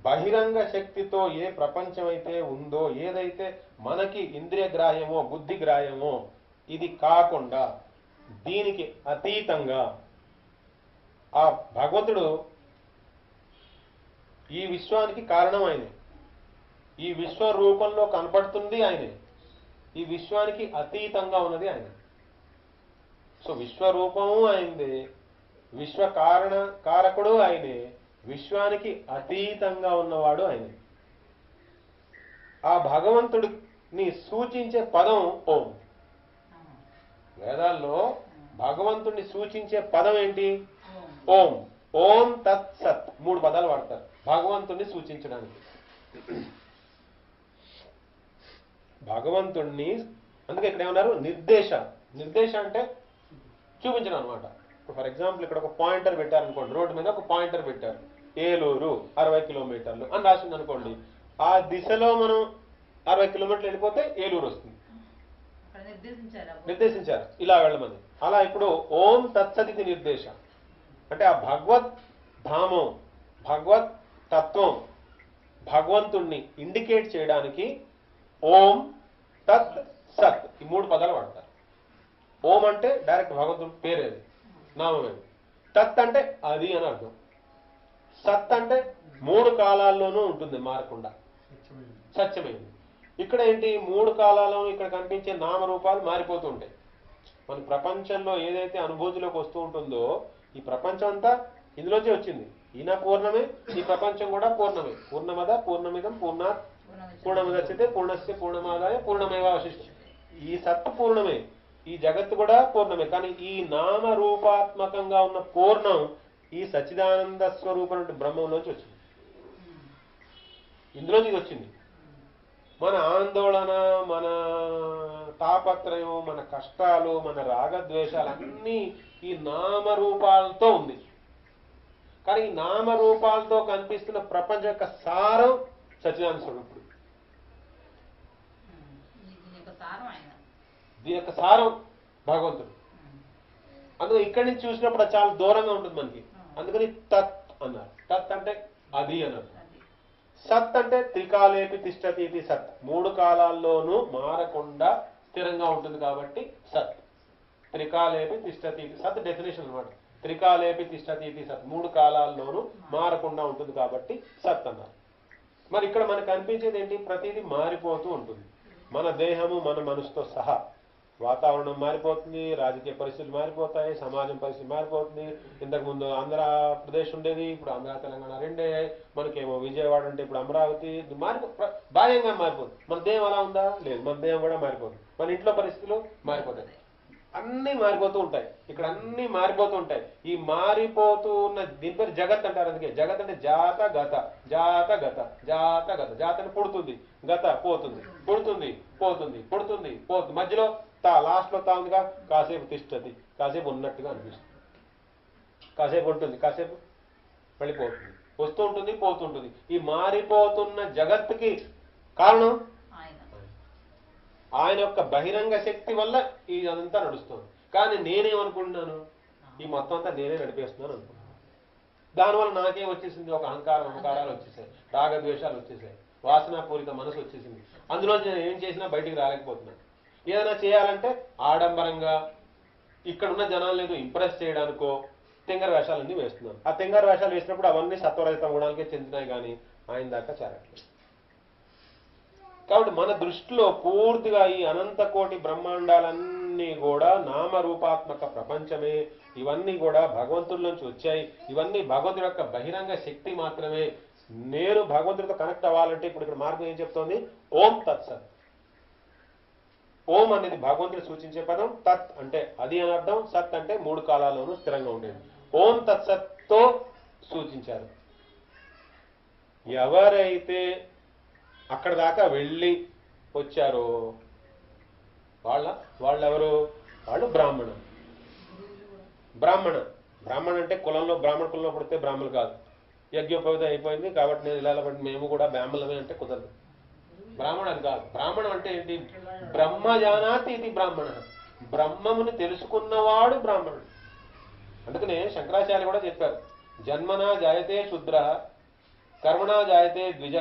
బహిరంగ శక్తితో ఏ ప్రపంచం అయితే ఉందో, ఏదైతే మనకి ఇంద్రియ గ్రాహ్యమో బుద్ధి గ్రాహ్యమో, ఇది కాకుండా దీనికి అతీతంగా ఆ భగవంతుడు ఈ విశ్వానికి కారణం ఆయనే, ఈ విశ్వ రూపంలో కనపడుతుంది ఆయనే, ఈ విశ్వానికి అతీతంగా ఉన్నది ఆయన. సో విశ్వరూపము ఆయనదే, విశ్వ కారకుడు ఆయనే, విశ్వానికి అతీతంగా ఉన్నవాడు ఆయన. ఆ భగవంతుడిని సూచించే పదం ఓం. వేదాల్లో భగవంతుడిని సూచించే పదం ఏంటి? ఓం. ఓం తత్ సత్ 3 పదాలు వాడతారు భగవంతుడిని సూచించడానికి. భగవంతుడిని అందుకే ఇక్కడ ఏమన్నారు? నిర్దేశ. నిర్దేశ అంటే చూపించడం అనమాట. ఫర్ ఎగ్జాంపుల్ ఇక్కడ ఒక పాయింటర్ పెట్టారనుకోండి, రోడ్డు మీద ఒక పాయింటర్ పెట్టారు, ఏలూరు 60 కిలోమీటర్లు అని రాసింది అనుకోండి. ఆ దిశలో మనం 60 కిలోమీటర్లు వెళ్ళిపోతే ఏలూరు వస్తుంది. నిర్దేశించారు ఇలా వెళ్ళమని. అలా ఇప్పుడు ఓం తత్సదితి నిర్దేశ అంటే ఆ భగవత్ ధామం, భగవత్ తత్వం, భగవంతుణ్ణి ఇండికేట్ చేయడానికి ఓం తత్ సత్ ఈ 3 పదాలు వాడతారు. ఓం అంటే డైరెక్ట్ భగవంతుడి పేరేది, నామమేది. తత్ అంటే అది అని అర్థం. సత్ అంటే 3 కాలాల్లోనూ ఉంటుంది, మారకుండా సత్యమైంది. ఇక్కడ ఏంటి? 3 కాలాల్లోనూ ఇక్కడ కనిపించే నామరూపాలు మారిపోతూ ఉంటాయి. మన ప్రపంచంలో ఏదైతే అనుభూతిలోకి వస్తూ ఉంటుందో ఈ ప్రపంచం అంతా ఇందులోంచి వచ్చింది. ఈయన పూర్ణమే, ఈ ప్రపంచం కూడా పూర్ణమే. పూర్ణమద పూర్ణమిదం పూర్ణాత్ పూర్ణముదచ్యతే పూర్ణస్య పూర్ణమాదాయ పూర్ణమేవావశిష్యతే. ఈ సత్తు పూర్ణమే, ఈ జగత్తు కూడా పూర్ణమే. కానీ ఈ నామరూపాత్మకంగా ఉన్న పూర్ణం ఈ సచ్చిదానంద స్వరూపం బ్రహ్మంలోంచి వచ్చింది, ఇందులోంచి ఇది వచ్చింది. మన ఆందోళన, మన తాపత్రయం, మన కష్టాలు, మన రాగద్వేషాలన్నీ ఈ నామరూపాలతో ఉంది. కానీ ఈ నామరూపాలతో కనిపిస్తున్న ప్రపంచం యొక్క సారం సచ్చిదానంద స్వరూపుడు. దీని యొక్క సారం భగవంతుడు. అందులో ఇక్కడి నుంచి చూసినప్పుడు అది చాలా దూరంగా ఉంటుంది మనకి. అందుకని తత్ అన్నారు. తత్ అంటే అది అన్నారు. సత్ అంటే త్రికాలేపి తిష్టతి ఇది సత్. 3 కాలాల్లోనూ మారకుండా స్థిరంగా ఉంటుంది కాబట్టి సత్. త్రికాలేపి తిష్టతి ఇది సత్ డెఫినేషన్ అనమాట. త్రికాలేపి తిష్టతి ఇది సత్, 3 కాలాల్లోనూ మారకుండా ఉంటుంది కాబట్టి సత్ అన్నారు. మరి ఇక్కడ మనకు కనిపించేది ఏంటి? ప్రతిదీ మారిపోతూ ఉంటుంది. మన దేహము, మన మనసుతో సహా. వాతావరణం మారిపోతుంది, రాజకీయ పరిస్థితులు మారిపోతాయి, సమాజం పరిస్థితి మారిపోతుంది. ఇంతకుముందు ఆంధ్రప్రదేశ్ ఉండేది, ఇప్పుడు ఆంధ్ర తెలంగాణ రెండే. మనకేమో విజయవాడ అంటే ఇప్పుడు అమరావతి. బాహ్యంగా మారిపోతుంది. మన దేహం అలా ఉందా? లేదు, మన దేహం కూడా మారిపోతుంది. మన ఇంట్లో పరిస్థితులు మారిపోతాయి, అన్నీ మారిపోతూ ఉంటాయి. ఇక్కడ అన్నీ మారిపోతూ ఉంటాయి. ఈ మారిపోతూ ఉన్న దీని పేరు జగత్ అంటారు. అందుకే జగత్ అంటే జాత గత, జాత గత, జాత గత. జాత అంటే పుడుతుంది, గత పోతుంది, పుడుతుంది పోతుంది, పుడుతుంది పోతుంది. మధ్యలో తా, లాస్ట్ లో తా ఉందిగా. కాసేపు తిష్టతి, కాసేపు ఉన్నట్టుగా అనిపిస్తుంది, కాసేపు ఉంటుంది, కాసేపు మళ్ళీ పోతుంది, వస్తూ ఉంటుంది, పోతుంటుంది. ఈ మారిపోతున్న జగత్తుకి కారణం ఆయన యొక్క బహిరంగ శక్తి వల్ల ఇదంతా నడుస్తుంది. కానీ నేనేమనుకుంటున్నాను, ఈ మొత్తం అంతా నేనే నడిపేస్తున్నాను అనుకుంటున్నాను. దానివల్ల నాకేం వచ్చేసింది, ఒక అహంకారాలు వచ్చేసాయి, రాగద్వేషాలు వచ్చేసాయి, వాసనాపూరిత మనసు వచ్చేసింది. అందులో నేను ఏం చేసినా బయటికి రాలేకపోతున్నాను. ఏదైనా చేయాలంటే ఆడంబరంగా ఇక్కడున్న జనాలు ఏదో ఇంప్రెస్ చేయడానికో తింగర వేషాలన్నీ వేస్తున్నాను. ఆ తింగర వేషాలు వేసినప్పుడు అవన్నీ సత్వరహిత గుణాలకే చెందినాయి, కానీ ఆయన దాకా చేరట్లేదు. కాబట్టి మన దృష్టిలో పూర్తిగా ఈ అనంత కోటి బ్రహ్మాండాలన్నీ కూడా నామరూపాత్మక ప్రపంచమే. ఇవన్నీ కూడా భగవంతుడి నుంచి వచ్చాయి. ఇవన్నీ భగవంతుడి యొక్క బహిరంగ శక్తి మాత్రమే. నేను భగవంతుడితో కనెక్ట్ అవ్వాలంటే ఇప్పుడు ఇక్కడ మార్గం ఏం చెప్తోంది, ఓం తత్సత్. ఓం అనేది భగవంతుడు సూచించే పదం, తత్ అంటే అది అని అర్థం, సత్ అంటే 3 కాలాల్లోనూ స్థిరంగా ఉండేది. ఓం తత్సత్తో సూచించారు. ఎవరైతే అక్కడ దాకా వెళ్ళి వచ్చారో వాళ్ళెవరు, వాళ్ళు బ్రాహ్మణ. అంటే కులంలో బ్రాహ్మణ కులంలో పుడితే బ్రాహ్మణులు కాదు. యజ్ఞోపవితం అయిపోయింది కాబట్టి నేను ఇలా పడి మేము కూడా బ్రాహ్మణమే అంటే కుదరదు. బ్రాహ్మణ అది కాదు. బ్రాహ్మణం అంటే ఏంటి, బ్రహ్మజానాతి ఇది బ్రాహ్మణ. బ్రహ్మముని తెలుసుకున్నవాడు బ్రాహ్మణుడు. అందుకనే శంకరాచార్య కూడా చెప్పారు, జన్మనా జాయతే శూద్ర కర్మణా జాయతే ద్విజ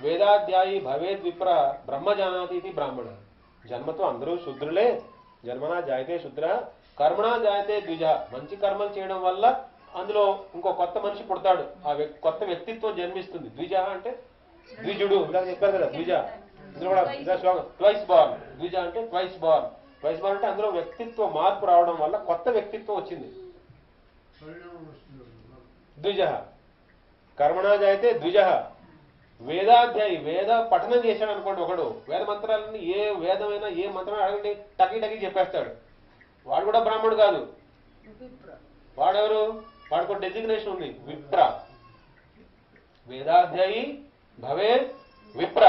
వేదాధ్యాయి భవేద్ విప్ర బ్రహ్మజానాతి ఇది బ్రాహ్మణ. జన్మతో అందరూ శూద్రులే. జన్మనా జాయతే శూద్ర కర్మణా జాయతే ద్విజ. మంచి కర్మలు చేయడం వల్ల అందులో ఇంకో కొత్త మనిషి పుడతాడు, ఆ కొత్త వ్యక్తిత్వం జన్మిస్తుంది. ద్విజ అంటే ద్విజుడు, ఇలా చెప్పారు కదా ద్విజ. ఇందులో కూడా ట్వైస్ బార్న్. ద్విజ అంటే ట్వైస్ బార్న్. ట్వైస్ బార్న్ అంటే అందులో వ్యక్తిత్వ మార్పు రావడం వల్ల కొత్త వ్యక్తిత్వం వచ్చింది. ద్విజ కర్మణా జాయితే ద్విజ వేదాధ్యాయి. వేద పఠనం చేశాడు అనుకోండి ఒకడు, వేద మంత్రాలన్నీ ఏ వేదమైనా ఏ మంత్రం అడగండి టకి టకి చెప్పేస్తాడు. వాడు కూడా బ్రాహ్మణుడు కాదు. వాడెవరు, వాడికి ఒక డెసిగ్నేషన్ ఉంది, విప్ర. వేదాధ్యాయి భవే విప్ర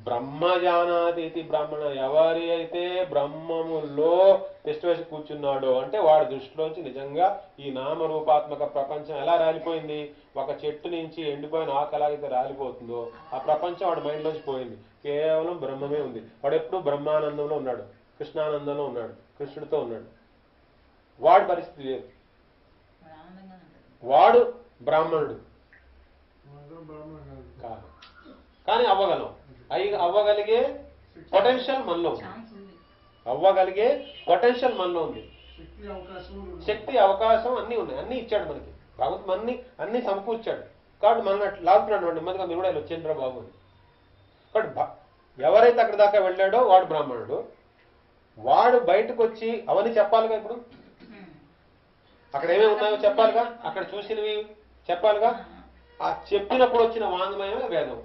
బ్రహ్మజానాతి ఇది బ్రాహ్మణ. ఎవరి అయితే బ్రహ్మములో టెస్ట్ వేసి కూర్చున్నాడో అంటే వాడి దృష్టిలోంచి నిజంగా ఈ నామరూపాత్మక ప్రపంచం ఎలా రాలిపోయింది. ఒక చెట్టు నుంచి ఎండిపోయిన ఆకు ఎలాగైతే రాలిపోతుందో ఆ ప్రపంచం వాడి మైండ్లోంచి పోయింది. కేవలం బ్రహ్మమే ఉంది. వాడు ఎప్పుడు బ్రహ్మానందంలో ఉన్నాడు, కృష్ణానందంలో ఉన్నాడు, కృష్ణుడితో ఉన్నాడు. వాడి పరిస్థితి లేదు. వాడు బ్రాహ్మణుడు కాదు, కానీ అవ్వగలిగే పొటెన్షియల్ మనలో ఉంది. అవ్వగలిగే పొటెన్షియల్ మనలో ఉంది. శక్తి అవకాశం అన్నీ ఉన్నాయి. అన్నీ ఇచ్చాడు మనకి భగవంతుడు, అన్ని సమకూర్చాడు. కాబట్టి మన లాగుతున్నాడు నెమ్మదిగా మీరు కూడా వచ్చేంద్ర బాబు అని. కాబట్టి ఎవరైతే అక్కడ దాకా వెళ్ళాడో వాడు బ్రాహ్మణుడు. వాడు బయటకు వచ్చి అవన్నీ చెప్పాలిగా. ఇప్పుడు అక్కడ ఏమేమి ఉన్నాయో చెప్పాలిగా, అక్కడ చూసినవి చెప్పాలిగా. ఆ చెప్పినప్పుడు వచ్చిన వాంగ్మయమే వేదం.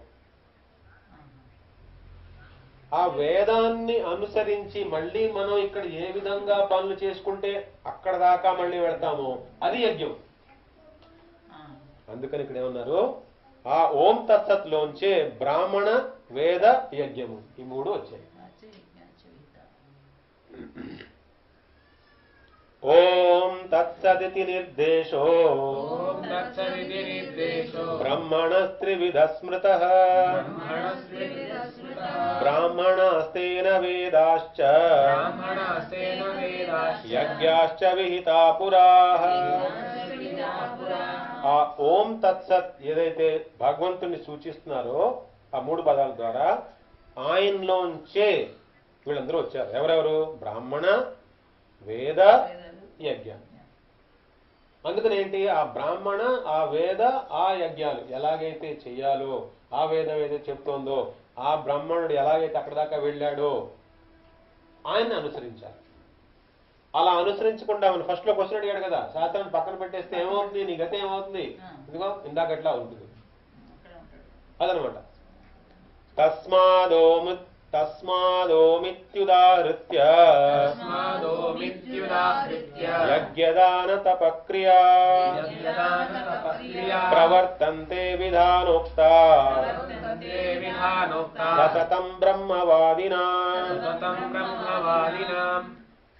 ఆ వేదాన్ని అనుసరించి మళ్ళీ మనం ఇక్కడ ఏ విధంగా పనులు చేసుకుంటే అక్కడ దాకా మళ్ళీ వెళ్తామో అది యజ్ఞం. అందుకని ఇక్కడ ఏమన్నారు, ఆ ఓం తత్సత్లోంచే బ్రాహ్మణ వేద యజ్ఞము ఈ 3 వచ్చాయి. ఓం తత్సదితి నిర్దేశో బ్రహ్మణస్త్రివిధ స్మృతః బ్రాహ్మణాస్తేన వేదాశ్చ యజ్ఞాశ్చ విహితా పురాః. ఆ ఓం తత్సత్ ఏదైతే భగవంతుని సూచిస్తున్నారో ఆ 3 పదాల ద్వారా ఆయనలోంచే వీళ్ళందరూ వచ్చారు. ఎవరెవరు, బ్రాహ్మణ వేద యజ్ఞ. అందుకని ఏంటి, ఆ బ్రాహ్మణ ఆ వేద ఆ యజ్ఞాలు ఎలాగైతే చెయ్యాలో, ఆ వేదం ఏదైతే చెప్తోందో, ఆ బ్రాహ్మణుడు ఎలాగైతే అక్కడ దాకా వెళ్ళాడో ఆయన్ని అనుసరించాలి. అలా అనుసరించకుండా మనం ఫస్ట్ లో క్వశ్చన్ అడిగాడు కదా, శాస్త్రాన్ని పక్కన పెట్టేస్తే ఏమవుతుంది, నీ గతి ఏమవుతుంది, ఇదిగో ఇందాకట్లా ఉంటుంది. అదనమాట. తస్మాదోమిత్యుదాహృత్య యజ్ఞదాన తపక్రియా ప్రవర్తంతే విధానోక్తా సతతం బ్రహ్మవాదినాం.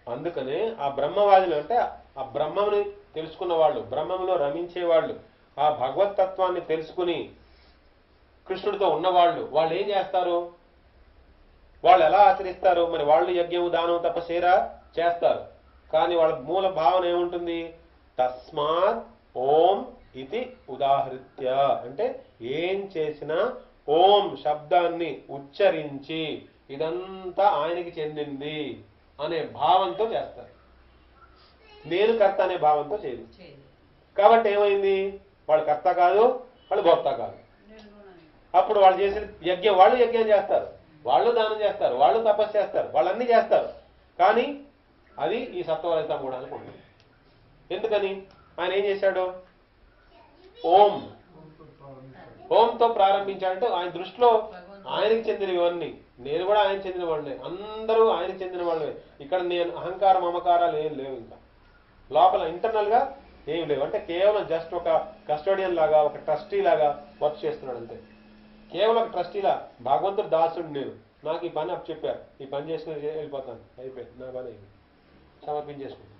అందుకనే ఆ బ్రహ్మవాదులు అంటే ఆ బ్రహ్మముని తెలుసుకున్న వాళ్ళు, బ్రహ్మములో రమించే వాళ్ళు, ఆ భగవతత్వాన్ని తెలుసుకుని కృష్ణుడితో ఉన్నవాళ్ళు వాళ్ళు ఏం చేస్తారు, వాళ్ళు ఎలా ఆచరిస్తారు? మరి వాళ్ళు యజ్ఞము దానం తపస్సేరా చేస్తారు, కానీ వాళ్ళ మూల భావన ఏముంటుంది? తస్మాత్ ఓం ఇది ఉదాహృత్య, అంటే ఏం చేసినా ఓం శబ్దాన్ని ఉచ్చరించి ఇదంతా ఆయనకి చెందింది అనే భావంతో చేస్తారు. నేను కర్త అనే భావంతో చేయదు. కాబట్టి ఏమైంది? వాళ్ళు కర్త కాదు, వాళ్ళు భోక్త కాదు. అప్పుడు వాళ్ళు చేసిన యజ్ఞం, వాళ్ళు యజ్ఞం చేస్తారు, వాళ్ళు దానం చేస్తారు, వాళ్ళు తపస్సు చేస్తారు, వాళ్ళన్నీ చేస్తారు, కానీ అది ఈ సత్వరహిత గుణానికి ఉంటుంది. ఎందుకని? ఆయన ఏం చేశాడు? ఓంతో ప్రారంభించాడంటే ఆయన దృష్టిలో ఆయనకి చెందినవి ఇవన్నీ. నేను కూడా ఆయన చెందిన వాళ్ళే, అందరూ ఆయనకి చెందిన వాళ్ళే. ఇక్కడ నేను అహంకారం మమకారాలు ఏం లేవు, ఇంకా లోపల ఇంటర్నల్ గా ఏం లేవు. అంటే కేవలం జస్ట్ ఒక కస్టోడియన్ లాగా, ఒక ట్రస్టీ లాగా వర్క్ చేస్తున్నాడు అంతే. కేవలం ఒక ట్రస్టీలా, భగవంతుడు దాసుడు నేను, నాకు ఈ పని అప్పు చెప్పారు, ఈ పని చేసుకుని వెళ్ళిపోతాను, అయిపోయింది నా పని, అయింది, సమర్పించేసుకుంటాను.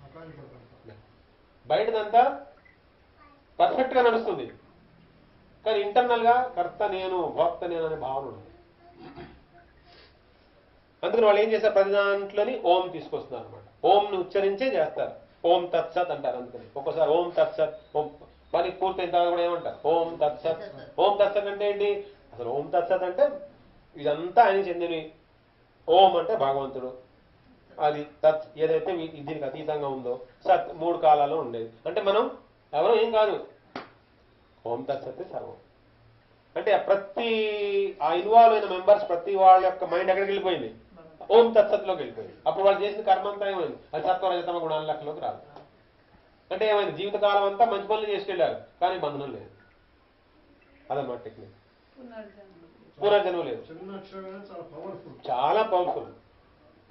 బయటదంతా పర్ఫెక్ట్ గా నడుస్తుంది, కానీ ఇంటర్నల్ గా కర్త నేను, భోక్త నేను అనే భావన ఉంది. అందుకని వాళ్ళు ఏం చేస్తారు? ప్రతి దాంట్లోని ఓం తీసుకొస్తున్నారు అనమాట. ఓంని ఉచ్చరించే చేస్తారు. ఓం తత్సత్ అంటారు. అందుకని ఒక్కోసారి ఓం తత్సత్, ఓం పని పూర్తయిన తర్వాత కూడా ఏమంటారు? ఓం తత్సత్. ఓం తత్సత్ అంటే ఏంటి? అసలు ఓం తత్సత్ అంటే ఇదంతా ఆయన చెందినవి. ఓం అంటే భగవంతుడు, అది తత్ ఏదైతే దీనికి అతీతంగా ఉందో, సత్ 3 కాలాల్లో ఉండేది. అంటే మనం ఎవరో ఏం కాదు, ఓం తత్సత్ సర్వం. అంటే ప్రతి ఆ ఇన్వాల్వ్ అయిన మెంబర్స్ ప్రతి వాళ్ళ యొక్క మైండ్ ఎక్కడికి వెళ్ళిపోయింది? ఓం తత్సత్లోకి వెళ్ళిపోయింది. అప్పుడు వాళ్ళు చేసిన కర్మంతా ఏమైంది? అది సత్వరజతమ గుణాల లెక్కలోకి రాదు. అంటే ఏమైంది? జీవితకాలం అంతా మంచి పనులు చేసుకెళ్లారు, కానీ బంధనం లేదు. అదన్నమాట టెక్నిక్. పునర్జన్మ లేదు, చాలా పవర్ఫుల్.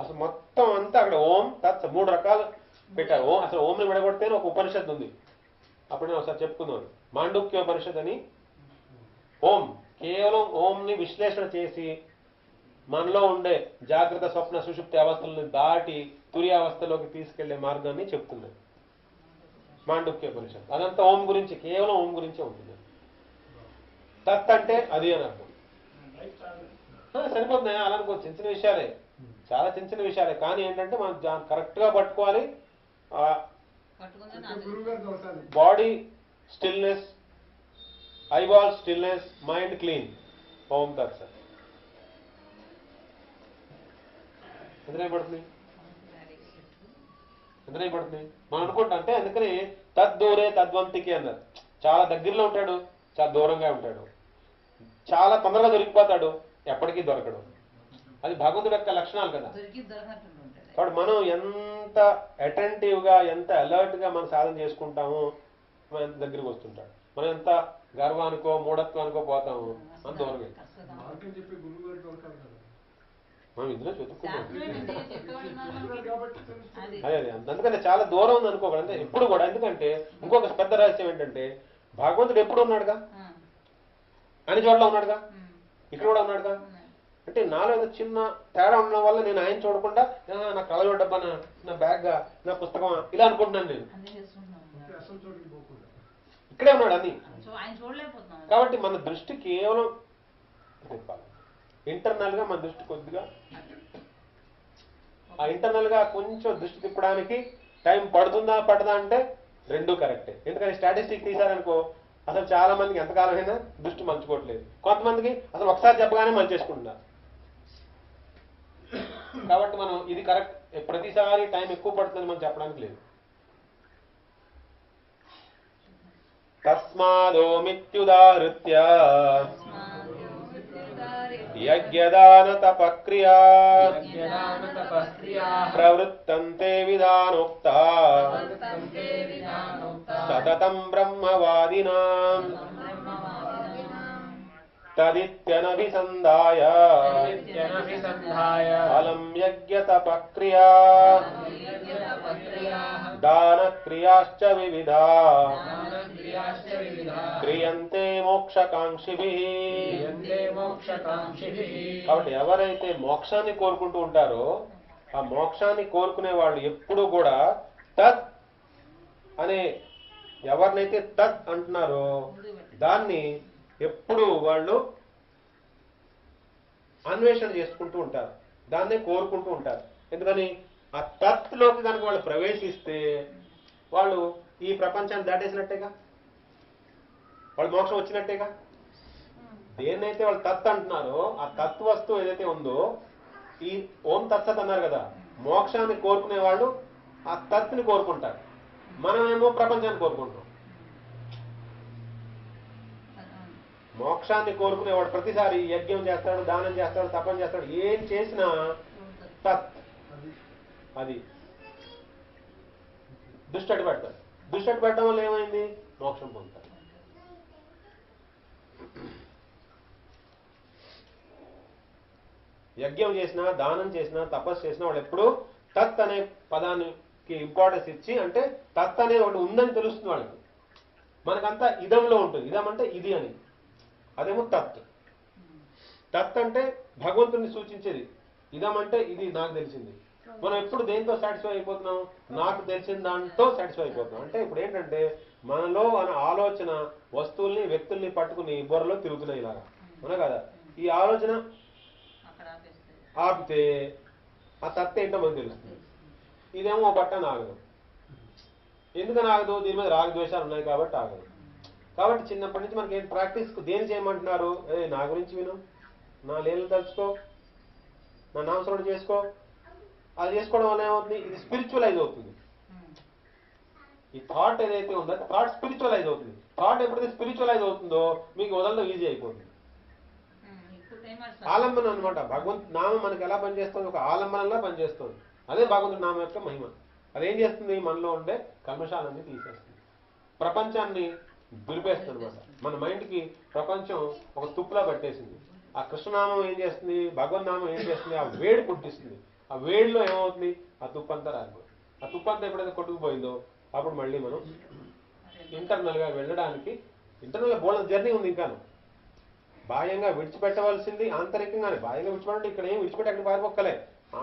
అసలు మొత్తం అంతా అక్కడ ఓం తత్స 3 రకాలు పెట్టారు. ఓం అసలు ఓంని విడగొడితేనే ఒక ఉపనిషత్తు ఉంది. అప్పుడు నేను ఒకసారి చెప్పుకుందాం, మాండుక్యోపనిషత్ అని. ఓం కేవలం ఓంని విశ్లేషణ చేసి మనలో ఉండే జాగ్రత్త స్వప్న సుషుప్తి అవస్థలను దాటి తురి అవస్థలోకి తీసుకెళ్లే మార్గాన్ని చెప్తుంది మాండుక్యోపనిషత్. అదంతా ఓం గురించి, కేవలం ఓం గురించే ఉంటుంది. తత్ అంటే అది అని అర్థం. సరిపోతున్నాయా? అలా అనుకో, చిన్న చిన్న విషయాలే, చాలా చిన్న చిన్న విషయాలే, కానీ ఏంటంటే మనం కరెక్ట్ గా పట్టుకోవాలి. Body stillness, eyeball stillness, mind clean. ఓం తత్సత్. ఎందుకని పడుతుంది? ఎందుకని పడుతుంది? మనం అనుకుంటా అంటే అందుకని తద్దూరే తద్వంతికి అన్నారు. చాలా దగ్గరలో ఉంటాడు, చాలా దూరంగా ఉంటాడు, చాలా తొందరగా దొరికిపోతాడు, ఎప్పటికీ దొరకడు. అది భగవంతుడి యొక్క లక్షణాలు కదా. కాబట్టి మనం ఎంత అటెంటివ్ గా, ఎంత అలర్ట్ గా మనం సాధన చేసుకుంటామో మనం ఎంత దగ్గరికి వస్తుంటాడు. మనం ఎంత గర్వానికో మూఢత్వానికో పోతాము, అంత దూరం. మనం ఇందులో చదువుకుంటాం. అదే అదే అందుకని చాలా దూరం ఉంది అనుకోకూడదు. అంటే ఎప్పుడు కూడా, ఎందుకంటే ఇంకొక పెద్ద రహస్యం ఏంటంటే భగవంతుడు ఎప్పుడు ఉన్నాడుగా, అన్ని చోట్ల ఉన్నాడుగా, ఇక్కడ కూడా ఉన్నాడుగా. అంటే నాలో ఏదో చిన్న తేడా ఉండడం వల్ల నేను ఆయన చూడకుండా నా కళ డబ్బా, నా బ్యాగ్, నా పుస్తకం ఇలా అనుకుంటున్నాను నేను. ఇక్కడే ఉన్నాడు అన్ని. కాబట్టి మన దృష్టి కేవలం చెప్పాలి. ఇంటర్నల్ గా మన దృష్టి కొద్దిగా, ఆ ఇంటర్నల్ గా కొంచెం దృష్టి తిప్పడానికి టైం పడుతుందా పడదా అంటే రెండూ కరెక్టే. ఎందుకంటే స్టాటిస్టిక్ తీశారనుకో, అసలు చాలా మందికి ఎంతకాలమైనా దృష్టి మలుచుకోవట్లేదు. కొంతమందికి అసలు ఒకసారి చెప్పగానే మలిచేసుకుంటున్నారు. కాబట్టి మనం ఇది కరెక్ట్, ప్రతిసారి టైం ఎక్కువ పడుతుందని మనం చెప్పడానికి లేదు. తస్మాదోమిత్యుదాహృత్య యజ్ఞదాన తపక్రియా ప్రవృత్తంతే విధానోక్తా సతతం బ్రహ్మవాదినాం తదిత్యనభిసంధాయ ఫలం యజ్ఞతపక్రియా దానక్రియాశ్చ వివిధా క్రియంతే మోక్షకాంక్షిభిః. కాబట్టి ఎవరైతే మోక్షాన్ని కోరుకుంటూ ఉంటారో ఆ మోక్షాన్ని కోరుకునే వాళ్ళు ఎప్పుడూ కూడా తత్ అనే ఎవరినైతే తత్ అంటున్నారో దాన్ని ఎప్పుడు వాళ్ళు అన్వేషణ చేసుకుంటూ ఉంటారు, దాన్నే కోరుకుంటూ ఉంటారు. ఎందుకని ఆ తత్లోకి కనుక వాళ్ళు ప్రవేశిస్తే వాళ్ళు ఈ ప్రపంచాన్ని దాటేసినట్టేగా, వాళ్ళు మోక్షం వచ్చినట్టేగా. దేన్నైతే వాళ్ళు తత్ అంటున్నారో ఆ తత్ వస్తువు ఏదైతే ఉందో, ఈ ఓం తత్సత్ అన్నారు కదా, మోక్షాన్ని కోరుకునే వాళ్ళు ఆ తత్ని కోరుకుంటారు, మనమేమో ప్రపంచాన్ని కోరుకుంటాం. మోక్షాన్ని కోరుకునేవాడు ప్రతిసారి యజ్ఞం చేస్తాడు, దానం చేస్తాడు, తపం చేస్తాడు, ఏం చేసినా తత్ అది దుష్టటి పెడతాడు. దుష్టటి పెట్టడం వల్ల ఏమైంది? మోక్షం పొందుతాడు. యజ్ఞం చేసినా, దానం చేసినా, తపస్సు చేసినా వాళ్ళు ఎప్పుడు తత్ అనే పదానికి ఇంపార్టెన్స్ ఇచ్చి, అంటే తత్ అనేది ఒకటి ఉందని తెలుస్తుంది వాళ్ళకి. మనకంతా ఇదంలో ఉంటుంది, ఇదం అంటే ఇది అని, అదేమో తత్. తత్ అంటే భగవంతుని సూచించేది, ఇదం అంటే ఇది నాకు తెలిసింది. మనం ఎప్పుడు దేంతో సాటిస్ఫై అయిపోతున్నాం? నాకు తెలిసిన దాంతో సాటిస్ఫై అయిపోతున్నాం. అంటే ఇప్పుడు ఏంటంటే మనలో మన ఆలోచన వస్తువుల్ని, వ్యక్తుల్ని పట్టుకుని బుర్రలో తిరుగుతున్నాయి ఇలాగా, అవునా కదా? ఈ ఆలోచన ఆపితే ఆ తత్ ఏంటో మనకు తెలుస్తుంది. ఇదేమో బట్టని ఆగదు. ఎందుకని ఆగదు? దీని మీద రాగద్వేషాలు ఉన్నాయి కాబట్టి ఆగదు. కాబట్టి చిన్నప్పటి నుంచి మనకి ఏంటి ప్రాక్టీస్? దేని చేయమంటున్నారు? నా గురించి విను, నా లీలలు తలుచుకో, నా నామస్మరణ చేసుకో. అది చేసుకోవడం వల్ల ఏమవుతుంది? ఇది స్పిరిచువలైజ్ అవుతుంది. ఈ థాట్ ఏదైతే ఉందో థాట్ స్పిరిచువలైజ్ అవుతుంది. థాట్ ఎప్పుడైతే స్పిరిచువలైజ్ అవుతుందో మీకు వదలడం ఈజీ అయిపోతుంది. ఆలంబనం అనమాట. భగవంతు నామం మనకి ఎలా పనిచేస్తుంది? ఒక ఆలంబనంలా పనిచేస్తుంది. అదే భగవంతుడి నామం యొక్క మహిమ. అదేం చేస్తుంది? మనలో ఉండే కల్మషాలన్నీ తీసేస్తుంది, ప్రపంచాన్ని దులిపేస్తుంది అనమాట. మన మైండ్కి ప్రపంచం ఒక తుప్పులా పట్టేసింది. ఆ కృష్ణనామం ఏం చేస్తుంది? భగవన్నామం ఏం చేస్తుంది? ఆ వేడి పుట్టిస్తుంది. ఆ వేడిలో ఏమవుతుంది? ఆ తుప్పంతా రాలిపోతుంది. ఆ తుప్పంతా ఎప్పుడైతే కొట్టుకుపోయిందో అప్పుడు మళ్ళీ మనం ఇంటర్నల్ గా వెళ్ళడానికి, ఇంటర్నల్ గా బోల్డ్ జర్నీ ఉంది. ఇంకాను బాహ్యంగా విడిచిపెట్టవలసింది ఆంతరికంగానే. బాహ్యంగా విడిచిపెట్టే ఇక్కడ ఏం విడిచిపెట్టి అక్కడ పారిపోక్కలే,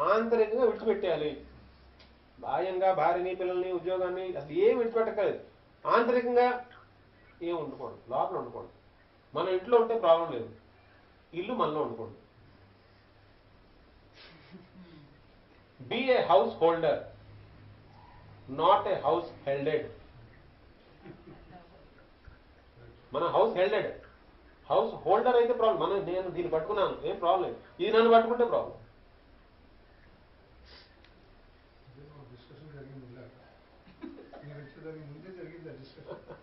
ఆంతరికంగా విడిచిపెట్టేయాలి. బాహ్యంగా భార్యని, పిల్లల్ని, ఉద్యోగాన్ని అసలు ఏం విడిచిపెట్టక్కలేదు. ఆంతరికంగా ఏం ఉండకూడదు, లోపల ఉండకూడదు. మన ఇంట్లో ఉంటే ప్రాబ్లం లేదు, ఇల్లు మనలో ఉండకూడదు. Be a householder, not a house helded. మన హౌస్ హెల్డెడ్, హౌస్ హోల్డర్ అయితే ప్రాబ్లం. నేను దీన్ని పట్టుకున్నాను, ఏం ప్రాబ్లం లేదు. ఇది నన్ను పట్టుకుంటే ప్రాబ్లం. డిస్కషన్ జరిగింది, నేను వచ్చేదానికి ముందే జరిగింది ఆ డిస్కషన్.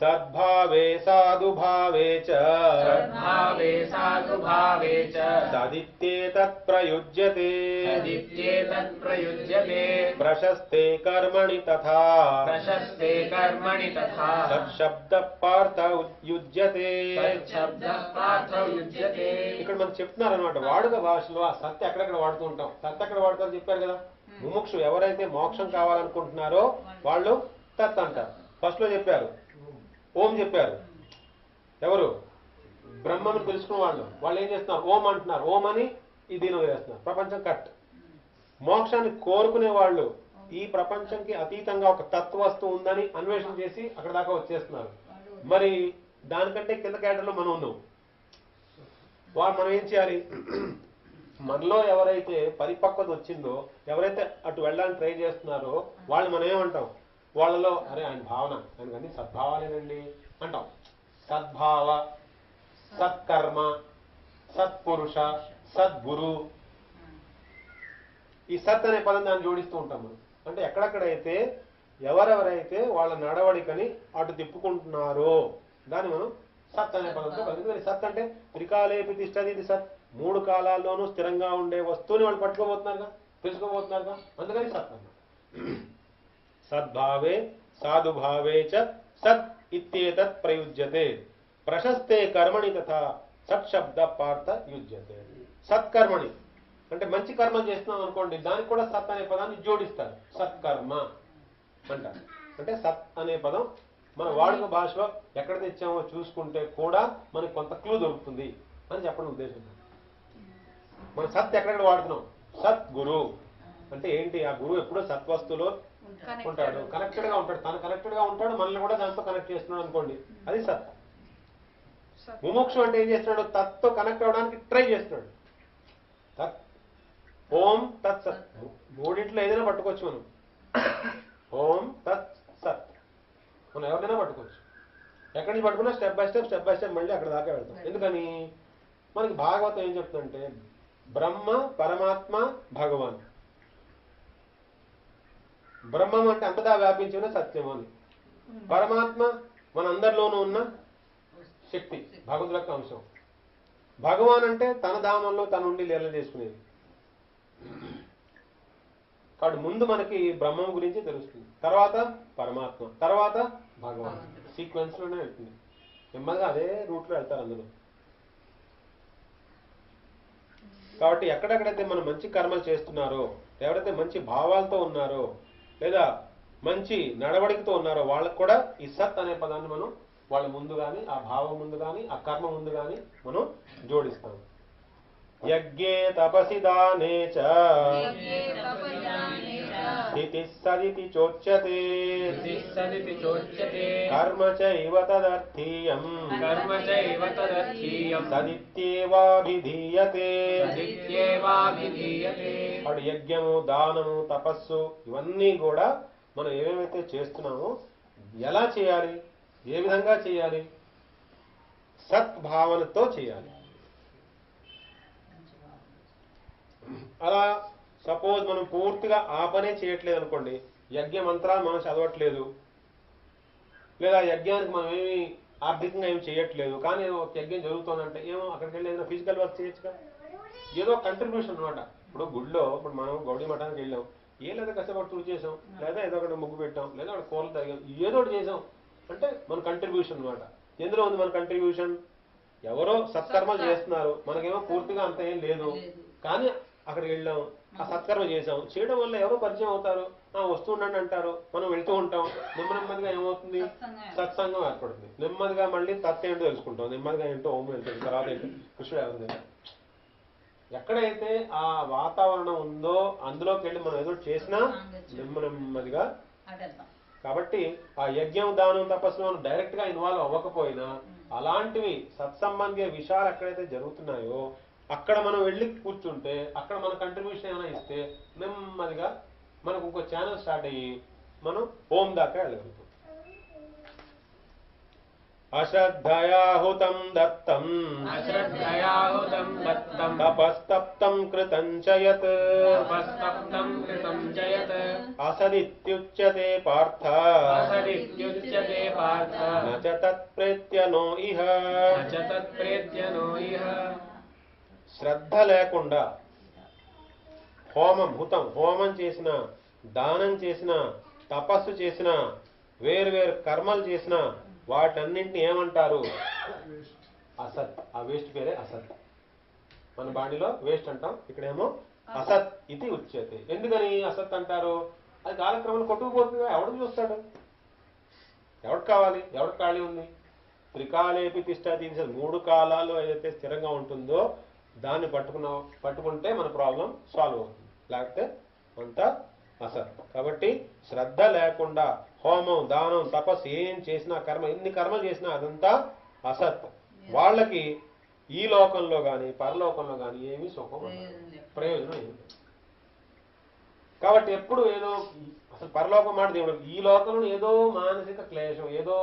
సద్భావే సాధుభావే చ సద్భావే సాధుభావే చ తదిత్యేతత్ ప్రయుజ్యతే తదిత్యేతత్ ప్రయుజ్యతే ప్రశస్తే కర్మణి తథా ప్రశస్తే కర్మణి తథా సత్శబ్ద పార్థ యుజ్యతే. తచ్చబ్దః పార్థ యుజ్యతే. ఇక్కడ మనకు చెప్తున్నారు అనమాట వాడుక భాషలో ఆ సత్ ఎక్కడెక్కడ వాడుతూ ఉంటాం. సత్ ఎక్కడ వాడతారు చెప్పారు కదా. ముముక్షు ఎవరైతే మోక్షం కావాలనుకుంటున్నారో వాళ్ళు తత్ అంటారు. ఫస్ట్ లో చెప్పారు, ఓం చెప్పారు. ఎవరు? బ్రహ్మను తెలుసుకున్న వాళ్ళు ఏం చేస్తున్నారు? ఓం అంటున్నారు. ఓం అని ఈ దీని వేస్తున్నారు. ప్రపంచం కట్. మోక్షాన్ని కోరుకునే వాళ్ళు ఈ ప్రపంచంకి అతీతంగా ఒక తత్వవస్తువు ఉందని అన్వేషణ చేసి అక్కడ దాకా వచ్చేస్తున్నారు. మరి దానికంటే కింద కేటర్లో మనం ఉన్నాం. మనం ఏం చేయాలి? మనలో ఎవరైతే పరిపక్వత వచ్చిందో, ఎవరైతే అటు వెళ్ళాలని ట్రై చేస్తున్నారో వాళ్ళు మనం ఏమంటాం? వాళ్ళలో అరే ఆయన భావన, ఆయనకు అన్ని సద్భావాలేనండి అంటాం. సద్భావ, సత్కర్మ, సత్పురుష, సద్గురు, ఈ సత్ అనే పదం దాన్ని జోడిస్తూ ఉంటాం మనం. అంటే ఎక్కడెక్కడైతే ఎవరెవరైతే వాళ్ళ నడవడికని అటు తిప్పుకుంటున్నారో దాన్ని మనం సత్ అనే పదంతో కలిసి. సత్ అంటే త్రికాలేపి తిష్టది, ఇది సత్. 3 కాలాల్లోనూ స్థిరంగా ఉండే వస్తువుని వాళ్ళు పట్టుకోబోతున్నారుగా, తెలుసుకోబోతున్నారుగా, అందుకని సత్ అన్నమాట. సద్భావే సాధుభావే చ సత్ ఇత్యేతత్ ప్రయుజ్యతే ప్రశస్తే కర్మణి తథా సత్శబ్ద పార్థ యుజ్యతే. సత్కర్మణి అంటే మంచి కర్మ చేస్తున్నాం అనుకోండి, దానికి కూడా సత్ అనే పదాన్ని జోడిస్తారు. సత్కర్మ అంటారు. అంటే సత్ అనే పదం మన వాడుక భాషలో ఎక్కడ తెచ్చామో చూసుకుంటే కూడా మనకు కొంత క్లూ దొరుకుతుంది అని చెప్పడం ఉద్దేశం. మనం సత్ ఎక్కడెక్కడ వాడుతున్నాం? సత్ గురు అంటే ఏంటి? ఆ గురువు ఎప్పుడో సత్వస్తులో ఉంటాడు, కనెక్టెడ్ గా ఉంటాడు, తను కనెక్టెడ్ గా ఉంటాడు, మనల్ని కూడా దాంతో కనెక్ట్ చేస్తున్నాడు అనుకోండి, అది సత్. ముముక్షు అంటే ఏం చేస్తున్నాడు? తత్తో కనెక్ట్ అవడానికి ట్రై చేస్తున్నాడు. తత్ ఓం తత్ సత్, మూడింట్లో ఏదైనా పట్టుకోవచ్చు మనం. ఓం తత్ సత్ మనం ఎవరినైనా పట్టుకోవచ్చు. ఎక్కడి నుంచి పట్టుకున్నా స్టెప్ బై స్టెప్ మళ్ళీ అక్కడ దాకా వెళ్తాం. ఎందుకని మనకి భాగవతం ఏం చెప్తుందంటే బ్రహ్మ, పరమాత్మ, భగవాన్. బ్రహ్మం అంటే అంతటా వ్యాపించిన సత్యం అని, పరమాత్మ మనందరిలోనూ ఉన్న శక్తి, భగవంతుడి యొక్క అంశం. భగవాన్ అంటే తన ధామంలో తనుండి లీలలు చేసుకునేది. కాబట్టి ముందు మనకి బ్రహ్మం గురించి తెలుస్తుంది, తర్వాత పరమాత్మ, తర్వాత భగవాన్. సీక్వెన్స్ లోనే వెళ్తుంది, నెమ్మదిగా అదే రూట్లో వెళ్తారు అందరూ. కాబట్టి ఎక్కడెక్కడైతే మనం మంచి కర్మలు చేస్తున్నారో, ఎవరైతే మంచి భావాలతో ఉన్నారో, లేదా మంచి నడవడికతో ఉన్నారో, వాళ్ళకు కూడా ఈ సత్ అనే పదాన్ని మనం వాళ్ళ ముందు కానీ, ఆ భావం ముందు కానీ, ఆ కర్మ ముందు కానీ మనం జోడిస్తాం. యజ్ఞే తపసి దానే చ స్థితిః సదితి చోచ్యతే కర్మ చైవ తదర్థీయం సదిత్యేవాభిధీయతే. అప్పుడు యజ్ఞము, దానము, తపస్సు ఇవన్నీ కూడా మనం ఏమేమైతే చేస్తున్నామో ఎలా చేయాలి, ఏ విధంగా చేయాలి? సద్భావనతో చేయాలి. అలా సపోజ్ మనం పూర్తిగా ఆ పనే చేయట్లేదు అనుకోండి, యజ్ఞ మంత్రాలు మనం చదవట్లేదు, లేదా యజ్ఞానికి మనం ఏమి ఆర్థికంగా ఏమి చేయట్లేదు, కానీ ఒక యజ్ఞం జరుగుతుందంటే ఏమో అక్కడికి వెళ్ళి ఏదైనా ఫిజికల్ వర్క్ చేయొచ్చుగా, ఏదో కంట్రిబ్యూషన్ అనమాట. ఇప్పుడు గుడిలో ఇప్పుడు మనం గౌడీ మఠానికి వెళ్ళాం, లేదా కష్టపడి తుడి చేసాం, లేదా ఏదో ఒకటి ముగ్గు పెట్టాం, లేదా ఒకటి కూరలు తాగాం, ఏదో ఒకటి చేసాం అంటే మన కంట్రిబ్యూషన్ అనమాట. ఎందులో ఉంది మన కంట్రిబ్యూషన్? ఎవరో సత్కర్మలు చేస్తున్నారు, మనకేమో పూర్తిగా అంత ఏం లేదు, కానీ అక్కడికి వెళ్ళాం, ఆ సత్కర్మ చేసాం. చేయడం వల్ల ఎవరో పరిచయం అవుతారు, వస్తూ ఉండండి అంటారు, మనం వెళ్తూ ఉంటాం. నెమ్మదిగా ఏమవుతుంది? సత్సంగం ఏర్పడుతుంది. నెమ్మదిగా మళ్ళీ తత్ ఏంటో తెలుసుకుంటాం, నెమ్మదిగా ఏంటో ఓం వెళ్తుంది, తర్వాత ఏంటో కృష్ణుడు ఎవరిది. ఎక్కడైతే ఆ వాతావరణం ఉందో అందులోకి వెళ్ళి మనం ఏదో చేసినా నెమ్మదిగా. కాబట్టి ఆ యజ్ఞం, దానం, తపస్సులో డైరెక్ట్ గా ఇన్వాల్వ్ అవ్వకపోయినా అలాంటివి సత్సంబంధీయ విషయాలు ఎక్కడైతే జరుగుతున్నాయో అక్కడ మనం వెళ్ళి కూర్చుంటే, అక్కడ మన కంట్రిబ్యూషన్ ఏమైనా ఇస్తే నెమ్మదిగా మనకు ఇంకో ఛానల్ స్టార్ట్ అయ్యి మనం ఓం దాకా వెళ్ళగలుగుతాం. అశ్రద్ధయాహుతం దత్తం తపస్తప్తం కృతం చ యత్ అసదిత్యుచ్యతే పార్థ న చ తత్ప్రేత్యనో ఇహ. శ్రద్ధ లేకుండా హోమం చేసిన, దానం చేసిన, తపస్సు చేసిన, వేరు కర్మలు చేసిన వాటన్నింటినీ ఏమంటారు? అసత్. ఆ వేస్ట్ పేరే అసత్. మన బాడీలో వేస్ట్ అంటాం, ఇక్కడేమో అసత్ ఇది ఉచ్యతే. ఎందుకని అసత్ అంటారు? అది కాలక్రమంలో కొట్టుకుపోతుందిగా, ఎవడు చూస్తాడు? ఎవరికి కావాలి? ఎవరికి ఖాళీ ఉంది? త్రికాలేపి తిష్టతి, 3 కాలాలు ఏదైతే స్థిరంగా ఉంటుందో దాన్ని పట్టుకుంటే మన ప్రాబ్లం సాల్వ్ అవుతుంది, లేకపోతే అంతా అసత్. కాబట్టి శ్రద్ధ లేకుండా హోమం, దానం, తపస్సు ఏం చేసినా, ఎన్ని కర్మలు చేసినా అదంతా అసత్. వాళ్ళకి ఈ లోకంలో కానీ పరలోకంలో కానీ ఏమీ సుఖం, ప్రయోజనం ఏమి. కాబట్టి ఎప్పుడు ఏదో అసలు పరలోకం మాట దేవుడు, ఈ లోకంలో ఏదో మానసిక క్లేశం, ఏదో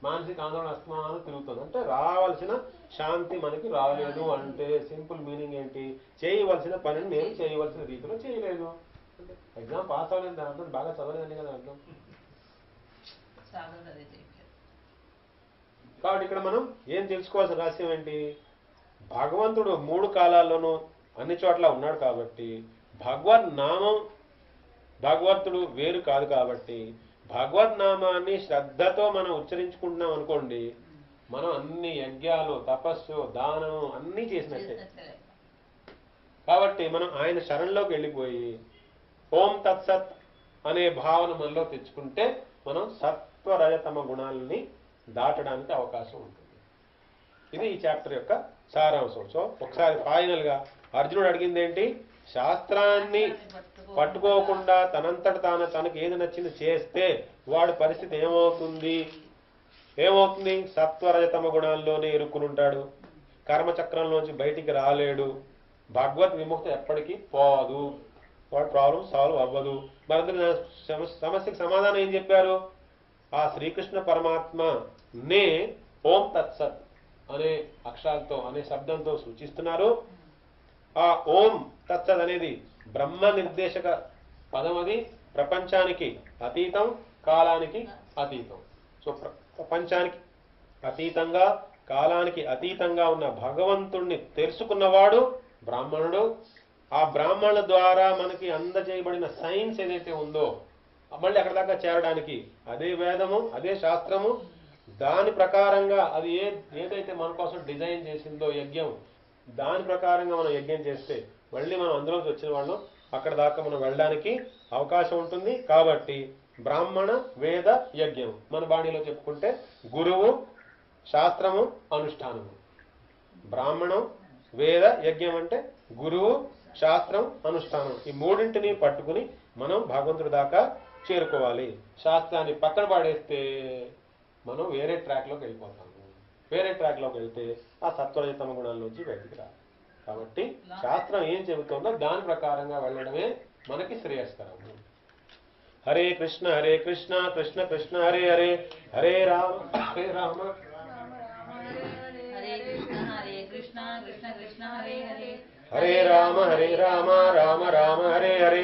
మానసిక ఆందోళన అస్తమానం తిరుగుతుంది. అంటే రావాల్సిన శాంతి మనకి రాలేదు అంటే సింపుల్ మీనింగ్ ఏంటి? చేయవలసిన పనిని నేను చేయవలసిన రీతిలో చేయలేదు. అంటే ఎగ్జామ్ పాస్ అవ్వలేదు, దాని అర్థం బాగా చదవలేదని కదా అర్థం. కాబట్టి ఇక్కడ మనం ఏం తెలుసుకోవాల్సిన రహస్యం ఏంటి? భగవంతుడు 3 కాలాల్లోనూ అన్ని చోట్ల ఉన్నాడు కాబట్టి, భగవంతుడు వేరు కాదు కాబట్టి భగవద్నామాన్ని శ్రద్ధతో మనం ఉచ్చరించుకుంటున్నాం అనుకోండి, మనం అన్ని యజ్ఞాలు, తపస్సు, దానం అన్నీ చేసినట్టే. కాబట్టి మనం ఆయన శరణంలోకి వెళ్ళిపోయి ఓం తత్సత్ అనే భావన మనలో తెచ్చుకుంటే మనం సత్వరజతమ గుణాలని దాటడానికి అవకాశం ఉంటుంది. ఇది ఈ చాప్టర్ యొక్క సారాంశం. సో ఒకసారి ఫైనల్ గా అర్జునుడు అడిగింది ఏంటి? శాస్త్రాన్ని పట్టుకోకుండా తనంతట తనకు ఏది నచ్చింది చేస్తే వాడి పరిస్థితి ఏమవుతుంది? సత్వరజతమ గుణాల్లోనే ఇరుక్కునుంటాడు, కర్మచక్రంలోంచి బయటికి రాలేడు, భగవత్ విముక్తి ఎప్పటికీ పోదు, వాడి ప్రాబ్లం సాల్వ్ అవ్వదు. మరి సమస్యకి సమాధానం ఏం చెప్పారు? ఆ శ్రీకృష్ణ పరమాత్మనే ఓం తత్సత్ అనే అక్షరాలతో అనే శబ్దంతో సూచిస్తున్నారు. ఆ ఓం తత్సత్ అనేది బ్రహ్మ నిర్దేశక పదం. అది ప్రపంచానికి అతీతం, కాలానికి అతీతం. సో ప్రపంచానికి అతీతంగా, కాలానికి అతీతంగా ఉన్న భగవంతుణ్ణి తెలుసుకున్నవాడు బ్రాహ్మణుడు. ఆ బ్రాహ్మణుల ద్వారా మనకి అందజేయబడిన సైన్స్ ఏదైతే ఉందో మళ్ళీ అక్కడ దాకా చేరడానికి అదే వేదము, అదే శాస్త్రము, దాని ప్రకారంగా అది ఏదైతే మన కోసం డిజైన్ చేసిందో యజ్ఞం, దాని ప్రకారంగా మనం యజ్ఞం చేస్తే మళ్ళీ మనం అందులోకి వచ్చిన వాళ్ళం అక్కడ దాకా మనం వెళ్ళడానికి అవకాశం ఉంటుంది. కాబట్టి బ్రాహ్మణ వేద యజ్ఞం మన బాణీలో చెప్పుకుంటే గురువు, శాస్త్రము, అనుష్ఠానము. బ్రాహ్మణం, వేద, యజ్ఞం అంటే గురువు, శాస్త్రం, అనుష్ఠానం. ఈ మూడింటిని పట్టుకుని మనం భగవంతుడి దాకా చేరుకోవాలి. శాస్త్రాన్ని పక్కన పడేస్తే మనం వేరే ట్రాక్లోకి వెళ్ళిపోతాము. వేరే ట్రాక్లోకి వెళ్తే ఆ సత్వరజతమ గుణాల్లోంచి బయటికి రాలి. కాబట్టి శాస్త్రం ఏం చెబుతోందో దాని ప్రకారంగా వెళ్ళడమే మనకి శ్రేయస్కరము. హరే కృష్ణ కృష్ణ కృష్ణ హరే హరే, హరే రామ హరే రామ, హరే కృష్ణ కృష్ణ కృష్ణ హరే హరే, హరే రామ రామ రామ హరే హరే,